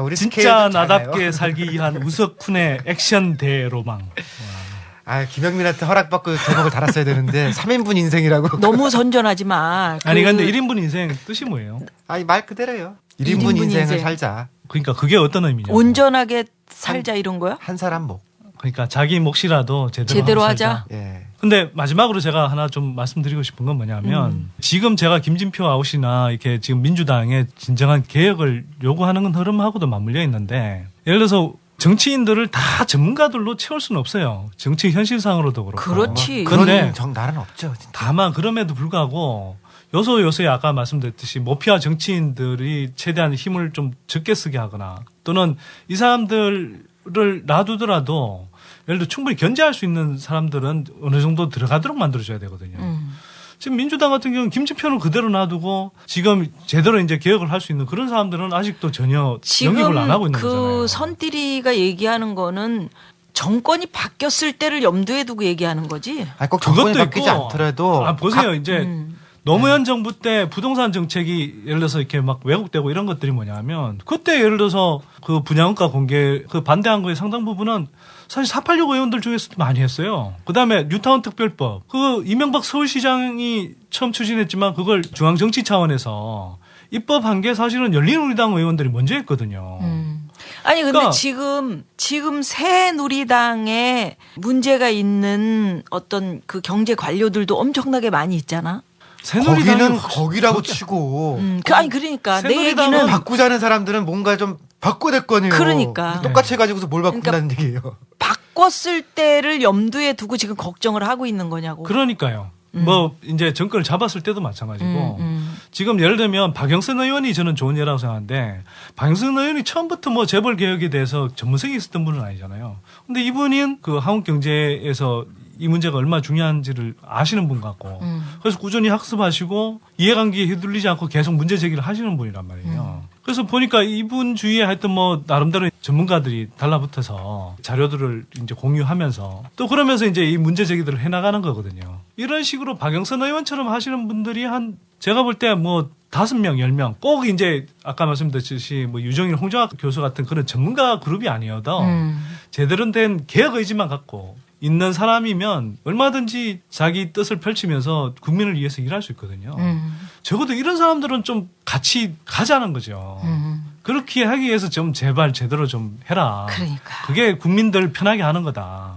우리 진짜 나답게 살기 위한 우석훈의 액션 대로망. 김영민한테 허락받고 제목을 달았어야 되는데 3인분 인생이라고. 너무 선전하지 마. 아니 근데 1인분 인생 뜻이 뭐예요? 아니 말 그대로예요. 1인분 인생을 살자. 그러니까 그게 어떤 의미냐? 온전하게 살자 이런 거야? 한 사람 목. 그러니까 자기 몫이라도 제대로 하자. 예. 근데 마지막으로 제가 하나 좀 말씀드리고 싶은 건 뭐냐면 지금 제가 김진표 아웃이나 이렇게 지금 민주당의 진정한 개혁을 요구하는 건 흐름하고도 맞물려 있는데 예를 들어서 정치인들을 다 전문가들로 채울 수는 없어요. 정치 현실상으로도 그렇고. 그렇지. 그런데 그런 나라는 없죠. 진짜. 다만 그럼에도 불구하고 요소요소에 아까 말씀드렸듯이 모피아 정치인들이 최대한 힘을 좀 적게 쓰게 하거나 또는 이 사람들을 놔두더라도 예를 들어 충분히 견제할 수 있는 사람들은 어느 정도 들어가도록 만들어줘야 되거든요. 지금 민주당 같은 경우는 김진표를 그대로 놔두고 지금 제대로 이제 개혁을 할 수 있는 그런 사람들은 아직도 전혀 영입을 안 하고 있는 거잖아요. 그 선띠리가 얘기하는 거는 정권이 바뀌었을 때를 염두에 두고 얘기하는 거지. 아니 꼭 정권이 바뀌지 않더라도. 보세요. 이제 노무현 정부 때 부동산 정책이 예를 들어서 이렇게 막 왜곡되고 이런 것들이 뭐냐면 그때 예를 들어서 그 분양가 공개 그 반대한 거의 상당 부분은 사실 486 의원들 중에서도 많이 했어요. 그다음에 뉴타운 특별법 그 이명박 서울시장이 처음 추진했지만 그걸 중앙정치 차원에서 입법한 게 사실은 열린우리당 의원들이 먼저 했거든요. 아니 근데 그러니까 지금 새누리당에 문제가 있는 어떤 그 경제 관료들도 엄청나게 많이 있잖아. 거기는 거기라고 치고. 아니 그러니까 내 얘기는 바꾸자는 사람들은 뭔가 좀 바꿔야 될 거 아니에요. 그러니까 똑같이 해가지고서 뭘 바꾼다는 얘기예요. 바꿨을 때를 염두에 두고 지금 걱정을 하고 있는 거냐고. 그러니까요. 뭐 이제 정권을 잡았을 때도 마찬가지고 지금 예를 들면 박영선 의원이 저는 좋은 예라고 생각하는데 박영선 의원이 처음부터 뭐 재벌 개혁에 대해서 전문성이 있었던 분은 아니잖아요. 근데 이분은 그 한국 경제에서 이 문제가 얼마나 중요한지를 아시는 분 같고 그래서 꾸준히 학습하시고 이해관계에 휘둘리지 않고 계속 문제 제기를 하시는 분이란 말이에요. 그래서 보니까 이분 주위에 하여튼 뭐 나름대로 전문가들이 달라붙어서 자료들을 이제 공유하면서 또 그러면서 이제 이 문제 제기들을 해나가는 거거든요. 이런 식으로 박영선 의원처럼 하시는 분들이 한 제가 볼 때 뭐 5명, 10명 꼭 이제 아까 말씀드렸듯이 뭐 유정일, 홍정학 교수 같은 그런 전문가 그룹이 아니어도 제대로 된 개혁 의지만 갖고 있는 사람이면 얼마든지 자기 뜻을 펼치면서 국민을 위해서 일할 수 있거든요. 적어도 이런 사람들은 좀 같이 가자는 거죠. 그렇게 하기 위해서 좀 제발 제대로 좀 해라. 그러니까. 그게 국민들 편하게 하는 거다.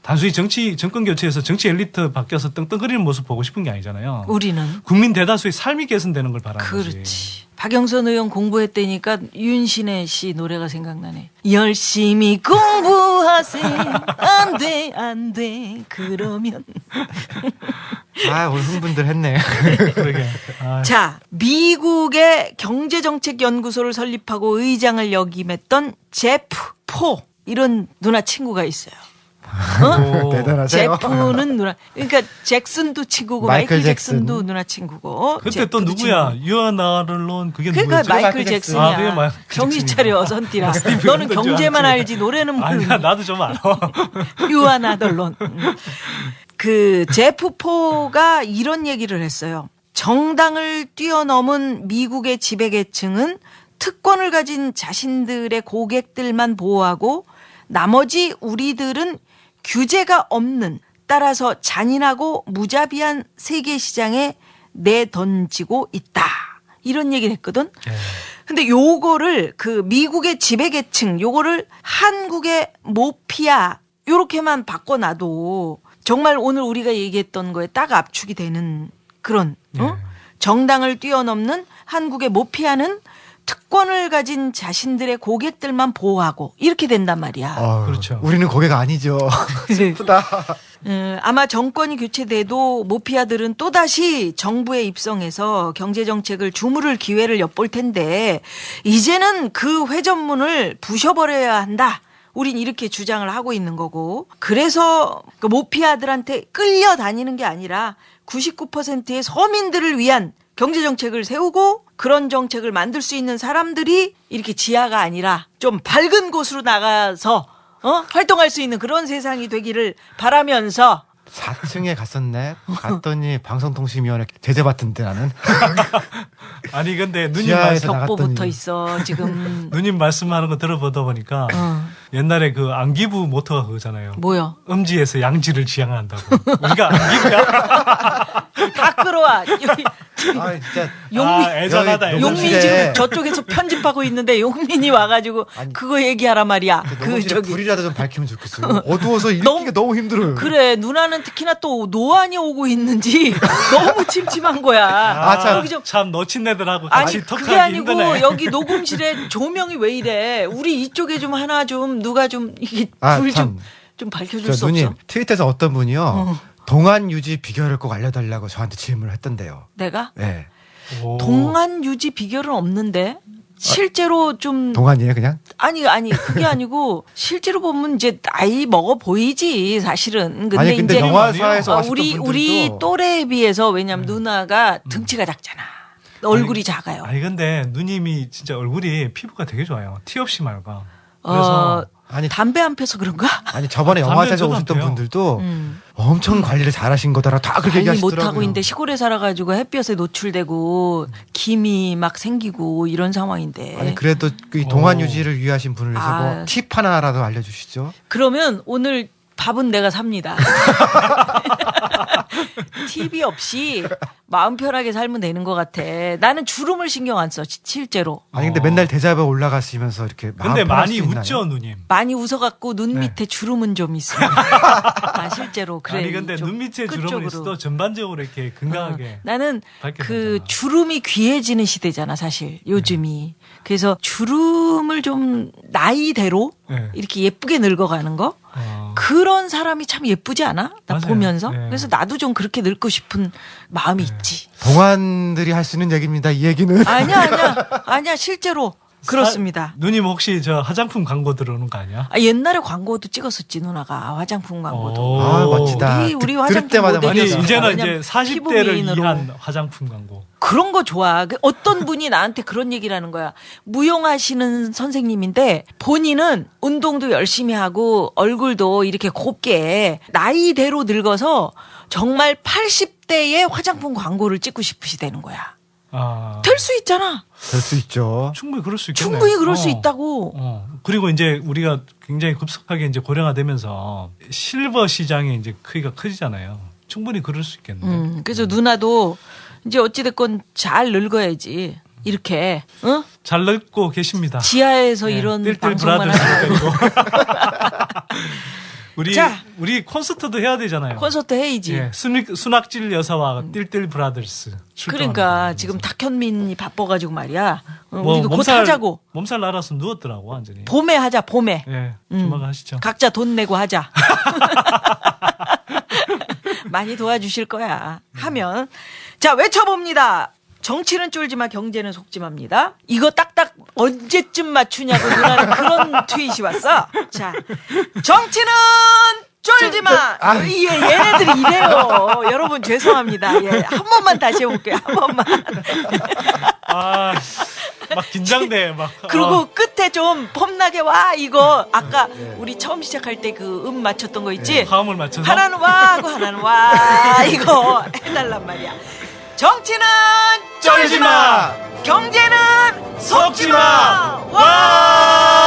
단순히 정권 교체에서 정치 엘리트 바뀌어서 떵떵거리는 모습 보고 싶은 게 아니잖아요. 우리는 국민 대다수의 삶이 개선되는 걸 바라는 거지. 그렇지. 박영선 의원 공부했다니까 윤신혜 씨 노래가 생각나네. 열심히 공부하세요. 안 돼. 그러면. 오늘 흥분들 했네. 그러게. 자, 미국의 경제정책연구소를 설립하고 의장을 역임했던 제프 포. 이런 누나 친구가 있어요. 대단하세요. 제프는 누나. 그러니까 잭슨도 친구고 마이클 잭슨도 누나 친구고. 그때 또 누구야? 유아나를론 그게 누구였지? 그러니까 마이클 잭슨이야. 그게 마이클 정신 잭슨이구나. 차려 선띠라. 너는 경제만 알지 노래는 모르니. 아니야 나도 좀 알아. 유아나덜론. 그 제프 포가 이런 얘기를 했어요. 정당을 뛰어넘은 미국의 지배계층은 특권을 가진 자신들의 고객들만 보호하고 나머지 우리들은 규제가 없는 따라서 잔인하고 무자비한 세계 시장에 내던지고 있다. 이런 얘기를 했거든. 근데 요거를 그 미국의 지배계층 요거를 한국의 모피아 요렇게만 바꿔놔도 정말 오늘 우리가 얘기했던 거에 딱 압축이 되는 그런 정당을 뛰어넘는 한국의 모피아는 특권을 가진 자신들의 고객들만 보호하고 이렇게 된단 말이야. 그렇죠. 우리는 고객 아니죠. 슬프다. 아마 정권이 교체돼도 모피아들은 또다시 정부에 입성해서 경제정책을 주무를 기회를 엿볼 텐데 이제는 그 회전문을 부셔버려야 한다. 우린 이렇게 주장을 하고 있는 거고 그래서 그 모피아들한테 끌려다니는 게 아니라 99%의 서민들을 위한 경제정책을 세우고 그런 정책을 만들 수 있는 사람들이 이렇게 지하가 아니라 좀 밝은 곳으로 나가서 활동할 수 있는 그런 세상이 되기를 바라면서 4층에 갔더니 방송통신위원회 제재받던데 나는. 아니 근데 누님 지하에서 벽보 나갔더니. 붙어 있어 지금. 누님 말씀하는 거 들어보다 보니까 옛날에 그 안기부 모토가 그거잖아요. 뭐요? 음지에서 양지를 지향한다고. 우리가 안기부야. 다 끌어와. 여기 진짜. 애잔하다. 용민이 지금 저쪽에서 편집하고 있는데 용민이 와가지고 그거 얘기하라 말이야. 불이라도 좀 밝히면 좋겠어요. 어두워서 읽기가 너무 힘들어요. 그래 누나는 특히나 또 노안이 오고 있는지 너무 침침한 거야. 여기 좀 참 놓친애들하고 아니 같이 그게 톡하기 아니고 힘드네. 여기 녹음실에 조명이 왜 이래? 우리 이쪽에 좀 하나 좀 누가 좀 이게 불 좀 밝혀줄 수 누님, 없어? 트위터에서 어떤 분이요. 동안 유지 비결을 꼭 알려달라고 저한테 질문을 했던데요. 내가? 네. 동안 유지 비결은 없는데 실제로 좀 동안이에요 그냥? 아니 그게 아니고 실제로 보면 이제 나이 먹어 보이지 사실은. 근데 아니, 근데 이제 영화사에서 왔었던 우리 분들도 또래에 비해서 왜냐면 누나가 등치가 작잖아. 얼굴이 작아요. 아니 근데 누님이 진짜 얼굴이 피부가 되게 좋아요. 티 없이 맑아. 그래서 담배 안 펴서 그런가? 아니 저번에 영화사에서 오셨던 분들도 엄청 관리를 잘하신 거더라. 다 그렇게 관리 얘기하시더라고요. 못하고 있는데 시골에 살아가지고 햇볕에 노출되고 김이 막 생기고 이런 상황인데. 아니 그래도 그 동안 유지를 위하신 분을 위해서 아. 뭐 팁 하나라도 알려주시죠. 그러면 오늘 밥은 내가 삽니다. TV 없이 마음 편하게 살면 되는 것 같아. 나는 주름을 신경 안 써, 실제로. 아니 근데 맨날 대자뷰 올라가시면서 이렇게 마음 근데 편할 많이 수 있나요? 웃죠 누님. 많이 웃어갖고 눈 밑에 주름은 좀 있어. 아, 실제로 그래. 아니 근데 좀 눈 밑에 끝쪽으로. 주름은 있어도 전반적으로 이렇게 건강하게. 나는 밝게 그 주름이 귀해지는 시대잖아, 사실 요즘이. 그래서 주름을 좀 나이대로 네. 이렇게 예쁘게 늙어가는 거. 그런 사람이 참 예쁘지 않아? 나 맞아요. 보면서. 네. 그래서 나도 좀 그렇게 늙고 싶은 마음이 있지. 동안들이 할 수 있는 얘기입니다. 이 얘기는. 아니야, 실제로. 그렇습니다. 누님 혹시 저 화장품 광고 들어오는 거 아니야? 아, 옛날에 광고도 찍었었지, 누나가. 화장품 광고도. 아, 멋지다. 우리 들을 화장품 때마다 아니 모델이었어. 이제는 왜냐면 이제 40대를 피부 미인으로. 위한 화장품 광고. 그런 거 좋아. 어떤 분이 나한테 그런 얘기를 하는 거야. 무용하시는 선생님인데 본인은 운동도 열심히 하고 얼굴도 이렇게 곱게 나이대로 늙어서 정말 80대의 화장품 광고를 찍고 싶으시다는 거야. 될 수 있잖아. 될 수 있죠. 충분히 그럴 수 있겠네. 충분히 그럴 수 있다고. 그리고 이제 우리가 굉장히 급속하게 이제 고령화되면서 실버 시장의 이제 크기가 커지잖아요. 충분히 그럴 수 있겠네. 그래서 누나도 이제 어찌됐건 잘 늙어야지. 이렇게, 응? 잘 늙고 계십니다. 지하에서 네, 이런 띨띨 방송만 브라더스 하고. 그리고. 우리 콘서트도 해야 되잖아요. 콘서트 해야지. 예, 순학질 여사와 띨띨 브라더스. 그러니까 지금 탁현민이 바빠가지고 말이야. 우리도 곧 하자고. 몸살 날아서 누웠더라고 완전히. 봄에 하자. 봄에. 예, 조만간 하시죠. 각자 돈 내고 하자. 많이 도와주실 거야. 하면. 자, 외쳐봅니다. 정치는 쫄지마, 경제는 속지마입니다. 이거 딱딱 언제쯤 맞추냐고 누나는 그런 트윗이 왔어. 자, 정치는 쫄지마. 얘네들이 이래요. 여러분 죄송합니다. 예, 한 번만 다시 해볼게요. 한 번만. 막 긴장돼. 막. 그리고 끝에 좀 폼나게 와 이거 아까 우리 처음 시작할 때 그 맞췄던 거 있지? 화음을 맞춰서 하나는 와 하고 하나는 와 이거 해달란 말이야. 정치는 쫄지마, 경제는 속지마. 와.